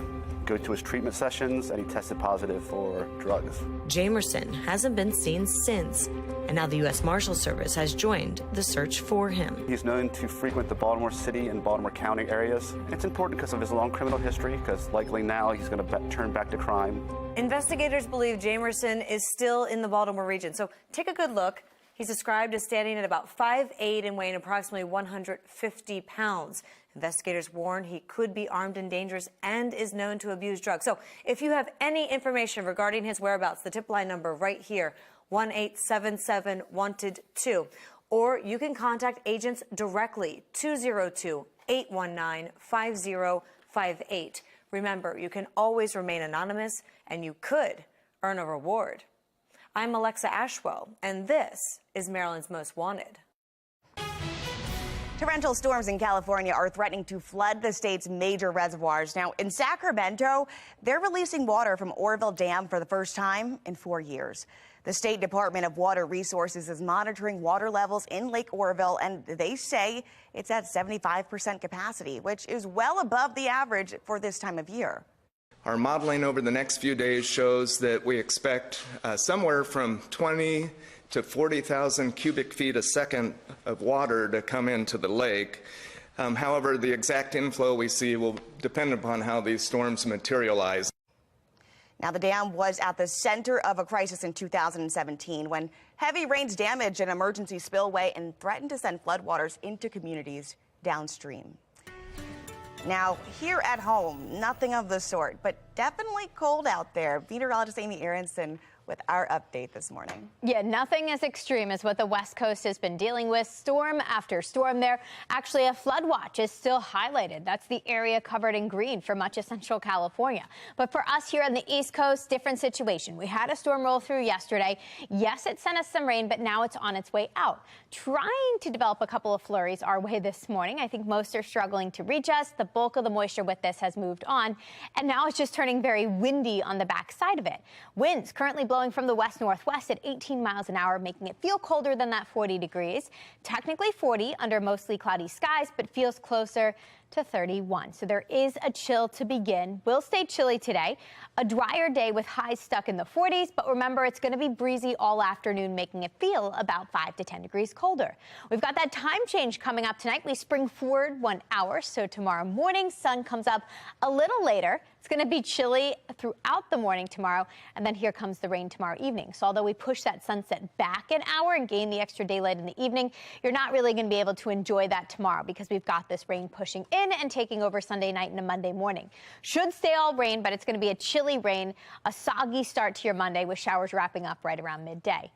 Speaker 16: go to his treatment sessions, and he tested positive for drugs.
Speaker 15: Jamerson hasn't been seen since, and now the U.S. Marshal Service has joined the search for him.
Speaker 16: He's known to frequent the Baltimore City and Baltimore County areas. It's important because of his long criminal history, because likely now he's going to turn back to crime.
Speaker 13: Investigators believe Jamerson is still in the Baltimore region, so take a good look. He's described as standing at about 5'8" and weighing approximately 150 pounds. Investigators warn he could be armed and dangerous and is known to abuse drugs. So if you have any information regarding his whereabouts, the tip line number right here, 1-877-WANTED-2. Or you can contact agents directly, 202-819-5058. Remember, you can always remain anonymous, and you could earn a reward. I'm Alexa Ashwell, and this is Maryland's Most Wanted.
Speaker 1: Torrential storms in California are threatening to flood the state's major reservoirs. Now, in Sacramento, they're releasing water from Oroville Dam for the first time in 4 years. The State Department of Water Resources is monitoring water levels in Lake Oroville, and they say it's at 75% capacity, which is well above the average for this time of year.
Speaker 17: Our modeling over the next few days shows that we expect somewhere from 20 to 40,000 cubic feet a second of water to come into the lake. However, the exact inflow we see will depend upon how these storms materialize.
Speaker 1: Now, the dam was at the center of a crisis in 2017 when heavy rains damaged an emergency spillway and threatened to send floodwaters into communities downstream. Now, here at home, nothing of the sort, but definitely cold out there. Meteorologist Amy Aronson with our update this morning.
Speaker 2: Yeah, nothing as extreme as what the West Coast has been dealing with, storm after storm there. Actually, a flood watch is still highlighted. That's the area covered in green for much of Central California. But for us here on the East Coast, different situation. We had a storm roll through yesterday. Yes, it sent us some rain, but now it's on its way out. Trying to develop a couple of flurries our way this morning. I think most are struggling to reach us. The bulk of the moisture with this has moved on, and now it's just turning very windy on the backside of it. Winds currently blowing from the west-northwest at 18 miles an hour, making it feel colder than that 40 degrees. Technically 40 under mostly cloudy skies, but feels closer to 31. So there is a chill to begin. Will stay chilly today. A drier day with highs stuck in the 40s, but remember, it's going to be breezy all afternoon, making it feel about 5 to 10 degrees colder. We've got that time change coming up tonight. We spring forward 1 hour, so tomorrow morning, sun comes up a little later. It's going to be chilly throughout the morning tomorrow, and then here comes the rain tomorrow evening. So although we push that sunset back an hour and gain the extra daylight in the evening, you're not really going to be able to enjoy that tomorrow because we've got this rain pushing in and taking over Sunday night and a Monday morning. Should stay all rain, but it's going to be a chilly rain, a soggy start to your Monday with showers wrapping up right around midday.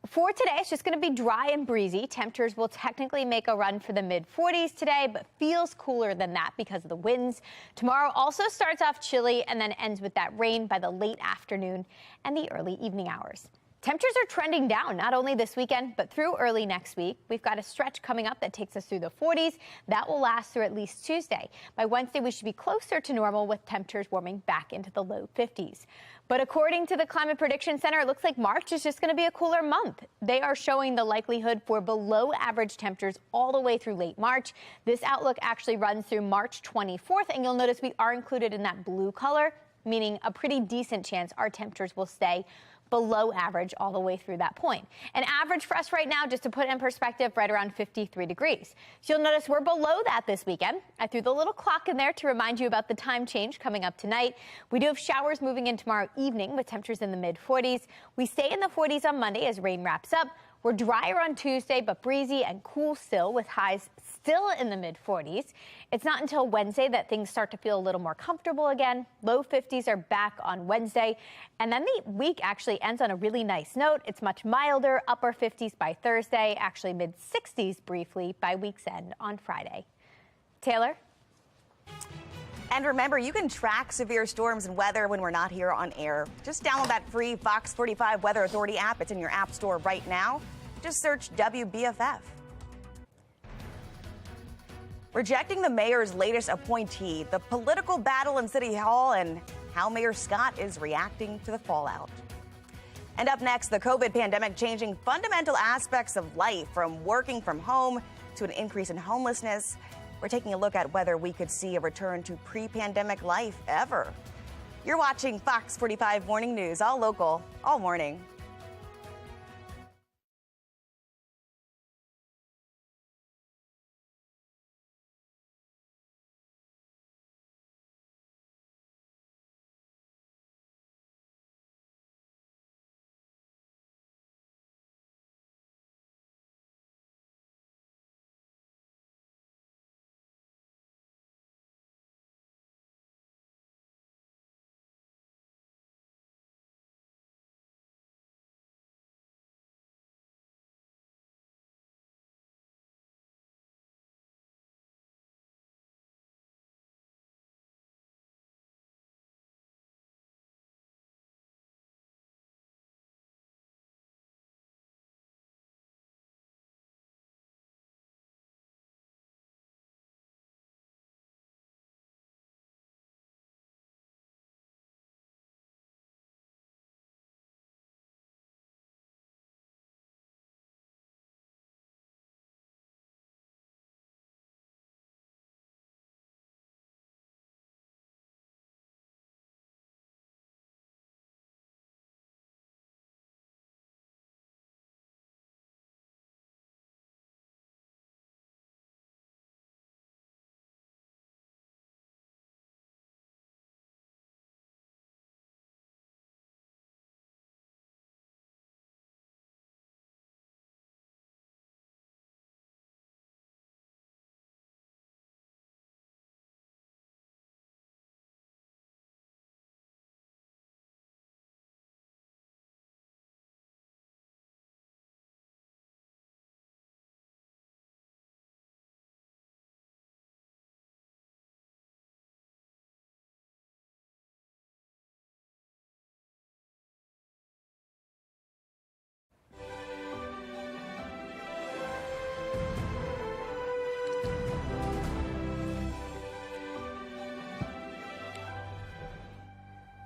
Speaker 2: For today, it's just going to be dry and breezy. Temperatures will technically make a run for the mid-40s today, but feels cooler than that because of the winds. Tomorrow also starts off chilly and then ends with that rain by the late afternoon and the early evening hours. Temperatures are trending down, not only this weekend, but through early next week. We've got a stretch coming up that takes us through the 40s. That will last through at least Tuesday. By Wednesday, we should be closer to normal with temperatures warming back into the low 50s. But according to the Climate Prediction Center, it looks like March is just going to be a cooler month. They are showing the likelihood for below average temperatures all the way through late March. This outlook actually runs through March 24th, and you'll notice we are included in that blue color, meaning a pretty decent chance our temperatures will stay below average all the way through that point. An average for us right now, just to put it in perspective, right around 53 degrees. So you'll notice we're below that this weekend. I threw the little clock in there to remind you about the time change coming up tonight. We do have showers moving in tomorrow evening with temperatures in the mid-40s. We stay in the 40s on Monday as rain wraps up. We're drier on Tuesday, but breezy and cool still with highs still in the mid-40s. It's not until Wednesday that things start to feel a little more comfortable again. Low 50s are back on Wednesday. And then the week actually ends on a really nice note. It's much milder, upper 50s by Thursday, actually mid-60s briefly by week's end on Friday. Taylor?
Speaker 1: And remember, you can track severe storms and weather when we're not here on air. Just download that free FOX45 Weather Authority app. It's in your app store right now. Just search WBFF. Rejecting the mayor's latest appointee, the political battle in City Hall, and how Mayor Scott is reacting to the fallout. And up next, the COVID pandemic changing fundamental aspects of life, from working from home to an increase in homelessness. We're taking a look at whether we could see a return to pre-pandemic life ever. You're watching Fox 45 Morning News, all local, all morning.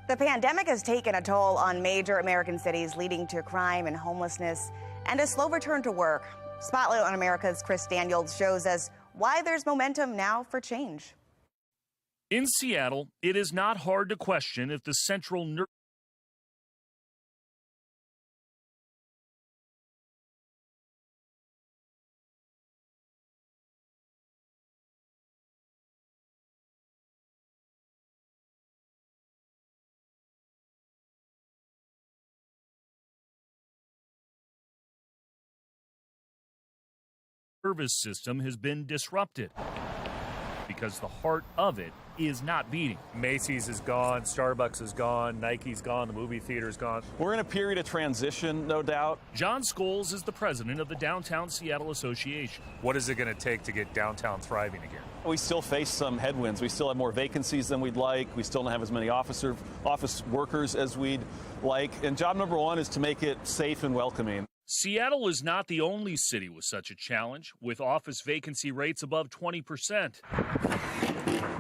Speaker 1: The pandemic has taken a toll on major American cities, leading to crime and homelessness and a slow return to work. Spotlight on America's Chris Daniels shows us why there's momentum now for change.
Speaker 18: In Seattle, it is not hard to question if the central nervous system has been disrupted because the heart of it is not beating.
Speaker 19: Macy's is gone, Starbucks is gone, Nike's gone, the movie theater's gone. We're in a period of transition, no doubt.
Speaker 18: John Scholes is the president of the Downtown Seattle Association.
Speaker 19: What is it going to take to get downtown thriving again?
Speaker 20: We still face some headwinds. We still have more vacancies than we'd like. We still don't have as many office workers as we'd like. And job number one is to make it safe and welcoming.
Speaker 18: Seattle is not the only city with such a challenge, with office vacancy rates above 20%.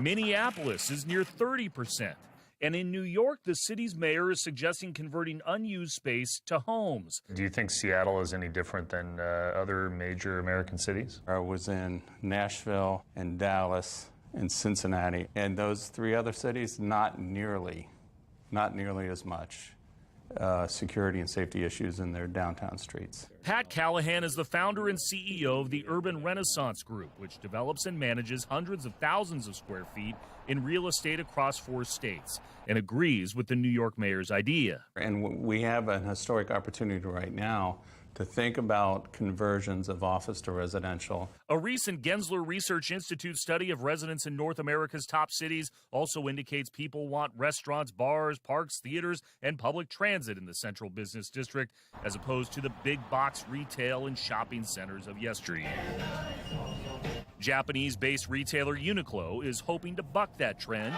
Speaker 18: Minneapolis is near 30%. And in New York, the city's mayor is suggesting converting unused space to homes.
Speaker 19: Do you think Seattle is any different than other major American cities?
Speaker 21: I was in Nashville and Dallas and Cincinnati, and those three other cities, not nearly as much security and safety issues in their downtown streets.
Speaker 18: Pat Callahan is the founder and CEO of the Urban Renaissance Group, which develops and manages hundreds of thousands of square feet in real estate across 4 states, and agrees with the New York mayor's idea.
Speaker 21: And we have an historic opportunity right now to think about conversions of office to residential.
Speaker 18: A recent Gensler Research Institute study of residents in North America's top cities also indicates people want restaurants, bars, parks, theaters, and public transit in the central business district, as opposed to the big box retail and shopping centers of yesteryear. Japanese-based retailer Uniqlo is hoping to buck that trend.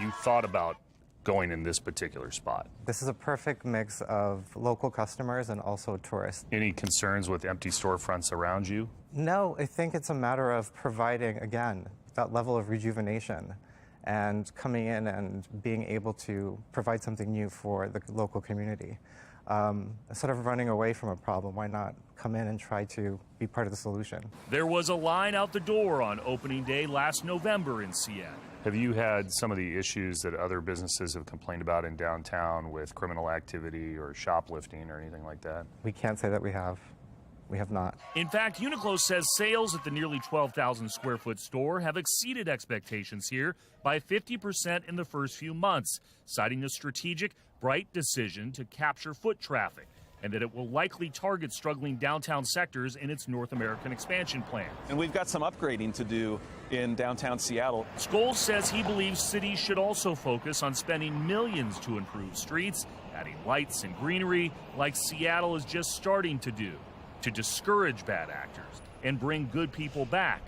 Speaker 19: You thought about going in this particular spot.
Speaker 22: This is a perfect mix of local customers and also tourists.
Speaker 19: Any concerns with empty storefronts around you?
Speaker 22: No, I think it's a matter of providing, again, that level of rejuvenation and coming in and being able to provide something new for the local community. Instead of running away from a problem, why not come in and try to be part of the solution?
Speaker 18: There was a line out the door on opening day last November in Seattle.
Speaker 5: Have you had some of the issues that other businesses have complained about in downtown with criminal activity or shoplifting or anything like that?
Speaker 22: We can't say that we have. We have not.
Speaker 18: In fact, Uniqlo says sales at the nearly 12,000 square foot store have exceeded expectations here by 50% in the first few months, citing a strategic, bright decision to capture foot traffic, and that it will likely target struggling downtown sectors in its North American expansion plan.
Speaker 20: And we've got some upgrading to do in downtown Seattle.
Speaker 18: Scholes says he believes cities should also focus on spending millions to improve streets, adding lights and greenery like Seattle is just starting to do, to discourage bad actors and bring good people back.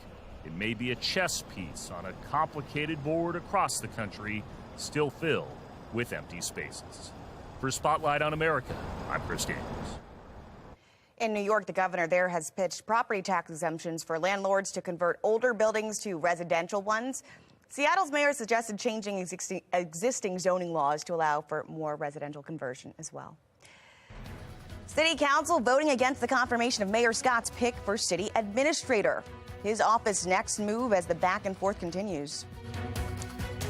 Speaker 18: It may be a chess piece on a complicated board across the country, still filled with empty spaces. For Spotlight on America, I'm Chris Daniels.
Speaker 1: In New York, the governor there has pitched property tax exemptions for landlords to convert older buildings to residential ones. Seattle's mayor suggested changing existing zoning laws to allow for more residential conversion as well. City Council voting against the confirmation of Mayor Scott's pick for city administrator. His office's next move as the back and forth continues.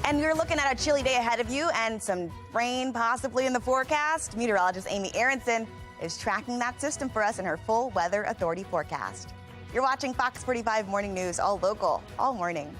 Speaker 1: And you're looking at a chilly day ahead of you and some rain possibly in the forecast. Meteorologist Amy Aronson is tracking that system for us in her full Weather Authority forecast. You're watching Fox 45 Morning News, all local, all morning.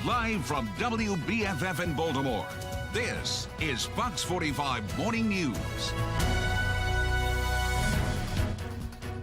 Speaker 4: Live from WBFF in Baltimore, this is Fox 45 Morning News.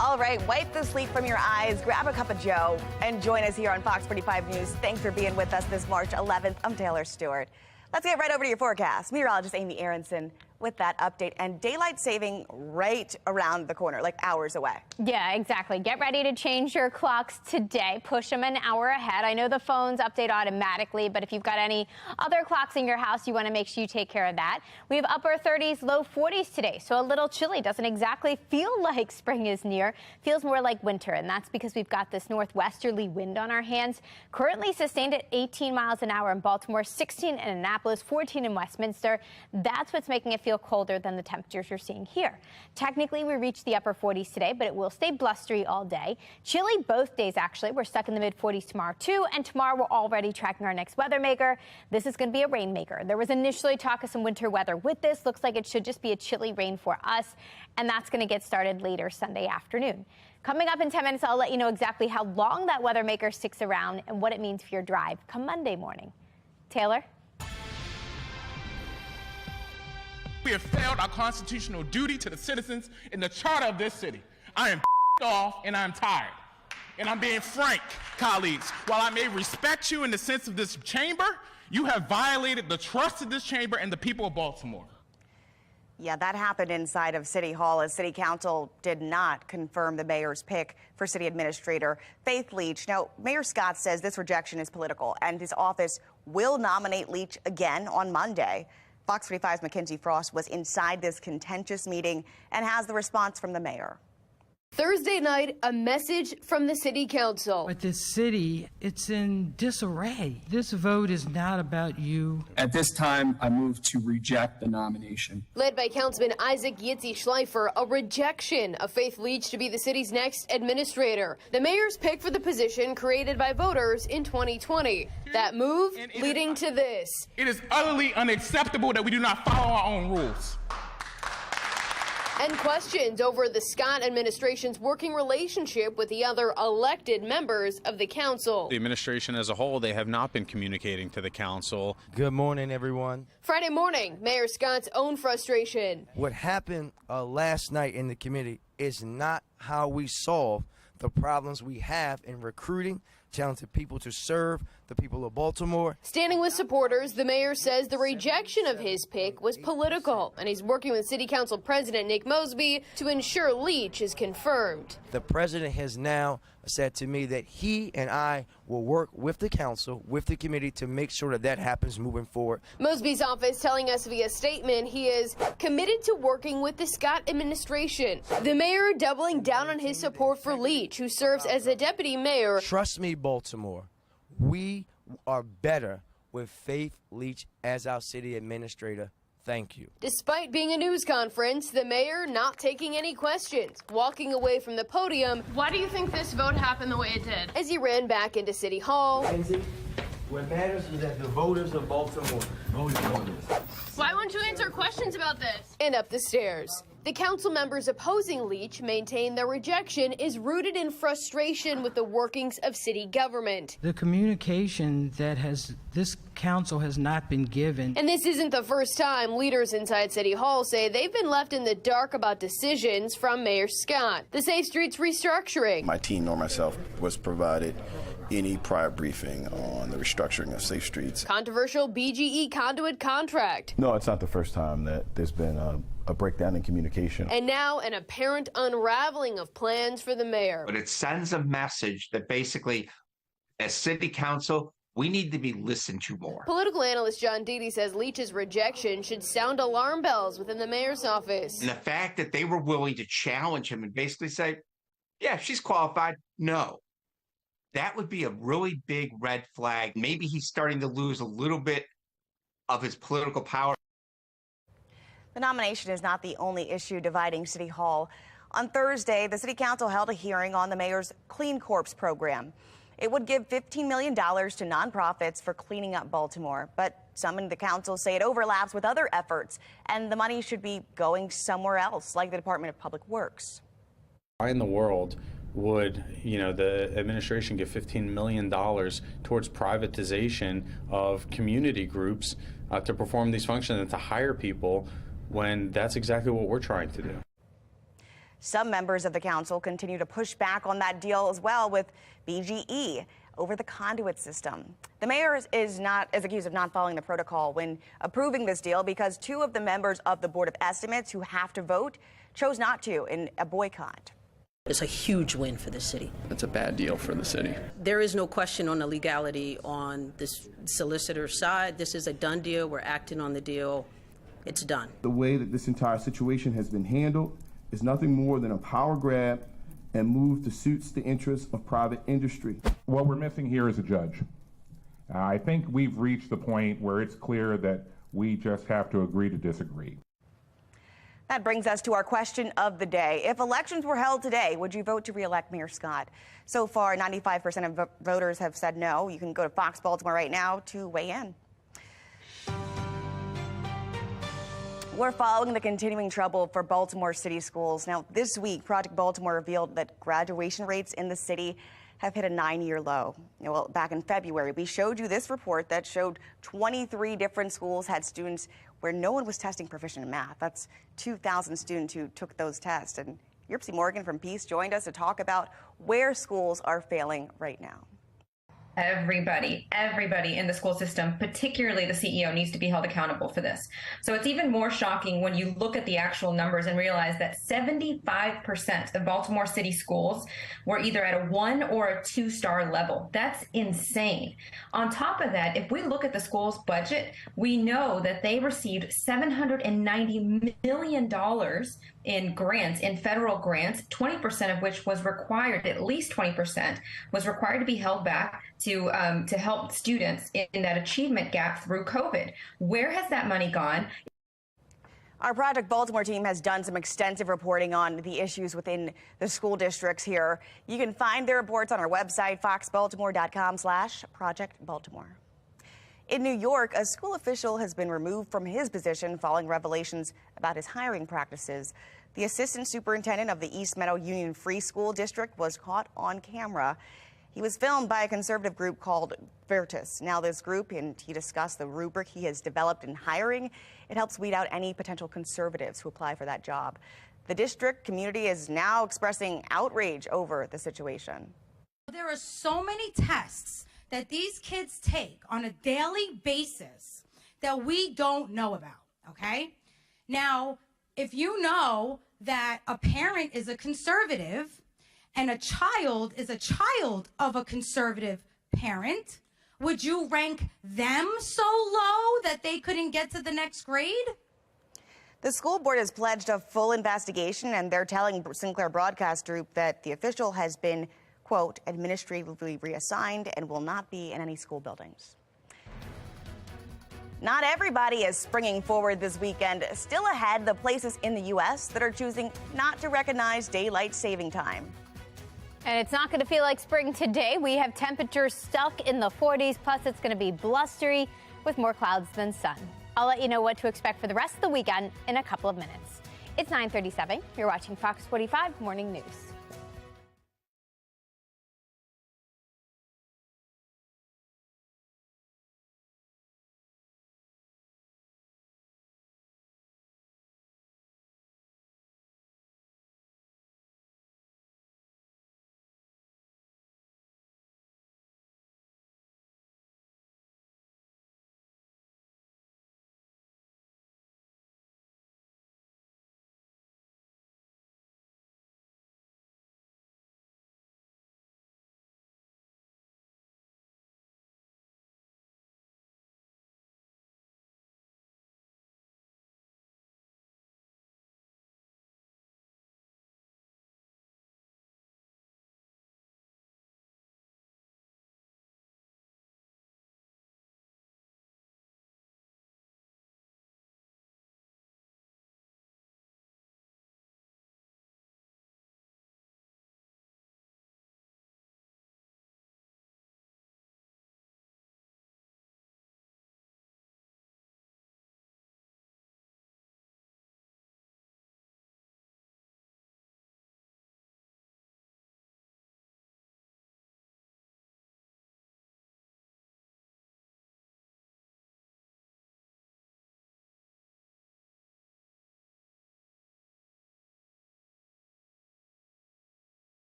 Speaker 1: All right, wipe the sleep from your eyes, grab a cup of joe, and join us here on Fox 45 News. Thanks for being with us this March 11th. I'm Taylor Stewart. Let's get right over to your forecast. Meteorologist Amy Aronson with that update, and daylight saving right around the corner, like hours away.
Speaker 2: Yeah, exactly. Get ready to change your clocks today. Push them an hour ahead. I know the phones update automatically, but if you've got any other clocks in your house, you want to make sure you take care of that. We have upper 30s, low 40s today, so a little chilly. Doesn't exactly feel like spring is near. Feels more like winter, and that's because we've got this northwesterly wind on our hands. Currently sustained at 18 miles an hour in Baltimore, 16 in Annapolis, 14 in Westminster. That's what's making it feel feel colder than the temperatures you're seeing here. Technically, we reached the upper 40s today, but it will stay blustery all day. Chilly both days, actually. We're stuck in the mid-40s tomorrow, too. And tomorrow, we're already tracking our next weather maker. This is going to be a rainmaker. There was initially talk of some winter weather with this. Looks like it should just be a chilly rain for us. And that's going to get started later Sunday afternoon. Coming up in 10 minutes, I'll let you know exactly how long that weather maker sticks around and what it means for your drive come Monday morning. Taylor?
Speaker 6: We have failed our constitutional duty to the citizens in the charter of this city. I am off and I'm tired. And I'm being frank, colleagues. While I may respect you in the sense of this chamber, you have violated the trust of this chamber and the people of Baltimore.
Speaker 1: Yeah, that happened inside of City Hall as City Council did not confirm the mayor's pick for City Administrator Faith Leach. Now, Mayor Scott says this rejection is political and his office will nominate Leach again on Monday. Fox 45's Mackenzie Frost was inside this contentious meeting and has the response from the mayor.
Speaker 7: Thursday night, a message from the city council.
Speaker 8: But this city, it's in disarray. This vote is not about you.
Speaker 24: At this time, I move to reject the nomination.
Speaker 7: Led by Councilman Isaac Yitzi Schleifer, a rejection of Faith Leach to be the city's next administrator. The mayor's pick for the position created by voters in 2020. That move leading to this.
Speaker 6: It is utterly unacceptable that we do not follow our own rules.
Speaker 7: And questions over the Scott administration's working relationship with the other elected members of the council.
Speaker 25: The administration as a whole, they have not been communicating to the council.
Speaker 26: Good morning, everyone.
Speaker 7: Friday morning, Mayor Scott's own frustration.
Speaker 26: What happened last night in the committee is not how we solve the problems we have in recruiting talented people to serve the people of Baltimore.
Speaker 7: Standing with supporters, the mayor says the rejection of his pick was political, and he's working with City Council President Nick Mosby to ensure Leach is confirmed.
Speaker 26: The president has now said to me that he and I will work with the council, with the committee, to make sure that that happens moving forward.
Speaker 7: Mosby's office telling us via statement he is committed to working with the Scott administration. The mayor doubling down on his support for Leach, who serves as a deputy mayor.
Speaker 26: Trust me, Baltimore, we are better with Faith Leach as our city administrator. Thank you.
Speaker 7: Despite being a news conference, the mayor not taking any questions, walking away from the podium. Why do you think this vote happened the way it did? As he ran back into City Hall.
Speaker 26: Lindsay, what matters is that the voters of Baltimore voted on this.
Speaker 7: Why won't you answer questions about this? And up the stairs. The council members opposing Leach maintain their rejection is rooted in frustration with the workings of city government.
Speaker 8: The communication that this council has not been given.
Speaker 7: And this isn't the first time leaders inside City Hall say they've been left in the dark about decisions from Mayor Scott. The Safe Streets restructuring.
Speaker 27: My team nor myself was provided any prior briefing on the restructuring of Safe Streets.
Speaker 7: Controversial BGE conduit contract.
Speaker 27: No, it's not the first time that there's been a breakdown in communication.
Speaker 7: And now an apparent unraveling of plans for the mayor.
Speaker 28: But it sends a message that basically, as city council, we need to be listened to more.
Speaker 7: Political analyst John Deedy says Leach's rejection should sound alarm bells within the mayor's office.
Speaker 28: And the fact that they were willing to challenge him and basically say, yeah, she's qualified, no. That would be a really big red flag. Maybe he's starting to lose a little bit of his political power.
Speaker 1: The nomination is not the only issue dividing City Hall. On Thursday, the City Council held a hearing on the mayor's Clean Corps program. It would give $15 million to nonprofits for cleaning up Baltimore, but some in the council say it overlaps with other efforts, and the money should be going somewhere else, like the Department of Public Works.
Speaker 21: Why in the world would the administration give $15 million towards privatization of community groups to perform these functions and to hire people when that's exactly what we're trying to do?
Speaker 1: Some members of the council continue to push back on that deal as well, with BGE over the conduit system. The mayor is accused of not following the protocol when approving this deal because two of the members of the Board of Estimates who have to vote chose not to in a boycott.
Speaker 29: It's a huge win for the city.
Speaker 24: It's a bad deal for the city.
Speaker 29: There is no question on the legality on this solicitor's side. This is a done deal. We're acting on the deal. It's done.
Speaker 30: The way that this entire situation has been handled is nothing more than a power grab and move that suits the interests of private industry.
Speaker 31: What we're missing here is a judge. I think we've reached the point where it's clear that we just have to agree to disagree.
Speaker 1: That brings us to our question of the day. If elections were held today, would you vote to re-elect Mayor Scott? So far, 95% of voters have said no. You can go to Fox Baltimore right now to weigh in. We're following the continuing trouble for Baltimore City schools. Now, this week, Project Baltimore revealed that graduation rates in the city have hit a 9-year low. Well, back in February, we showed you this report that showed 23 different schools had students where no one was testing proficient in math. That's 2,000 students who took those tests. And Yerpsy Morgan from Peace joined us to talk about where schools are failing right now.
Speaker 3: Everybody in the school system, particularly the CEO, needs to be held accountable for this. So it's even more shocking when you look at the actual numbers and realize that 75% of Baltimore City schools were either at a 1 or a 2-star level. That's insane. On top of that, if we look at the school's budget, we know that they received $790 million in grants, in federal grants, 20% of which was required, at least 20% was required to be held back to help students in that achievement gap through COVID. Where has that money gone?
Speaker 1: Our Project Baltimore team has done some extensive reporting on the issues within the school districts here. You can find their reports on our website, foxbaltimore.com/Project Baltimore. In New York, a school official has been removed from his position following revelations about his hiring practices. The assistant superintendent of the East Meadow Union Free School District was caught on camera. He was filmed by a conservative group called Virtus. Now this group, and he discussed the rubric he has developed in hiring. It helps weed out any potential conservatives who apply for that job. The district community is now expressing outrage over the situation.
Speaker 9: There are so many tests that these kids take on a daily basis that we don't know about, okay? Now, if you know that a parent is a conservative and a child is a child of a conservative parent, would you rank them so low that they couldn't get to the next grade?
Speaker 1: The school board has pledged a full investigation, and they're telling Sinclair Broadcast Group that the official has been, quote, administratively reassigned and will not be in any school buildings. Not everybody is springing forward this weekend. Still ahead, the places in the U.S. that are choosing not to recognize daylight saving time.
Speaker 2: And it's not going to feel like spring today. We have temperatures stuck in the 40s, plus it's going to be blustery with more clouds than sun. I'll let you know what to expect for the rest of the weekend in a couple of minutes. It's 9:37. You're watching Fox 45 Morning News.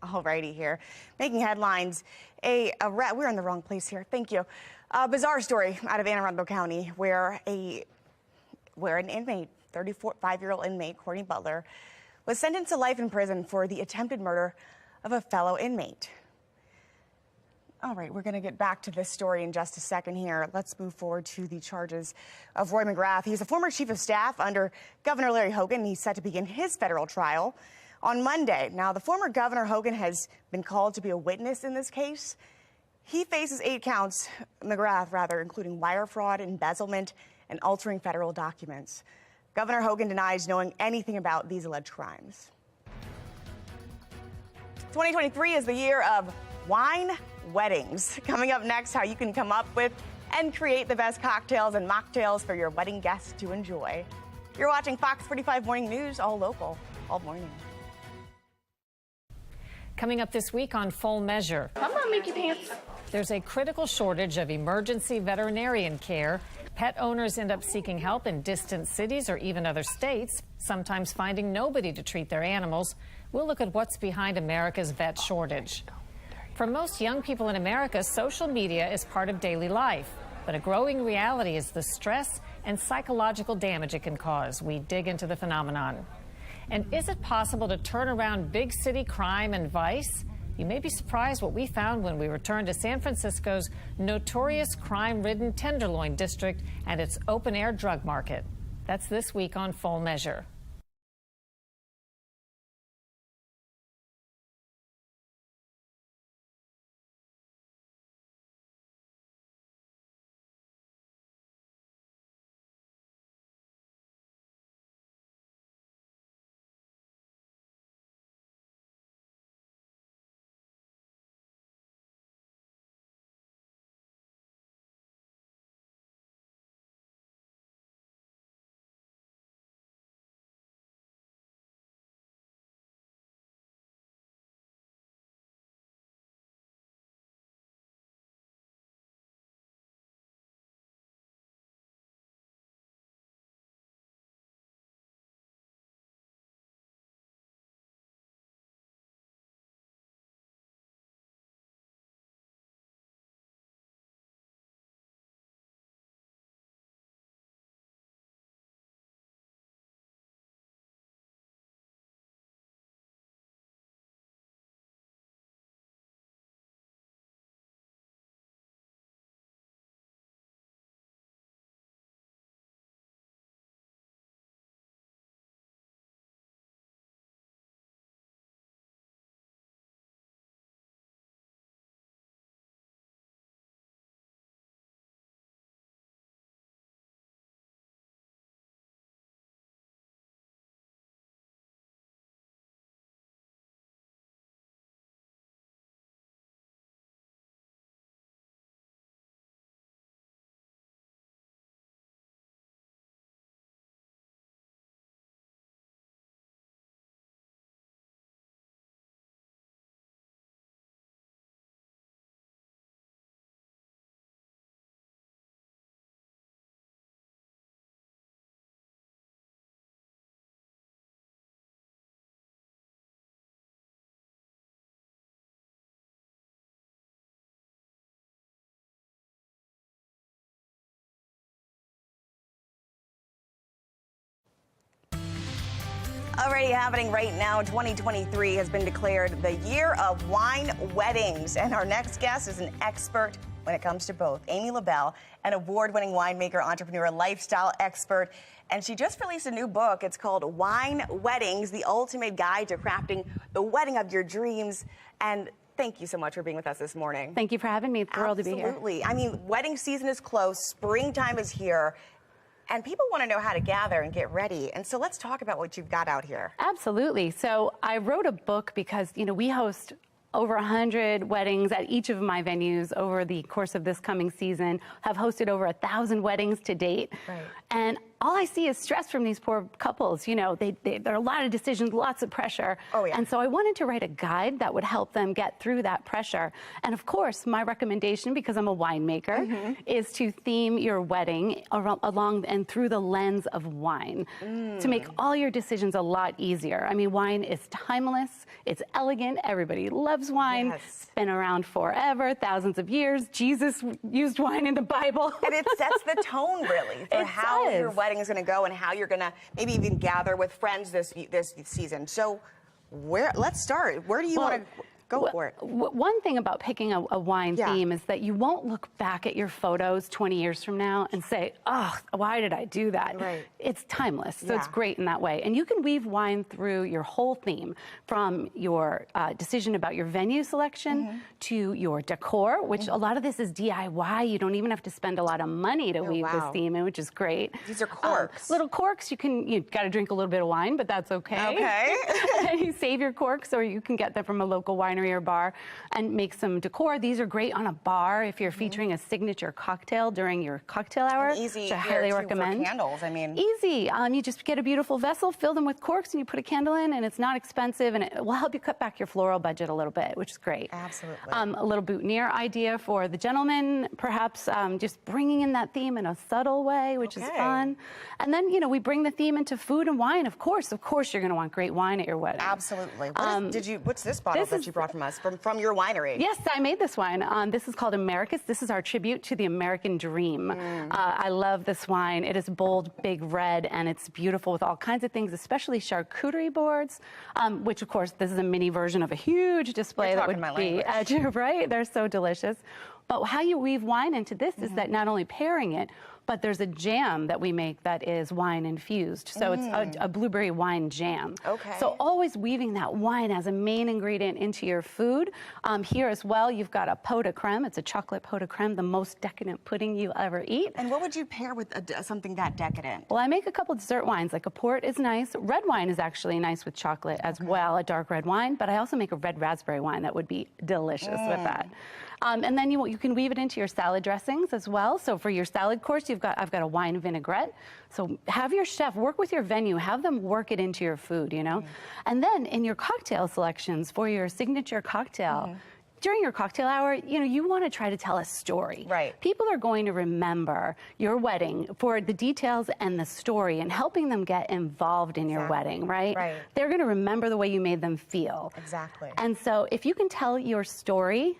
Speaker 1: Alrighty here. Making headlines, we're in the wrong place here. Thank you. A bizarre story out of Anne Arundel County where an inmate, 35-year-old inmate, Courtney Butler, was sentenced to life in prison for the attempted murder of a fellow inmate. All right, we're going to get back to this story in just a second here. Let's move forward to the charges of Roy McGrath. He's a former chief of staff under Governor Larry Hogan. He's set to begin his federal trial on Monday. Now, the former Governor Hogan has been called to be a witness in this case. He faces 8 counts, including wire fraud, embezzlement, and altering federal documents. Governor Hogan denies knowing anything about these alleged crimes. 2023 is the year of wine weddings. Coming up next, how you can come up with and create the best cocktails and mocktails for your wedding guests to enjoy. You're watching Fox 45 Morning News, all local, all morning.
Speaker 5: Coming up this week on Full Measure.
Speaker 10: I'm not making pants.
Speaker 5: There's a critical shortage of emergency veterinarian care. Pet owners end up seeking help in distant cities or even other states, sometimes finding nobody to treat their animals. We'll look at what's behind America's vet shortage. For most young people in America, social media is part of daily life, but a growing reality is the stress and psychological damage it can cause. We dig into the phenomenon. And is it possible to turn around big city crime and vice? You may be surprised what we found when we returned to San Francisco's notorious crime-ridden Tenderloin district and its open-air drug market. That's this week on Full Measure.
Speaker 1: Already happening right now, 2023 has been declared the year of wine weddings. And our next guest is an expert when it comes to both. Amy LaBelle, an award-winning winemaker, entrepreneur, lifestyle expert. And she just released a new book. It's called Wine Weddings, the ultimate guide to crafting the wedding of your dreams. And thank you so much for being with us this morning.
Speaker 11: Thank you for having me. Thrilled to be here.
Speaker 1: Absolutely. I mean, wedding season is close. Springtime is here. And people want to know how to gather and get ready. And so let's talk about what you've got out here.
Speaker 11: Absolutely. So I wrote a book because, we host over 100 weddings at each of my venues over the course of this coming season, have hosted over 1,000 weddings to date.
Speaker 1: Right.
Speaker 11: And all I see is stress from these poor couples. You know, there are a lot of decisions, lots of pressure.
Speaker 1: Oh, yeah.
Speaker 11: And so I wanted to write a guide that would help them get through that pressure. And of course, my recommendation, because I'm a winemaker, is to theme your wedding along and through the lens of wine to make all your decisions a lot easier. I mean, wine is timeless. It's elegant. Everybody loves wine.
Speaker 1: Yes.
Speaker 11: It's been around forever, thousands of years. Jesus used wine in the Bible.
Speaker 1: And it sets the tone, really, for how your wedding is going to go and how you're going to maybe even gather with friends this season. So let's start. Where do you want to go for it?
Speaker 11: One thing about picking a wine theme is that you won't look back at your photos 20 years from now and say, oh, why did I do that?
Speaker 1: Right.
Speaker 11: It's timeless, so it's great in that way. And you can weave wine through your whole theme, from your decision about your venue selection to your decor, which a lot of this is DIY. You don't even have to spend a lot of money to weave this theme in, which is great.
Speaker 1: These are corks.
Speaker 11: Little corks. You've got to drink a little bit of wine, but that's okay.
Speaker 1: Okay.
Speaker 11: You save your corks, or you can get them from a local winery or bar and make some decor. These are great on a bar if you're featuring a signature cocktail during your cocktail hour,
Speaker 1: and easy
Speaker 11: which I highly recommend.
Speaker 1: For candles, I mean.
Speaker 11: Easy. You just get a beautiful vessel, fill them with corks, and you put a candle in, and it's not expensive, and it will help you cut back your floral budget a little bit, which is great.
Speaker 1: Absolutely.
Speaker 11: A little boutonniere idea for the gentleman, perhaps just bringing in that theme in a subtle way, which is fun. And then, we bring the theme into food and wine. Of course, you're going to want great wine at your wedding.
Speaker 1: Absolutely. What's this bottle that you brought from us, from your winery?
Speaker 11: Yes, I made this wine. This is called Americus. This is our tribute to the American dream. I love this wine. It is bold, big red, and it's beautiful with all kinds of things, especially charcuterie boards, which, of course, this is a mini version of a huge display that would be at your, right? They're so delicious. But how you weave wine into this is that not only pairing it, but there's a jam that we make that is wine infused. So it's a blueberry wine jam.
Speaker 1: Okay.
Speaker 11: So always weaving that wine as a main ingredient into your food. Here as well, you've got a pot de creme. It's a chocolate pot de creme, the most decadent pudding you'll ever eat.
Speaker 1: And what would you pair with something that decadent?
Speaker 11: Well, I make a couple dessert wines. Like a port is nice. Red wine is actually nice with chocolate as well, a dark red wine. But I also make a red raspberry wine that would be delicious with that. And then you can weave it into your salad dressings as well. So for your salad course, I've got a wine vinaigrette. So have your chef work with your venue, have them work it into your food, And then in your cocktail selections for your signature cocktail, during your cocktail hour, you want to try to tell a story.
Speaker 1: Right.
Speaker 11: People are going to remember your wedding for the details and the story and helping them get involved in your wedding, right?
Speaker 1: Right.
Speaker 11: They're going to remember the way you made them feel.
Speaker 1: Exactly.
Speaker 11: And so if you can tell your story,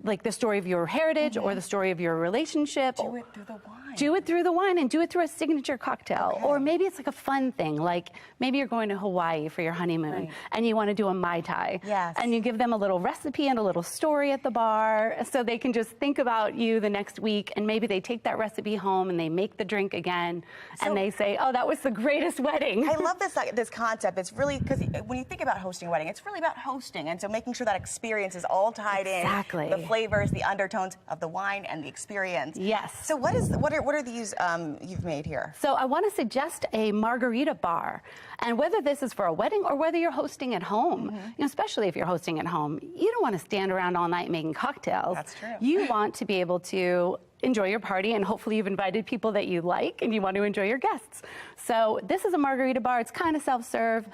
Speaker 11: like the story of your heritage or the story of your relationship.
Speaker 1: Do it through the wine.
Speaker 11: Do it through the wine and do it through a signature cocktail. Or maybe it's like a fun thing, like maybe you're going to Hawaii for your honeymoon and you want to do a Mai Tai.
Speaker 1: Yes.
Speaker 11: And you give them a little recipe and a little story at the bar so they can just think about you the next week, and maybe they take that recipe home and they make the drink again and they say, oh, that was the greatest wedding.
Speaker 1: I love this concept. It's really, because when you think about hosting a wedding, it's really about hosting. And so making sure that experience is all tied in. The flavors, the undertones of the wine and the experience.
Speaker 11: Yes.
Speaker 1: So what are these you've made here?
Speaker 11: So I want to suggest a margarita bar. And whether this is for a wedding or whether you're hosting at home, especially if you're hosting at home, you don't want to stand around all night making cocktails.
Speaker 1: That's true.
Speaker 11: You want to be able to enjoy your party, and hopefully you've invited people that you like and you want to enjoy your guests. So this is a margarita bar. It's kind of self-serve.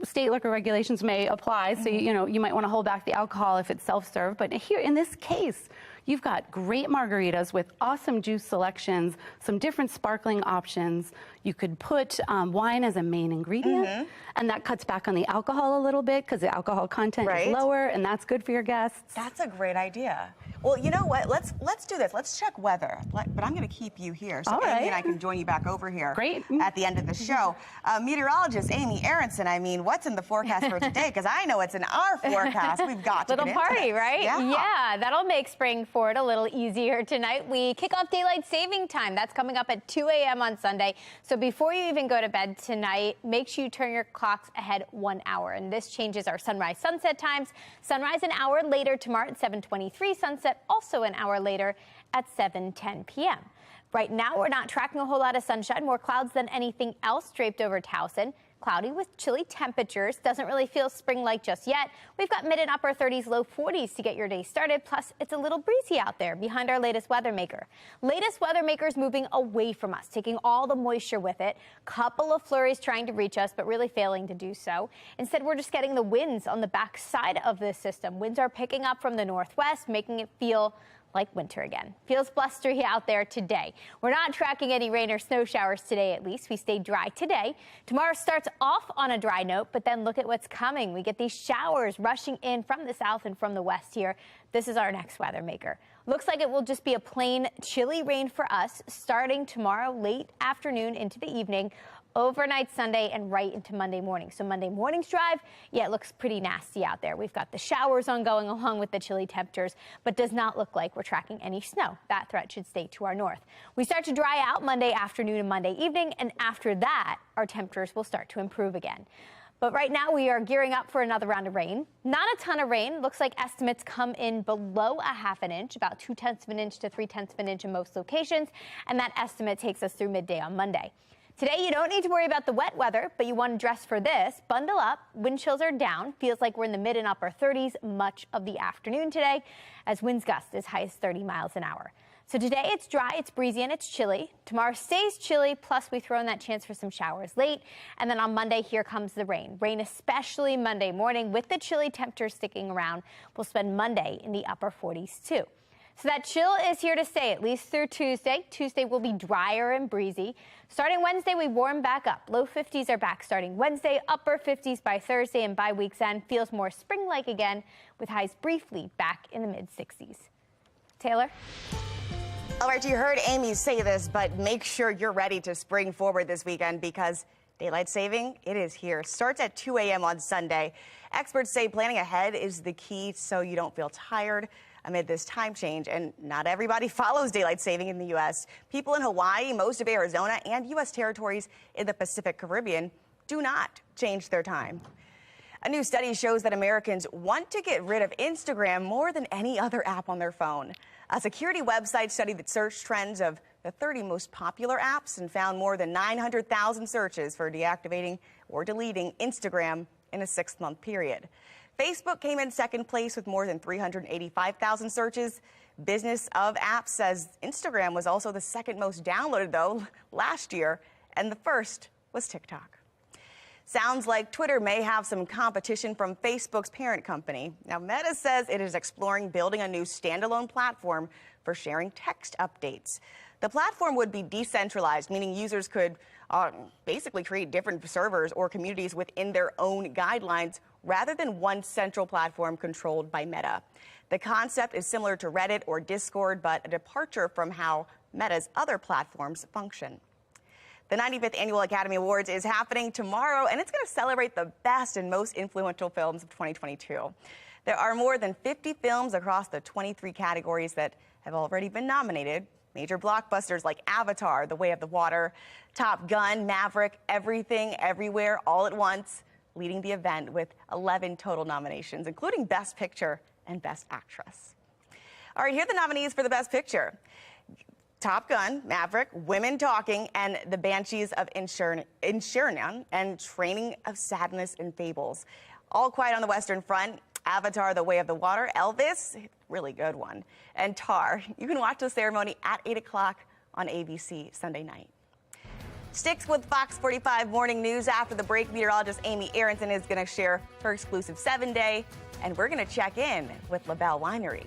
Speaker 11: State liquor regulations may apply, so you might want to hold back the alcohol if it's self-serve. But here, in this case, you've got great margaritas with awesome juice selections, some different sparkling options. You could put wine as a main ingredient, and that cuts back on the alcohol a little bit because the alcohol content is lower, and that's good for your guests.
Speaker 1: That's a great idea. Well, you know what? Let's do this. Let's check weather. But I'm going to keep you here, so Amy and I can join you back over here at the end of the show. Meteorologist Amy Aronson, I mean, what's in the forecast for today? Because I know it's in our forecast. We've got to
Speaker 2: little
Speaker 1: get into
Speaker 2: party,
Speaker 1: this.
Speaker 2: right? Yeah, that'll make spring forward a little easier tonight. We kick off daylight saving time. That's coming up at 2 a.m. on Sunday. So before you even go to bed tonight, make sure you turn your clocks ahead 1 hour. And this changes our sunrise sunset times. Sunrise an hour later tomorrow at 7:23. Sunset also an hour later at 7:10 p.m. Right now, we're not tracking a whole lot of sunshine, more clouds than anything else draped over Towson. Cloudy with chilly temperatures. Doesn't really feel spring-like just yet. We've got mid and upper 30s, low 40s to get your day started. Plus, it's a little breezy out there behind our latest weather maker. Latest weather maker is moving away from us, taking all the moisture with it. Couple of flurries trying to reach us, but really failing to do so. Instead, we're just getting the winds on the back side of this system. Winds are picking up from the northwest, making it feel like winter again. Feels blustery out there today. We're not tracking any rain or snow showers today, at least. We stay dry today. Tomorrow starts off on a dry note, but then look at what's coming. We get these showers rushing in from the south and from the west here. This is our next weather maker. Looks like it will just be a plain chilly rain for us starting tomorrow late afternoon into the evening, overnight Sunday and right into Monday morning. So Monday morning's drive, yeah, it looks pretty nasty out there. We've got the showers ongoing along with the chilly temperatures, but does not look like we're tracking any snow. That threat should stay to our north. We start to dry out Monday afternoon and Monday evening, and after that, our temperatures will start to improve again. But right now we are gearing up for another round of rain. Not a ton of rain. Looks like estimates come in below a half an inch, about 2/10 of an inch to 3/10 of an inch in most locations. And that estimate takes us through midday on Monday. Today, you don't need to worry about the wet weather, but you want to dress for this. Bundle up. Wind chills are down. Feels like we're in the mid and upper 30s much of the afternoon today, as winds gust as high as 30 miles an hour. So today it's dry, it's breezy, and it's chilly. Tomorrow stays chilly, plus we throw in that chance for some showers late. And then on Monday, here comes the rain. Rain especially Monday morning with the chilly temperatures sticking around. We'll spend Monday in the upper 40s too. So that chill is here to stay, at least through Tuesday. Tuesday will be drier and breezy. Starting Wednesday, we warm back up. Low 50s are back starting Wednesday, upper 50s by Thursday, and by week's end feels more spring-like again, with highs briefly back in the mid-60s. Taylor?
Speaker 1: All right, you heard Amy say this, but make sure you're ready to spring forward this weekend because daylight saving, it is here. Starts at 2 a.m. on Sunday. Experts say planning ahead is the key so you don't feel tired amid this time change. And not everybody follows daylight saving in the U.S. People in Hawaii, most of Arizona, and U.S. territories in the Pacific Caribbean do not change their time. A new study shows that Americans want to get rid of Instagram more than any other app on their phone. A security website studied the search trends of the 30 most popular apps and found more than 900,000 searches for deactivating or deleting Instagram in a 6-month period. Facebook came in second place with more than 385,000 searches. Business of Apps says Instagram was also the second most downloaded, though, last year, and the first was TikTok. Sounds like Twitter may have some competition from Facebook's parent company. Now, Meta says it is exploring building a new standalone platform for sharing text updates. The platform would be decentralized, meaning users could basically create different servers or communities within their own guidelines rather than one central platform controlled by Meta. The concept is similar to Reddit or Discord, but a departure from how Meta's other platforms function. The 95th Annual Academy Awards is happening tomorrow, and it's going to celebrate the best and most influential films of 2022. There are more than 50 films across the 23 categories that have already been nominated. Major blockbusters like Avatar, The Way of the Water, Top Gun, Maverick, Everything, Everywhere, All at Once, leading the event with 11 total nominations, including Best Picture and Best Actress. All right, here are the nominees for the Best Picture. Top Gun, Maverick, Women Talking, and The Banshees of Inisherin, and Training of Sadness and Fables. All Quiet on the Western Front, Avatar, The Way of the Water, Elvis, really good one, and Tar. You can watch the ceremony at 8 o'clock on ABC Sunday night. Sticks with Fox 45 Morning News. After the break, meteorologist Amy Aronson is going to share her exclusive 7-day, and we're going to check in with LaBelle Winery.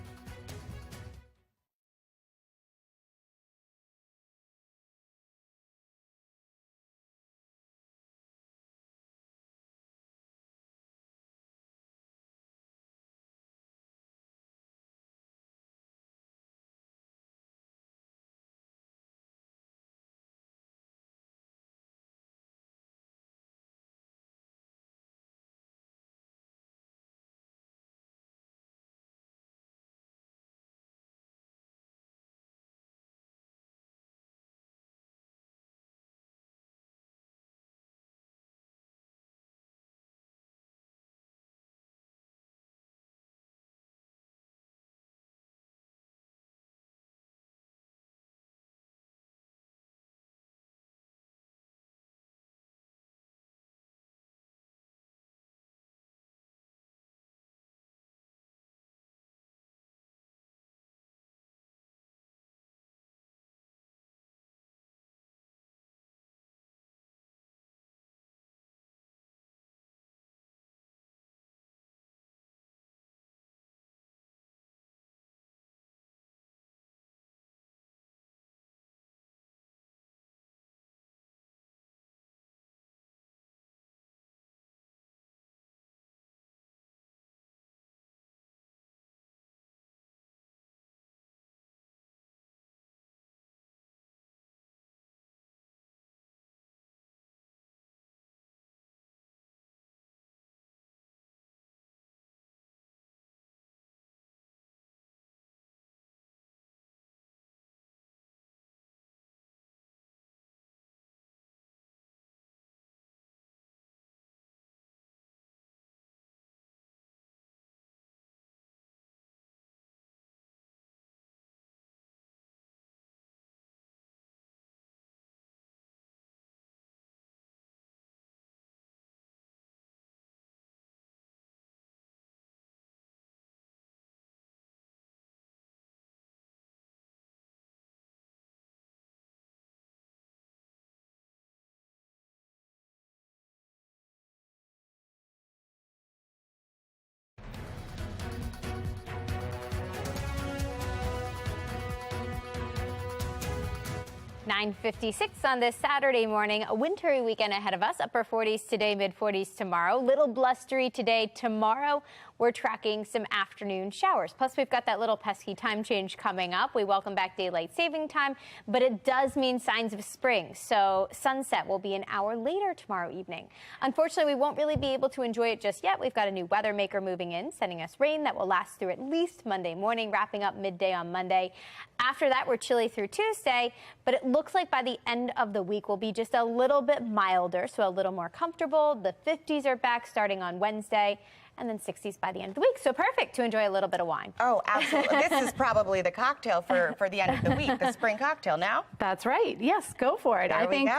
Speaker 2: 9:56 on this Saturday morning. A wintry weekend ahead of us. Upper 40s today, mid 40s tomorrow. Little blustery today. Tomorrow, we're tracking some afternoon showers. Plus, we've got that little pesky time change coming up. We welcome back daylight saving time, but it does mean signs of spring. So sunset will be an hour later tomorrow evening. Unfortunately, we won't really be able to enjoy it just yet. We've got a new weather maker moving in, sending us rain that will last through at least Monday morning, wrapping up midday on Monday. After that, we're chilly through Tuesday, but it looks like by the end of the week will be just a little bit milder, so a little more comfortable. The 50s are back starting on Wednesday, and then 60s by the end of the week. So perfect to enjoy a little bit of wine.
Speaker 1: Oh, absolutely. This is probably the cocktail for the end of the week, the spring cocktail now.
Speaker 11: That's right. Yes, go for it. I think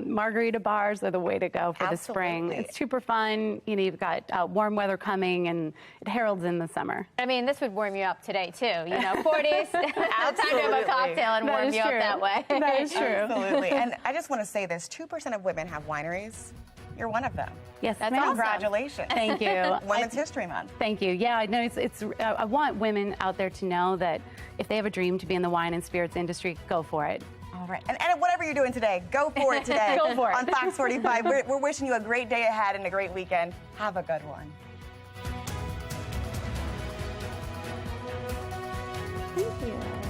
Speaker 11: margarita bars are the way to go for the spring. It's super fun. You know, you've got warm weather coming, and it heralds in the summer.
Speaker 2: I mean, this would warm you up today, too. You know, 40s, time to have a cocktail and warm you up that way.
Speaker 11: That is true.
Speaker 1: Absolutely. And I just want to say this, 2% of women have wineries. You're one of them.
Speaker 11: Yes,
Speaker 2: that's
Speaker 11: awesome.
Speaker 1: Congratulations.
Speaker 11: Thank you.
Speaker 1: Women's History Month.
Speaker 11: Thank you. Yeah, no, I want women out there to know that if they have a dream to be in the wine and spirits industry, go for it.
Speaker 1: All right. And whatever you're doing today, go for it today.
Speaker 11: Go for it.
Speaker 1: On Fox 45. We're wishing you a great day ahead and a great weekend. Have a good one.
Speaker 11: Thank you.